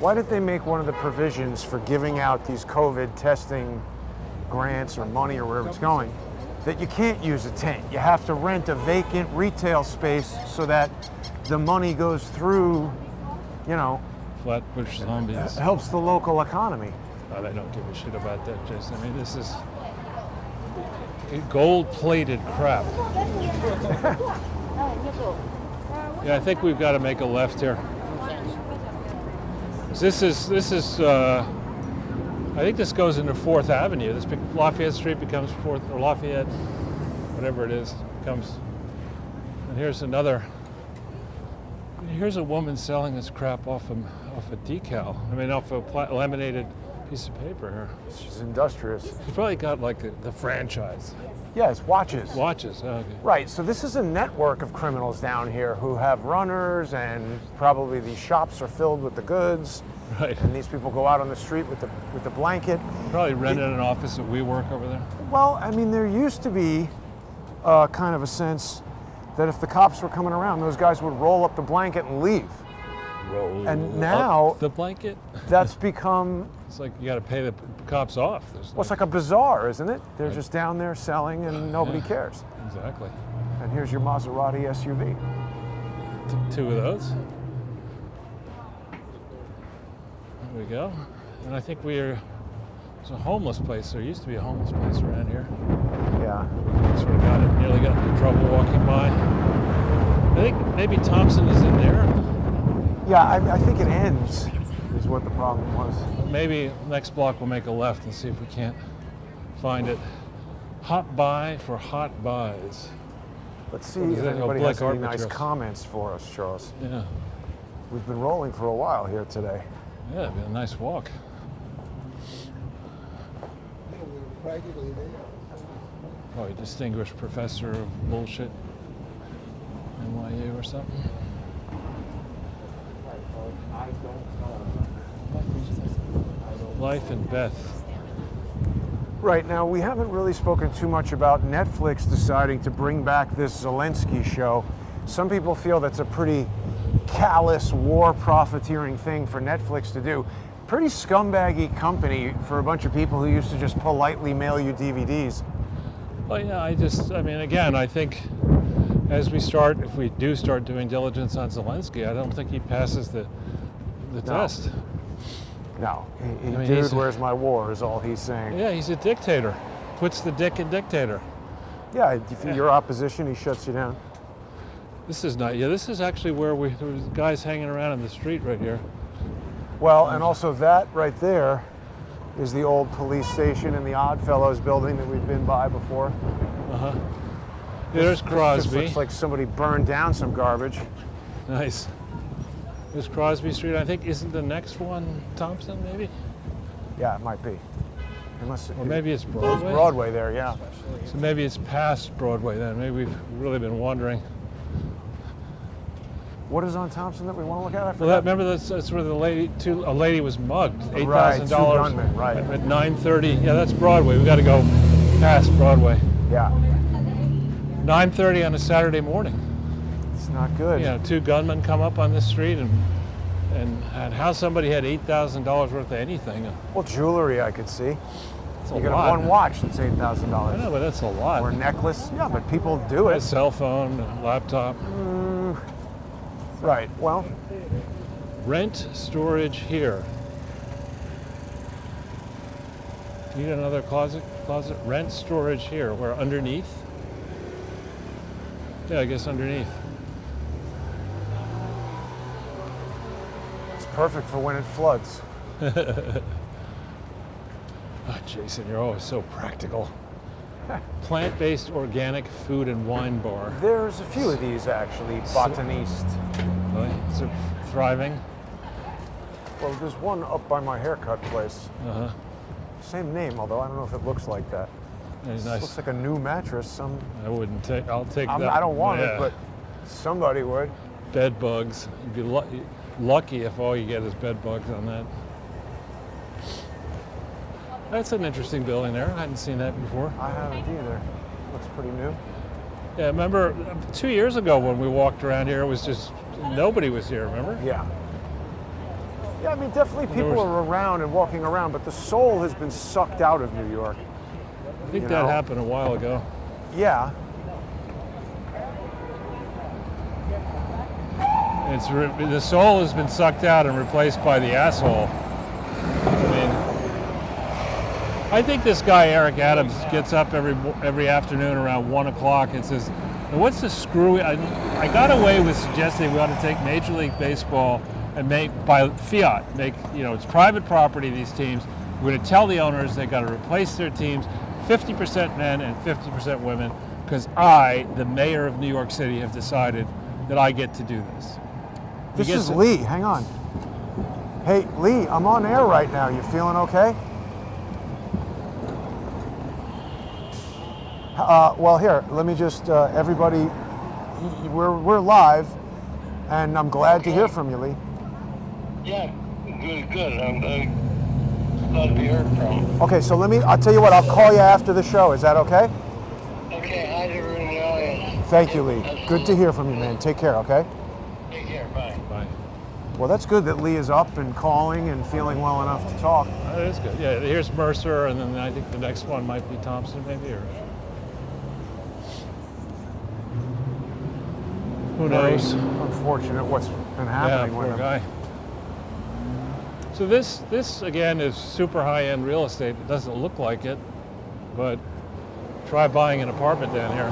Why did they make one of the provisions for giving out these COVID testing grants or money or wherever it's going that you can't use a tent? You have to rent a vacant retail space so that the money goes through, Flatbush Zombies. helps the local economy. Oh, they don't give a shit about that, Jason. I mean, this is gold-plated crap. Yeah, I think we've got to make a left here. This is. I think this goes into 4th Avenue. Lafayette Street becomes 4th, or Lafayette, whatever it is, becomes. And here's another. Here's a woman selling this crap off a decal. I mean, off a laminated piece of paper here. She's industrious. She's probably got like the franchise. Yes, watches. Watches. Oh, okay. Right, so this is a network of criminals down here who have runners, and probably these shops are filled with the goods. Right. And these people go out on the street with the blanket. Probably rented an office at WeWork over there. Well, I mean, there used to be kind of a sense that if the cops were coming around, those guys would roll up the blanket and leave. Roll And now up the blanket. that's become, It's like you got to pay the cops off. well, it's like a bazaar, isn't it? They're just down there selling and nobody cares. Exactly. And here's your Maserati SUV. Two of those. There we go. And I think there's a homeless place. There used to be a homeless place around here. Yeah. Sort of nearly got into trouble walking by. I think maybe Thompson is in there. Yeah, I think it ends, is what the problem was. Maybe next block we'll make a left and see if we can't find it. Hot buy for hot buys. Let's see What is if that? anybody Black has any art nice materials. comments for us, Charles. Yeah. We've been rolling for a while here today. Yeah, it'd be a nice walk. Probably distinguished professor of bullshit. NYU or something. Life and Beth. Right, now we haven't really spoken too much about Netflix deciding to bring back this Zelenskyy show. Some people feel that's a pretty callous, war profiteering thing for Netflix to do. Pretty scumbaggy company for a bunch of people who used to just politely mail you DVDs. Well, yeah, I mean, again, I think as if we do start doing diligence on Zelenskyy, I don't think he passes the test. No, I mean, dude, where's my war is all he's saying. Yeah, he's a dictator. Puts the dick in dictator. Yeah, if you're opposition, he shuts you down. This is not, yeah, this is actually where there was guys hanging around in the street right here. Well, and also that right there is the old police station in the Oddfellows building that we've been by before. Uh-huh. There's Crosby. This looks like somebody burned down some garbage. Nice. There's Crosby Street. I think, isn't the next one Thompson, maybe? Yeah, it might be. Unless Or maybe it's it's Broadway. Broadway there, yeah. So maybe it's past Broadway then. Maybe we've really been wandering. What is on Thompson that we want to look at? I Well, forgot. remember that's where a lady was mugged. $8,000 Right, two gunmen, right. at 9:30. Yeah, that's Broadway. We got to go past Broadway. Yeah, 9:30 on a Saturday morning. it's not good. You know, two gunmen come up on this street and how somebody had $8,000 worth of anything. Well, jewelry I could see. It's a You got lot. one watch that's I know, $8,000. but that's a lot. Or a necklace. Yeah, but people do A it. cell phone, a laptop. Right, well, Rent storage here. Need another closet? Rent storage here. Where underneath? Yeah, I guess underneath. it's perfect for when it floods. Oh, Jason, you're always so practical. Plant-based organic food and wine bar. There's a few of these actually, Botaniste. Really? Is it thriving? Well, there's one up by my haircut place. Uh-huh. Same name, although I don't know if it looks like that. It's Looks nice. like a new mattress. I wouldn't take. I'll take that. I don't want Yeah. it, but somebody would. Bed bugs. You'd be lucky if all you get is bed bugs on that. That's an interesting building there. I hadn't seen that before. I haven't either. Looks pretty new. Yeah, remember 2 years ago when we walked around here, it was just nobody was here. Remember? Yeah. Yeah, I mean, definitely There people was- are around and walking around, but the soul has been sucked out of New York. I think You that know? happened a while ago. Yeah. The soul has been sucked out and replaced by the asshole. I mean, I think this guy Eric Adams gets up every afternoon around 1 o'clock and says, "What's the screwy?" I got away with suggesting we ought to take Major League Baseball and by fiat it's private property. These teams, we're going to tell the owners they got to replace their teams, 50% men and 50% women, because I, the mayor of New York City, have decided that I get to do this. This is Lee. Hang on. Hey, Lee, I'm on air right now. You feeling okay? Well, here, let me just, everybody, we're live, and I'm glad to hear from you, Lee. Yeah, good. I'm glad to be heard from. Okay, so I'll tell you what, I'll call you after the show. Is that okay? Okay, hi to everyone in the audience. Thank you, Lee. Good to hear from you, man. Take care, okay? Take care, bye. Bye. Well, that's good that Lee is up and calling and feeling well enough to talk. That is good. Yeah, here's Mercer, and then I think the next one might be Thompson, maybe, or who knows? Unfortunate what's been Yeah, happening with poor him. guy. So this again is super high-end real estate. It doesn't look like it, but try buying an apartment down here.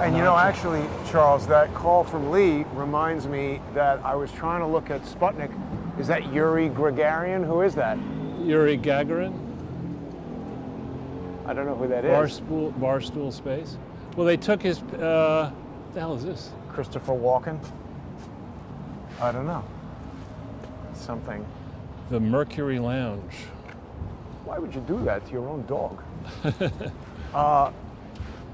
And you know, actually, Charles, that call from Lee reminds me that I was trying to look at Sputnik. Is that Yuri Gagarin? Who is that? Yuri Gagarin, I don't know who that is. Barstool Space. Well, they took his. The hell is this? Christopher Walken? I don't know. Something. The Mercury Lounge. Why would you do that to your own dog?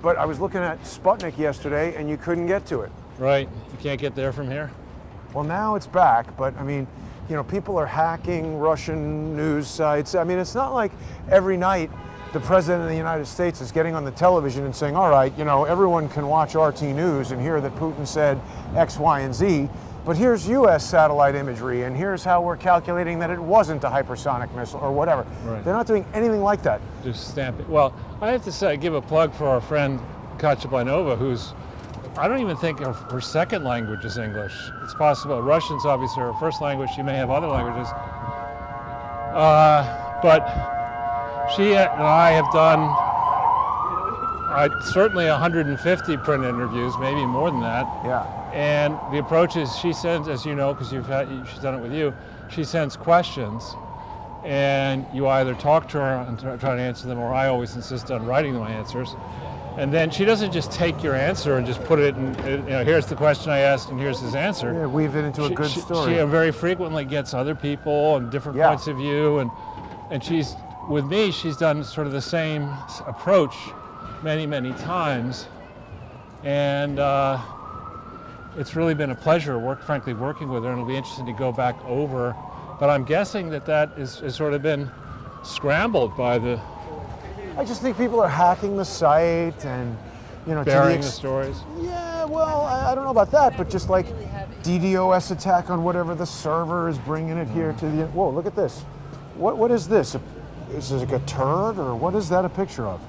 But I was looking at Sputnik yesterday, and you couldn't get to it. Right. You can't get there from here. Well, now it's back, but I mean, you know, people are hacking Russian news sites. I mean, it's not like every night the President of the United States is getting on the television and saying, all right, you know, everyone can watch RT News and hear that Putin said X, Y, and Z, but here's US satellite imagery, and here's how we're calculating that it wasn't a hypersonic missile or whatever. Right. They're not doing anything like that. Just stamp it. Well, I have to say, give a plug for our friend Katya Blanova, who's, I don't even think her second language is English. It's possible. Russian's obviously her first language. She may have other languages. But she and I have done certainly 150 print interviews, maybe more than that. Yeah. And the approach is she sends, as you know, because she's done it with you, she sends questions, and you either talk to her and try to answer them, or I always insist on writing my answers. And then she doesn't just take your answer and just put it in, you know, here's the question I asked and here's his answer. Yeah, weave it into a good story. She very frequently gets other people and different points of view, and she's, with me, she's done sort of the same approach many times. And it's really been a pleasure, frankly, working with her, and it'll be interesting to go back over. But I'm guessing that has sort of been scrambled by the I just think people are hacking the site and, you know, burying the stories. Yeah, well, I don't know about that, but just like DDoS attack on whatever the server is bringing it here to the. Whoa, look at this. What is this? Is this like a turd, or what is that a picture of?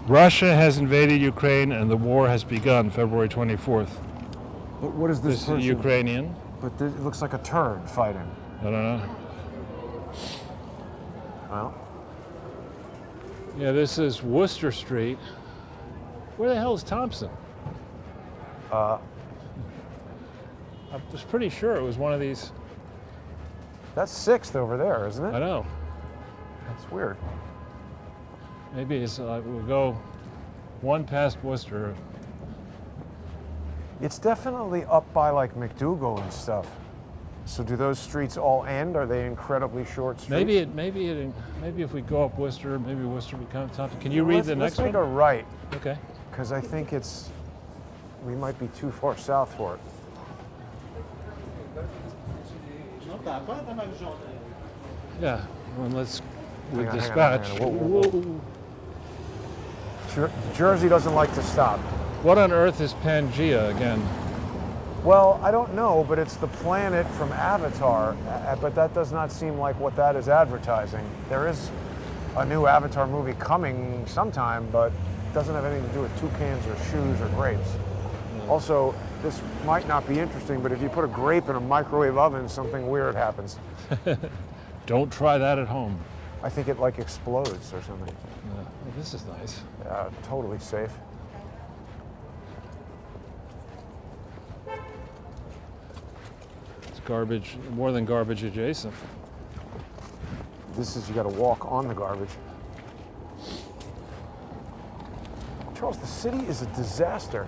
Russia has invaded Ukraine and the war has begun February 24th. But what is this? This is Ukrainian. But it looks like a turd fighting. I don't know. Well, yeah, this is Worcester Street. Where the hell is Thompson? I was pretty sure it was one of these. that's 6th over there, isn't I it? know. That's weird. Maybe it's, we'll go one past Worcester. It's definitely up by like McDougal and stuff. So do those streets all end? Are they incredibly short streets? Maybe if we go up Worcester, maybe Worcester becomes Thompson. Can you read the next one? Let's one? make a right, Okay. because I think we might be too far south for it. Yeah. Well, let's with Hang on, dispatch. hang on. Whoa. Jersey doesn't like to stop. What on earth is Pangea again? Well, I don't know, but it's the planet from Avatar, but that does not seem like what that is advertising. There is a new Avatar movie coming sometime, but it doesn't have anything to do with toucans or shoes or grapes. Also, this might not be interesting, but if you put a grape in a microwave oven, something weird happens. Don't try that at home. I think it like explodes or something. Well, this is nice. Totally safe. It's garbage, more than garbage adjacent. This is, you got to walk on the garbage. Charles, the city is a disaster.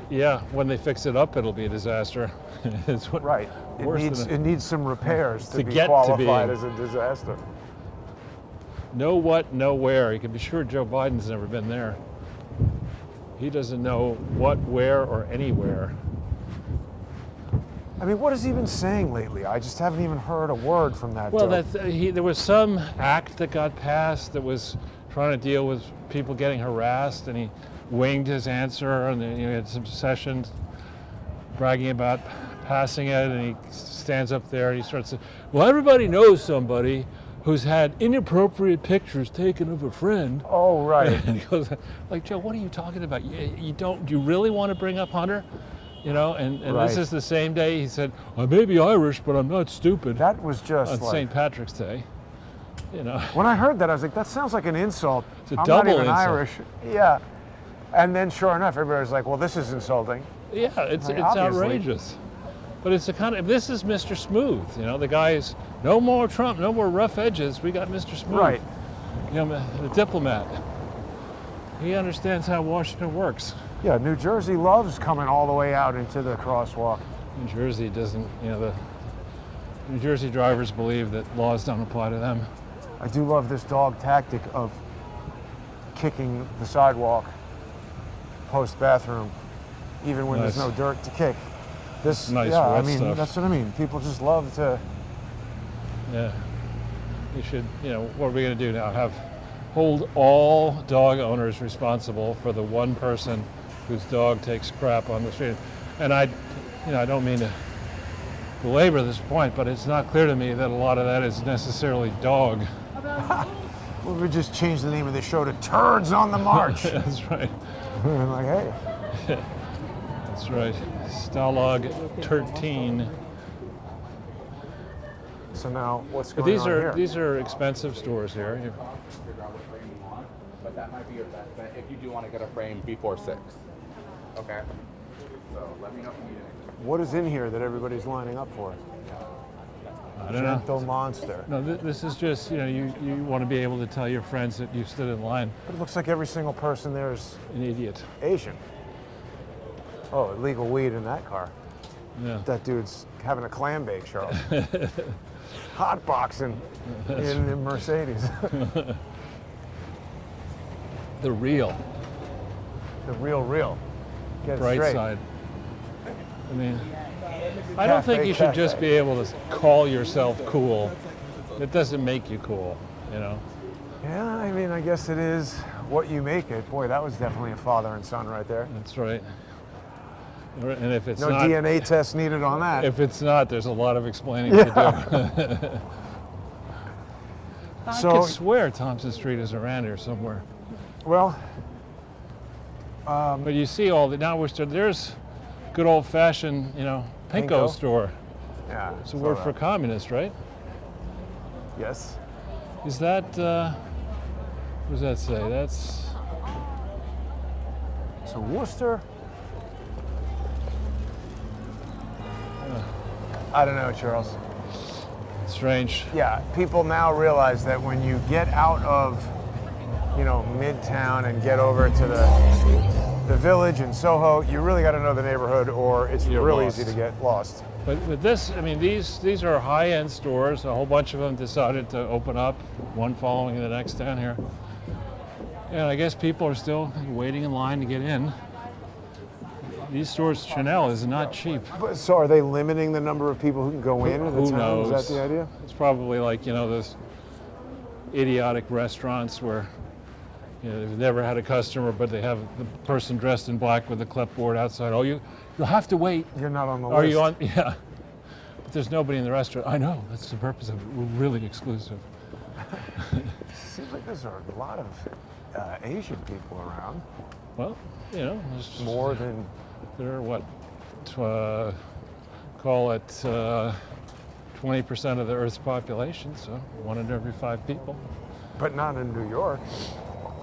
Yeah, when they fix it up, it'll be a disaster. Right. Worse It needs some repairs to be get to qualified being. as a disaster. know what, know where. You can be sure Joe Biden's never been there. He doesn't know what, where, or anywhere. I mean, what has he been saying lately? I just haven't even heard a word from that. Well, dope. there was some act that got passed that was trying to deal with people getting harassed, and he winged his answer, and then he had some sessions bragging about passing it, and he stands up there and he starts saying, well, everybody knows somebody who's had inappropriate pictures taken of a friend. Oh, right. And he goes, like, Joe, what are you talking about? You don't, do you really want to bring up Hunter? You know, and Right. This is the same day he said, I may be Irish, but I'm not stupid. That was just on like, St. Patrick's Day. You know, when I heard that, I was like, that sounds like an insult. It's a I'm double not even insult. Irish. Yeah. And then sure enough, everybody was like, well, this is insulting. yeah, it's Like, obviously. outrageous. But it's the kind of, this is Mr. Smooth. You know, the guy is, no more Trump, no more rough edges. We got Mr. Smooth. Right. You know, the diplomat. He understands how Washington works. Yeah, New Jersey loves coming all the way out into the crosswalk. New Jersey doesn't, you know, the New Jersey drivers believe that laws don't apply to them. I do love this dog tactic of kicking the sidewalk post-bathroom, even when Nice. there's no dirt to kick. This, Nice yeah, I red mean, stuff. that's what I mean. People just love to, Yeah. You should, you know, what are we going to do now? Hold all dog owners responsible for the one person whose dog takes crap on the street. And I don't mean to belabor this point, but it's not clear to me that a lot of that is necessarily dog. well, we just change the name of the show to Turds on the March. That's right. I'm like, hey, That's right. Stalag 13. so now what's But going on here? these are expensive stores here. Figure out what frame you want, but that might be your best bet if you do want to get a frame before 6. Okay. So let me know if you need anything. What is in here that everybody's lining up for? I don't know. Gentle monster. No, this is just, you know, you want to be able to tell your friends that you stood in line. But it looks like every single person there is An idiot. Asian. Oh, illegal weed in that car. Yeah. That dude's having a clam bake, Charles. Hot boxing in the Mercedes. The real. The real. Get it Bright straight. side. I mean, I don't think Cafe, you should just cafe. be able to call yourself cool. It doesn't make you cool, you know. Yeah, I mean, I guess it is what you make it. Boy, that was definitely a father and son right there. That's right. And if it's No not, DNA test needed on that. if it's not, there's a lot of explaining to do. I So- could swear Thompson Street is around here somewhere. Well, But you see all the, now there's good old fashioned, you know, Pinko Pinko? store. yeah. It's a saw word that. for communist, right? Yes. Is that, what does that say? That's, So Worcester. I don't know, Charles. strange. Yeah, people now realize that when you get out of, you know, Midtown and get over to the Village in Soho, you really got to know the neighborhood, or it's You're really lost. easy to get lost. But this, I mean, these are high-end stores. A whole bunch of them decided to open up, one following the next down here. And I guess people are still waiting in line to get in. These stores, Chanel is not cheap. But, so are they limiting the number of people who can go in at a Who time? knows? Is that the idea? It's probably like, you know, those idiotic restaurants where, you know, they've never had a customer, but they have the person dressed in black with a clipboard outside. Oh, you'll have to wait. You're not on the Are list. you on? Yeah. But there's nobody in the restaurant. I know. That's the purpose of it. We're really exclusive. Seems like there's a lot of Asian people around. Well, you know, there's More than there are what? Call it 20% of the Earth's population, so 1 in every 5 people. but not in New York.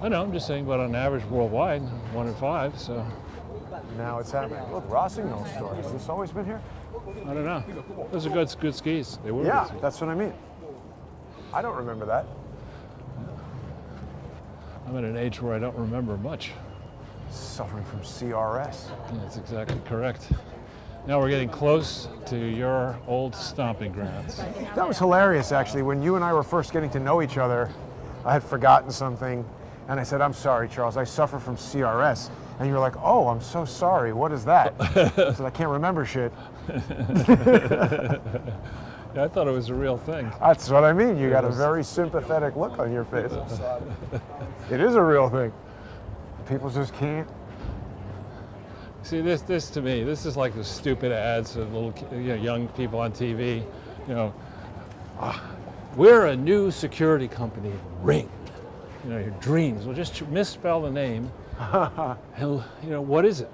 I know. I'm just saying, but on average worldwide, 1 in 5. So Now it's happening. Look, Rossignol store. Has this always been here? I don't know. Those are good skis. They were. Yeah, good skis. that's what I mean. I don't remember that. I'm at an age where I don't remember much. Suffering from CRS. That's exactly correct. Now we're getting close to your old stomping grounds. That was hilarious, actually. When you and I were first getting to know each other, I had forgotten something, and I said, I'm sorry, Charles, I suffer from CRS. And you're like, oh, I'm so sorry, what is that? I said, I can't remember shit. Yeah, I thought it was a real thing. That's what I mean, you got a very sympathetic look on your face. It is a real thing. People just can't. See, this to me, this is like the stupid ads of little, young people on TV. We're a new security company, Ring. Your dreams. Well, just misspell the name. And what is it?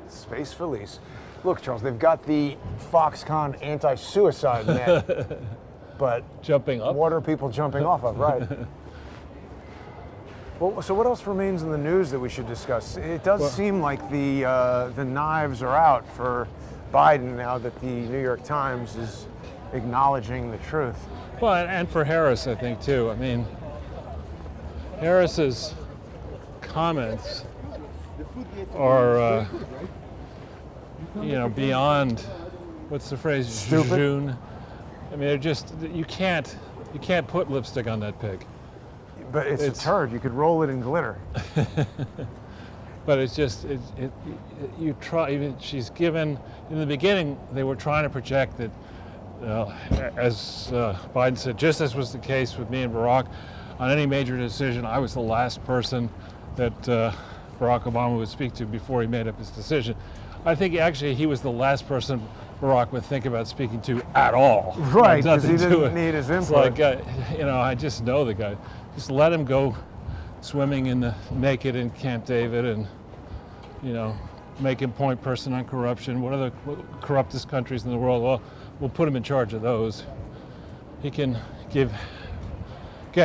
Space Police. Look, Charles, they've got the Foxconn anti-suicide net, but Jumping up? what are people jumping off of, right? Well, so what else remains in the news that we should discuss? It does seem like the knives are out for Biden now that the New York Times is acknowledging the truth. Well, and for Harris, I think, too. I mean, Harris's comments are, beyond, what's the phrase? Stupid. Jejune. I mean, they're just, you can't put lipstick on that pig. But it's a turd. You could roll it in glitter. But it's just, you try, even she's given, in the beginning, they were trying to project that, as Biden said, just as was the case with me and Barack, on any major decision, I was the last person that Barack Obama would speak to before he made up his decision. I think actually he was the last person Barack would think about speaking to at all. Right, because he didn't need his input. It's like, I just know the guy. Just let him go swimming naked in Camp David and, make him point person on corruption. What are the corruptest countries in the world? Well, we'll put him in charge of those. He can get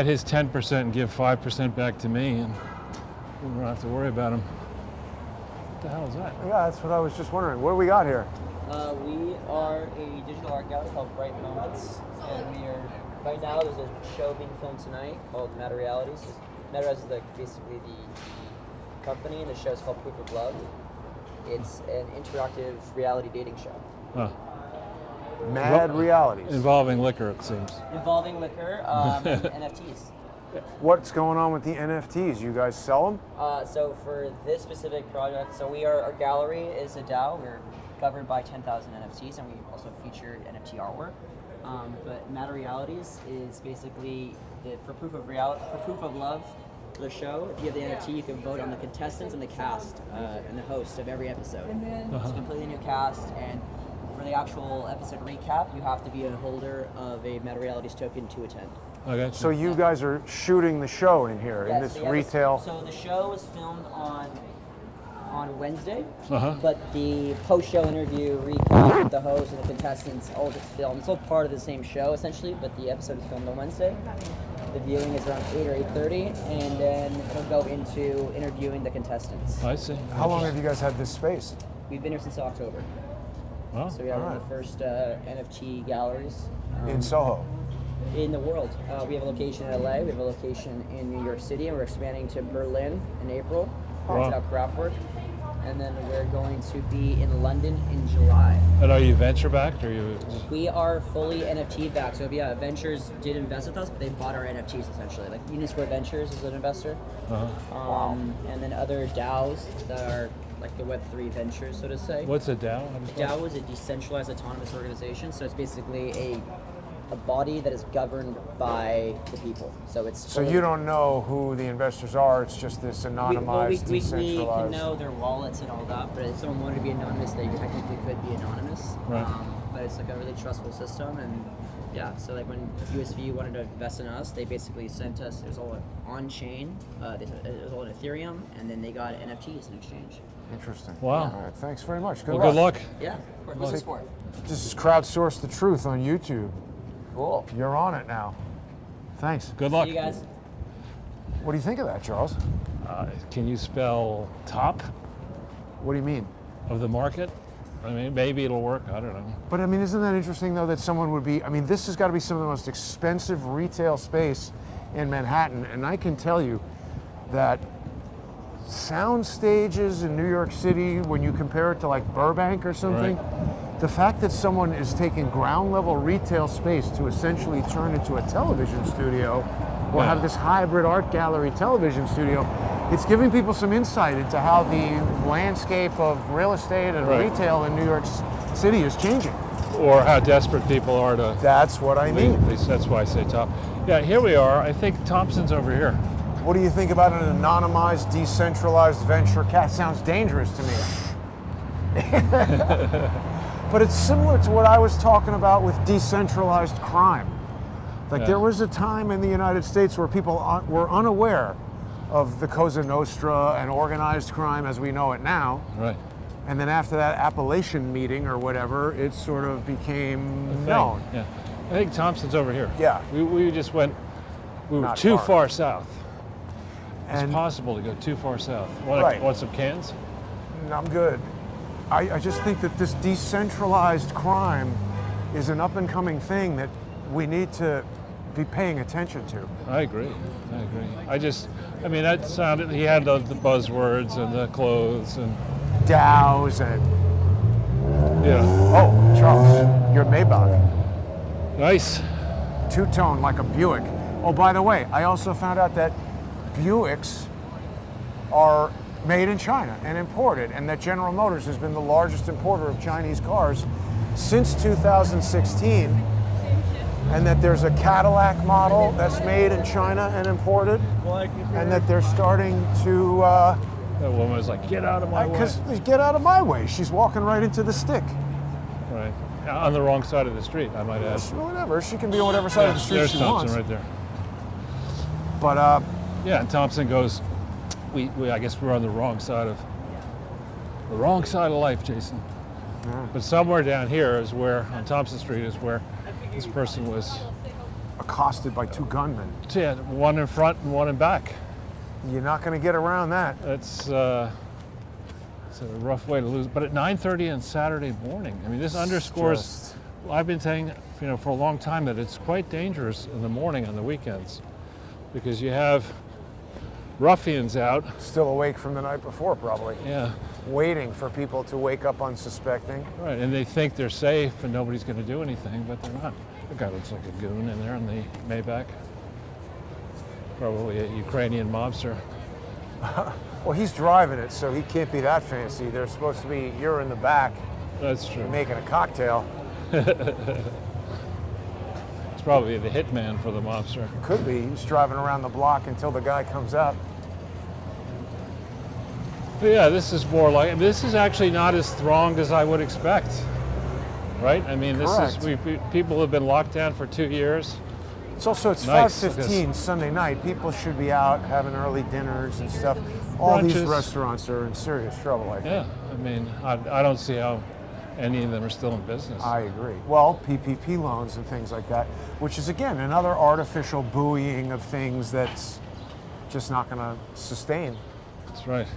his 10% and give 5% back to me, and we don't have to worry about him. What the hell is that? Yeah, that's what I was just wondering. What do we got here? We are a digital art gallery called Bright Moments, and right now there's a show being filmed tonight called Matter Realities. Matter Realities is basically the company, and the show is called Proof of Love. It's an interactive reality dating show. Huh. Mad Realities. Involving liquor, it seems. Involving liquor and NFTs. What's going on with the NFTs? You guys sell them? So for this specific project, our gallery is a DAO. We're governed by 10,000 NFTs, and we also feature NFT artwork. But Matter Realities is basically for proof of love. For the show, if you have the NFT, you can vote on the contestants and the cast and the host of every episode. It's a completely new cast, and for the actual episode recap, you have to be a holder of a Meta Realities token to attend. Okay. So you guys are shooting the show in here, in this retail. So the show was filmed on Wednesday, but the post-show interview, recap, the host and the contestants, all of it's filmed. It's all part of the same show, essentially, but the episode is filmed on Wednesday. The viewing is around 8 or 8:30, and then it'll go into interviewing the contestants. I see. How long have you guys had this space? We've been here since October. Well, So we are one of the first NFT galleries In Soho. in the world. We have a location in LA, we have a location in New York City, and we're expanding to Berlin in April. Rented out Kraftwerk. And then we're going to be in London in July. And are you venture backed, or are you? We are fully NFT backed. So Ventures did invest with us, but they bought our NFTs essentially. Like Union Square Ventures is an investor. And then other DAOs that are like the Web3 ventures, so to say. What's a DAO? DAO is a decentralized autonomous organization. So it's basically a body that is governed by the people. So it's So you don't know who the investors are, it's just this anonymized, we decentralized. can know their wallets and all that, but if someone wanted to be anonymous, they technically could be anonymous. Right. But it's like a really trustful system, and so like when USV wanted to invest in us, they basically sent us, it was all on-chain, it was all in Ethereum, and then they got NFTs in exchange. Interesting. Wow. All right, thanks very much. Good Well, luck. good luck. Yeah, of course. What's this for? This is Crowdsource the Truth on YouTube. Cool. You're on it now. Thanks. Good luck. See you guys. What do you think of that, Charles? Can you spell top What do you mean? of the market? I mean, maybe it'll work. I don't know. But I mean, isn't that interesting though that someone would be, I mean, this has got to be some of the most expensive retail space in Manhattan. And I can tell you that sound stages in New York City, when you compare it to like Burbank or something, the fact that someone is taking ground level retail space to essentially turn into a television studio or have this hybrid art gallery television studio. It's giving people some insight into how the landscape of real estate and Right. retail in New York City is changing. Or how desperate people are to That's what I mean. At least that's why I say top. Yeah, here we are. I think Thompson's over here. What do you think about an anonymized, decentralized venture? Sounds dangerous to me. But it's similar to what I was talking about with decentralized crime. Like there was a time in the United States where people were unaware of the Cosa Nostra and organized crime as we know it now. Right. And then after that Appalachian meeting or whatever, it sort of became known. Yeah. I think Thompson's over here. Yeah. We just went, we were Not too far. far south. And It's possible to go too far south. Right. Want some cans? I'm good. I just think that this decentralized crime is an up and coming thing that we need to be paying attention to. I agree. I mean, that sounded, he had the buzzwords and the clothes and, DAOs and, yeah. oh, Charles, your Maybach. Nice. Two-tone like a Buick. Oh, by the way, I also found out that Buicks are made in China and imported, and that General Motors has been the largest importer of Chinese cars since 2016, and that there's a Cadillac model that's made in China and imported, and that they're starting to That woman was like, get out of my way. because get out of my way. She's walking right into the stick. Right. On the wrong side of the street, I might add. Whatever, she can be on whatever side of the street There's she Thompson wants. right there. But Yeah, and Thompson goes, we I guess we're on the wrong side of life, Jason. Yeah. But somewhere down here is where, on Thompson Street, is where this person was, accosted by two gunmen. yeah, one in front and one in back. You're not going to get around that. It's a rough way to lose. But at 9:30 on Saturday morning, I mean, this underscores. Just- I've been saying, for a long time that it's quite dangerous in the morning on the weekends, because you have ruffians out. Still awake from the night before, probably. Yeah, Waiting for people to wake up unsuspecting. right. And they think they're safe and nobody's going to do anything, but they're not. The guy looks like a goon in there in the Maybach. Probably a Ukrainian mobster. Well, he's driving it, so he can't be that fancy. They're supposed to be, you're in the back That's true. making a cocktail. It's probably the hitman for the mobster. Could be. He's driving around the block until the guy comes out. But yeah, this is more like, this is actually not as thronged as I would expect, right? I mean, this is, Correct. people have been locked down for 2 years. It's also, it's Nice, 5:15 Sunday night. People should be out having early dinners and stuff. All these Brunches. restaurants are in serious trouble, I think. Yeah, I mean, I don't see how any of them are still in business. I agree. Well, PPP loans and things like that, which is, again, another artificial buoying of things that's just not going to sustain. That's right.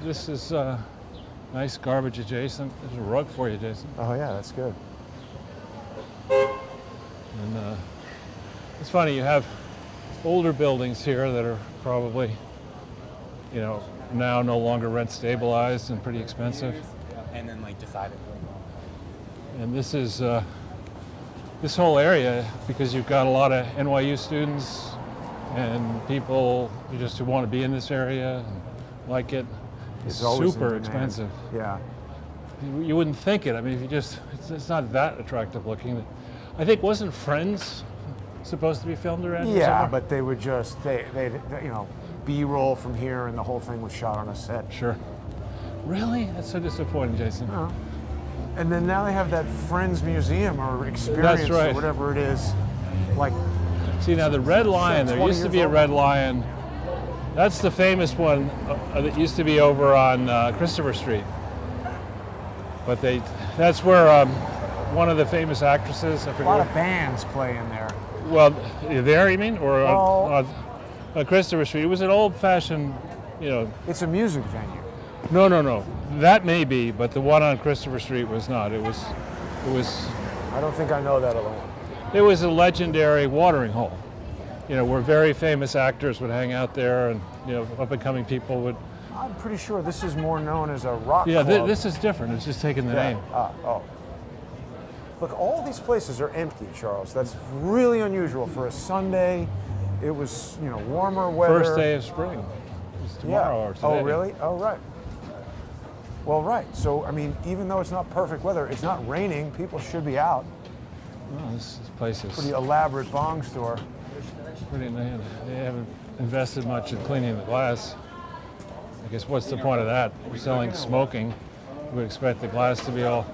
This is nice garbage adjacent. There's a rug for you, Jason. Oh, yeah, that's good. And it's funny, you have older buildings here that are probably, now no longer rent stabilized and pretty expensive. And then decided. And this is this whole area, because you've got a lot of NYU students and people who want to be in this area and like it. It's always in super demand. expensive. Yeah. You wouldn't think it. I mean, if you it's not that attractive looking. I think, wasn't Friends supposed to be filmed around here Yeah, somewhere? but they would just, they B-roll from here, and the whole thing was shot on a set. Sure. Really? That's so disappointing, Jason. Oh. And then now they have that Friends Museum or Experience right. or whatever it is. Like, See, now the Red Lion, there 20 used to years be a old. Red Lion. That's the famous one that used to be over on Christopher Street. But that's where one of the famous actresses, I a forget. lot of bands play in there. Well, there you mean? Or Well- on Christopher Street. It was an old-fashioned, It's a music venue. No. That may be, but the one on Christopher Street was not. It was I don't think I know that alone. It was a legendary watering hole, where very famous actors would hang out there, and up-and-coming people would. I'm pretty sure this is more known as a rock Yeah, club. this is different. It's just taking the Yeah. name. Oh. Look, all these places are empty, Charles. That's really unusual for a Sunday. It was, warmer weather. First day of spring. It's tomorrow or today. Oh, really? Oh, right. Well, right. So, I mean, even though it's not perfect weather, it's not raining. People should be out. Oh, this place is Pretty elaborate bong store. pretty. They haven't invested much in cleaning the glass. I guess what's the point of that? We're selling smoking. We would expect the glass to be all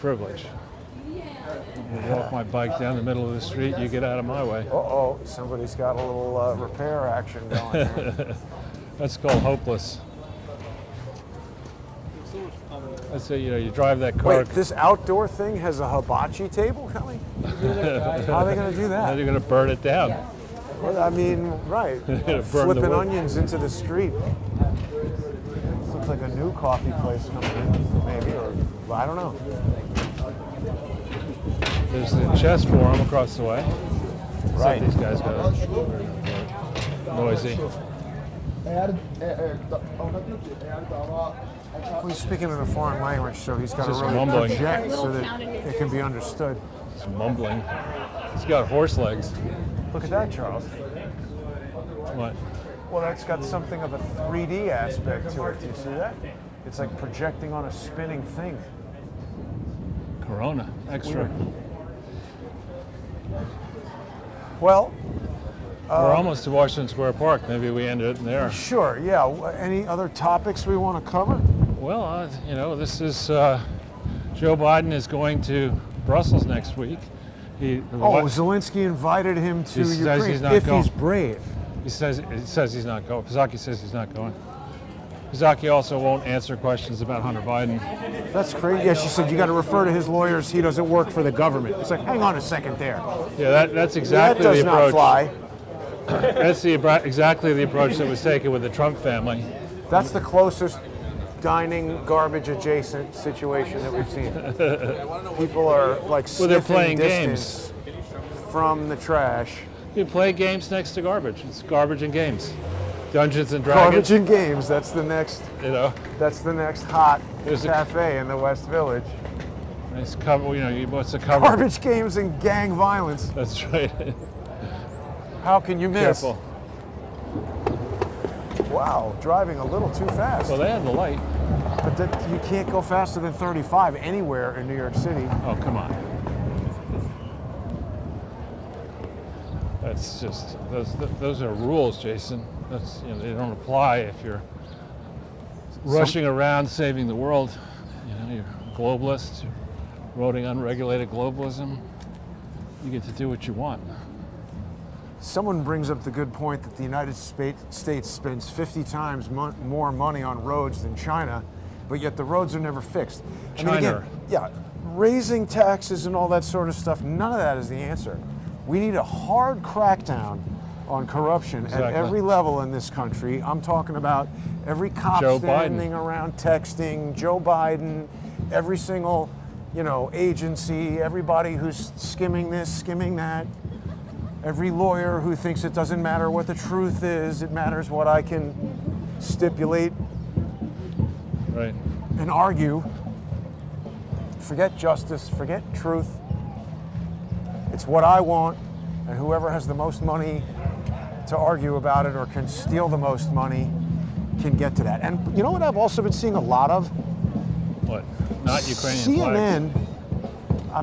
privilege. I walk my bike down the middle of the street. You get out of my way. Uh-oh, somebody's got a little repair action going here. That's called hopeless. That's it. You drive that car. Wait, this outdoor thing has a hibachi table coming? How are they going to do Now that? you're going to burn it down. Well, I mean, right. Burn the Flipping wood. onions into the street. This looks like a new coffee place coming in, maybe, or I don't know. There's the chess forum across the way. Right. These guys go noisy. He's speaking in a foreign language, so he's got to Just really mumbling. project so that it can be understood. It's mumbling. He's got horse legs. Look at that, Charles. What? Well, that's got something of a 3D aspect to it. Do you see that? It's like projecting on a spinning thing. Corona. Extra. Well, We're almost to Washington Square Park. Maybe we end it there. sure, yeah. Any other topics we want to cover? Well, this is Joe Biden is going to Brussels next week. Zelensky invited him to He says Ukraine he's not if going. he's brave. He says he's not going. Psaki says he's not going. Psaki also won't answer questions about Hunter Biden. That's crazy. Yeah, she said you got to refer to his lawyers. He doesn't work for the government. It's like, hang on a second there. Yeah, that's exactly that does the not approach. fly. That's exactly the approach that was taken with the Trump family. That's the closest dining garbage adjacent situation that we've seen. People are like Well, they're sniffing playing distance from the trash. You play games next to garbage. It's garbage and games. Dungeons and Dragons. Garbage and games. That's the next. That's the next hot There's a- cafe in the West Village. It's cover. What's the cover? Garbage games and gang violence. That's right. How can you miss? Careful. Wow, driving a little too fast. Well, they had the light. But you can't go faster than 35 anywhere in New York City. Oh, come on. That's just those are rules, Jason. That's they don't apply if you're rushing around saving the world. You're globalists, you're promoting unregulated globalism. You get to do what you want. Someone brings up the good point that the United States spends 50 times more money on roads than China, but yet the roads are never fixed. I mean, again, yeah, raising taxes and all that sort of stuff, none of that is the answer. We need a hard crackdown on corruption at every level in this country. I'm talking about every cop standing around texting, Joe Biden, every single, agency, everybody who's skimming this, skimming that. Every lawyer who thinks it doesn't matter what the truth is, it matters what I can stipulate and argue. Forget justice, forget truth. It's what I want, and whoever has the most money to argue about it or can steal the most money can get to that. And you know what I've also been seeing a lot of? What? Not Ukrainian CNN.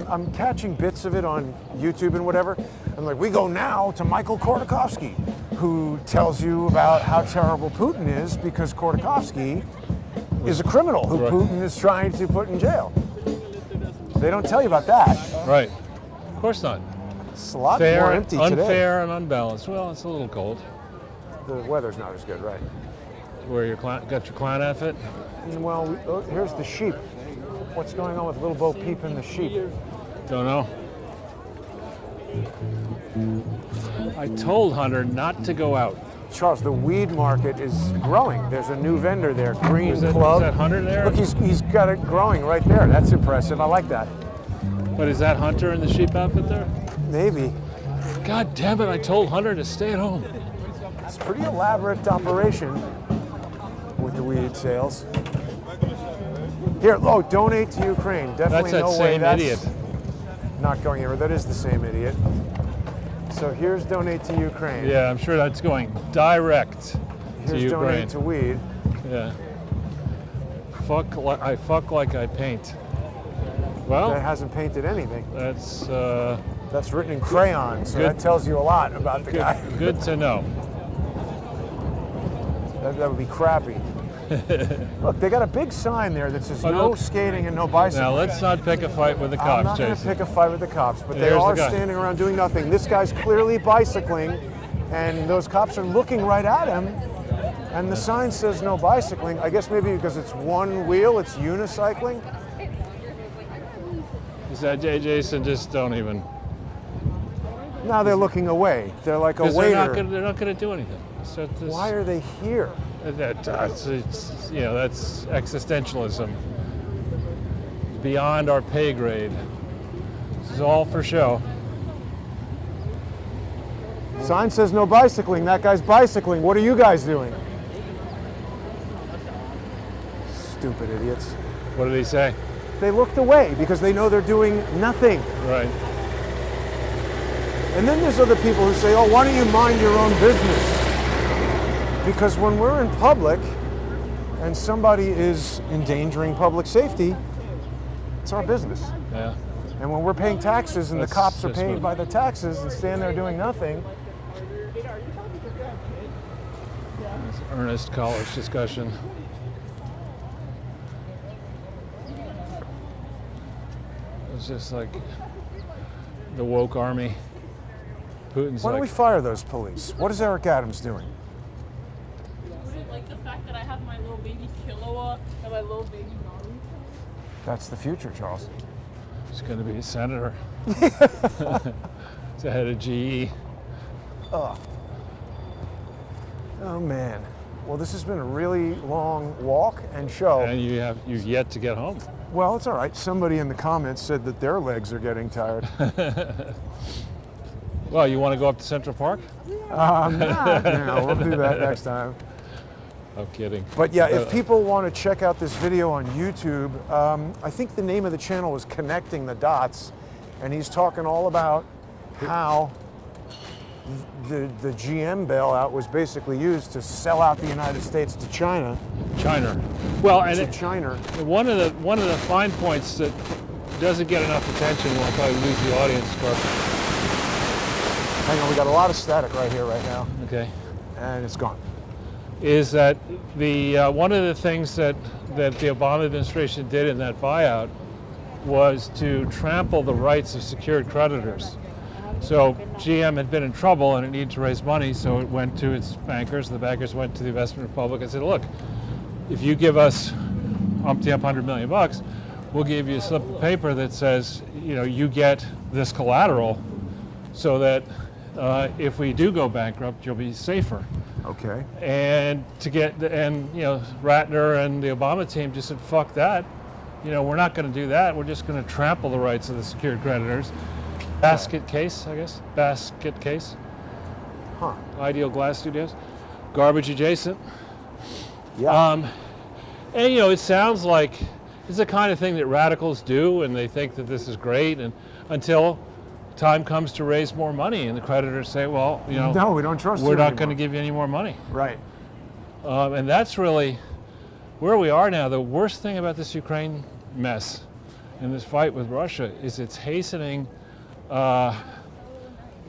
I'm catching bits of it on YouTube and whatever. I'm like, we go now to Michael Khodorkovsky, who tells you about how terrible Putin is because Khodorkovsky is a criminal who Putin is trying to put in jail. They don't tell you about that. Right. Of course not. It's a lot more empty today. Unfair and unbalanced. Well, it's a little cold. The weather's not as good, right? Where got your clown outfit? Well, here's the sheep. What's going on with Little Bo Peep and the sheep? Don't know. I told Hunter not to go out. Charles, the weed market is growing. There's a new vendor there, Green Club. Is that Hunter there? Look, he's got it growing right there. That's impressive. I like that. But is that Hunter in the sheep outfit there? Maybe. God damn it, I told Hunter to stay at home. It's a pretty elaborate operation with the weed sales. Here, donate to Ukraine. Definitely That's that no way same that's idiot. not going anywhere. That is the same idiot. So here's donate to Ukraine. Yeah, I'm sure that's going direct to Here's Ukraine. donate to weed. Yeah. I fuck like I paint. Well, That hasn't painted anything. that's That's written in crayon, so Good. that tells you a lot about the guy. good to know. That would be crappy. Look, they got a big sign there that says Oh, no look. skating and no bicycling. Now let's not pick a fight with the I'm cops, not going to Jason. pick a fight with the cops, but they There's the are guy. standing around doing nothing. This guy's clearly bicycling, and those cops are looking right at him. And the sign says no bicycling. I guess maybe because it's one wheel, it's unicycling. Is that Jason? Just don't even. Now they're looking away. They're like a 'Cause waiter. they're not going to do anything. So this, Why are they here? That's existentialism. Beyond our pay grade. This is all for show. Sign says no bicycling. That guy's bicycling. What are you guys doing? Stupid idiots. What did he say? They looked away because they know they're doing nothing. Right. And then there's other people who say, oh, why don't you mind your own business? Because when we're in public and somebody is endangering public safety, it's our business. Yeah. And when we're paying taxes and That's the cops are just paid what- by the taxes and stand there doing nothing, It's earnest college discussion. It's just like the woke army. Putin's why don't we like, fire those police? What is Eric Adams doing? Like the fact that I have my little baby Killua and my little baby Naruto. That's the future, Charles. he's going to be a senator. He's the head of GE. Oh man. Well, this has been a really long walk and show. And you've yet to get home. Well, it's all right. Somebody in the comments said that their legs are getting tired. Well, you want to go up to Central Park? No, we'll do that next time. I'm kidding. But yeah, if people want to check out this video on YouTube, I think the name of the channel is Connecting the Dots, and he's talking all about how the GM bailout was basically used to sell out the United States to China. Well, and To China. one of the fine points that doesn't get enough attention, we'll probably lose the audience for. Hang on, we got a lot of static right here, right now, Okay. and it's gone. Is that the one of the things that the Obama administration did in that buyout was to trample the rights of secured creditors. So GM had been in trouble and it needed to raise money, so it went to its bankers. The bankers went to the Investment Republic and said, look, if you give us $100 million, we'll give you a slip of paper that says, you get this collateral so that if we do go bankrupt, you'll be safer. Okay. And Ratner and the Obama team just said, fuck that. We're not going to do that. We're just going to trample the rights of the secured creditors. Basket case, I guess. Basket case. Huh. Ideal Glass Studios. Garbage adjacent. Yeah. And it sounds like it's the kind of thing that radicals do, and they think that this is great, and until time comes to raise more money, and the creditors say, well, no, we don't trust you we're not anymore. going to give you any more money. Right. And that's really where we are now. The worst thing about this Ukraine mess and this fight with Russia is it's hastening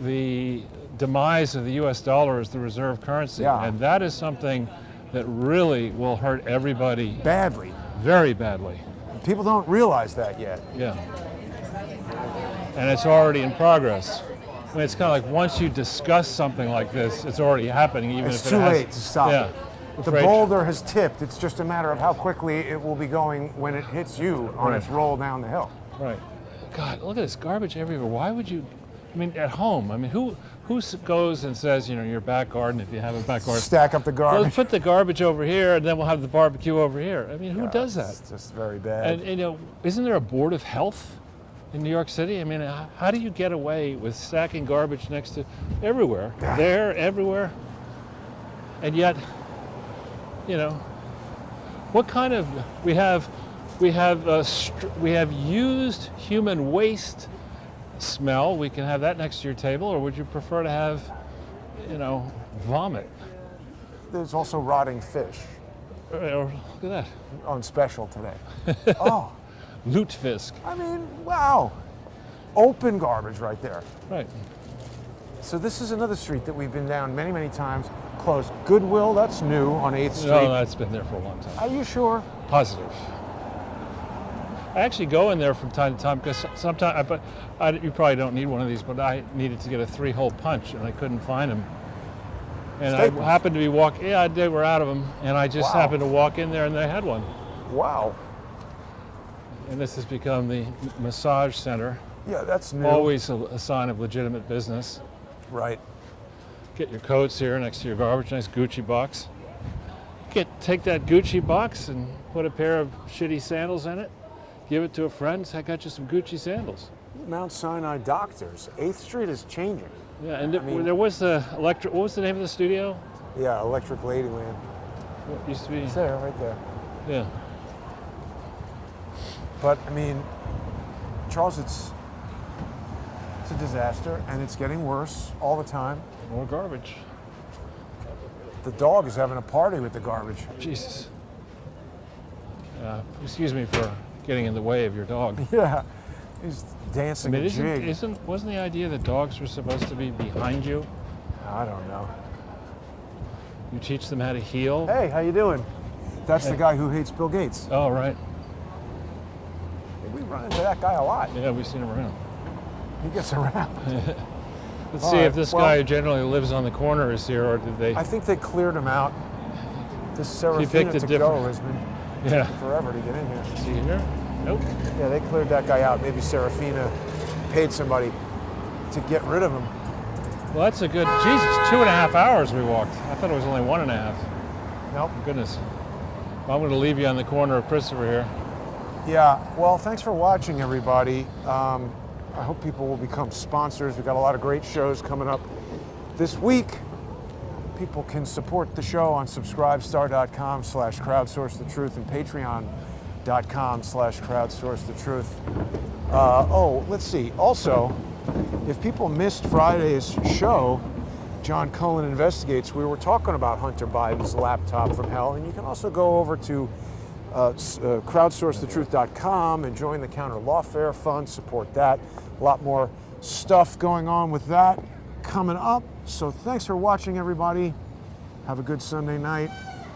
the demise of the US dollar as the reserve currency. Yeah. And that is something that really will hurt everybody Badly. very badly. People don't realize that yet. Yeah. And it's already in progress. I mean, it's kind of like once you discuss something like this, it's already happening, even It's if too it has, late to stop yeah. it. The The freight- boulder has tipped. It's just a matter of how quickly it will be going when it hits you on Right. its roll down the hill. Right. God, look at this garbage everywhere. Why would you? I mean, at home. I mean, who goes and says, your back garden, if you have a back garden, Stack up the well, garbage. put the garbage over here, and then we'll have the barbecue over here. I mean, who does that? It's just very bad. And isn't there a board of health in New York City? I mean, how do you get away with stacking garbage next to everywhere, there, everywhere, and yet, what kind of we have We have used human waste smell. We can have that next to your table, or would you prefer to have, vomit? There's also rotting fish Or look at that, on special today. Oh, lutefisk. I mean, wow. Open garbage right there. Right. So this is another street that we've been down many, many times. Closed. Goodwill, that's new on 8th Street. No, that's been there for a long time. Are you sure? Positive. I actually go in there from time to time because sometimes, you probably don't need one of these, but I needed to get a 3-hole punch and I couldn't find them. And Staples. I happened to be walking, they were out of them, and I just Wow. happened to walk in there and they had one. Wow. And this has become the massage center. Yeah, that's new. Always a sign of legitimate business. Right. Get your coats here next to your garbage, nice Gucci box. Take that Gucci box and put a pair of shitty sandals in it. Give it to a friend. Say, I got you some Gucci sandals. Mount Sinai Doctors. 8th Street is changing. Yeah, and there was the electric. What was the name of the studio? Yeah, Electric Ladyland. What used to be? It's there, right there. Yeah. But I mean, Charles, it's a disaster, and it's getting worse all the time. More garbage. The dog is having a party with the garbage. Jesus. Excuse me for getting in the way of your dog. Yeah, he's dancing a jig. Wasn't the idea that dogs were supposed to be behind you? I don't know. You teach them how to heel? Hey, how you doing? That's the guy who hates Bill Gates. Oh, right. We run into that guy a lot. Yeah, we've seen him around. He gets around. Let's All see right, if this well- guy who generally lives on the corner is here, or did they? I think they cleared him out. This He picked Serafina a to different- go has been Yeah. taking forever to get in here. See here? Nope. Yeah, they cleared that guy out. Maybe Serafina paid somebody to get rid of him. Well, that's a good. Jesus, 2.5 hours we walked. I thought it was only 1.5. Nope. Goodness. Well, I'm going to leave you on the corner of Christopher here. Yeah, well, thanks for watching, everybody. I hope people will become sponsors. We've got a lot of great shows coming up this week. People can support the show on subscribestar.com/crowdsourcethetruth and patreon.com/crowdsourcethetruth. Let's see. Also, if people missed Friday's show, John Cullen Investigates, we were talking about Hunter Biden's laptop from hell, and you can also go over to crowdsourcethetruth.com and join the Counter Lawfare Fund, support that. A lot more stuff going on with that coming up. So thanks for watching, everybody. Have a good Sunday night,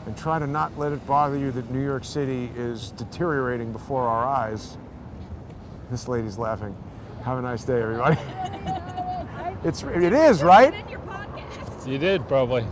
and try to not let it bother you that New York City is deteriorating before our eyes. This lady's laughing. Have a nice day, everybody. It is, right? You did, probably.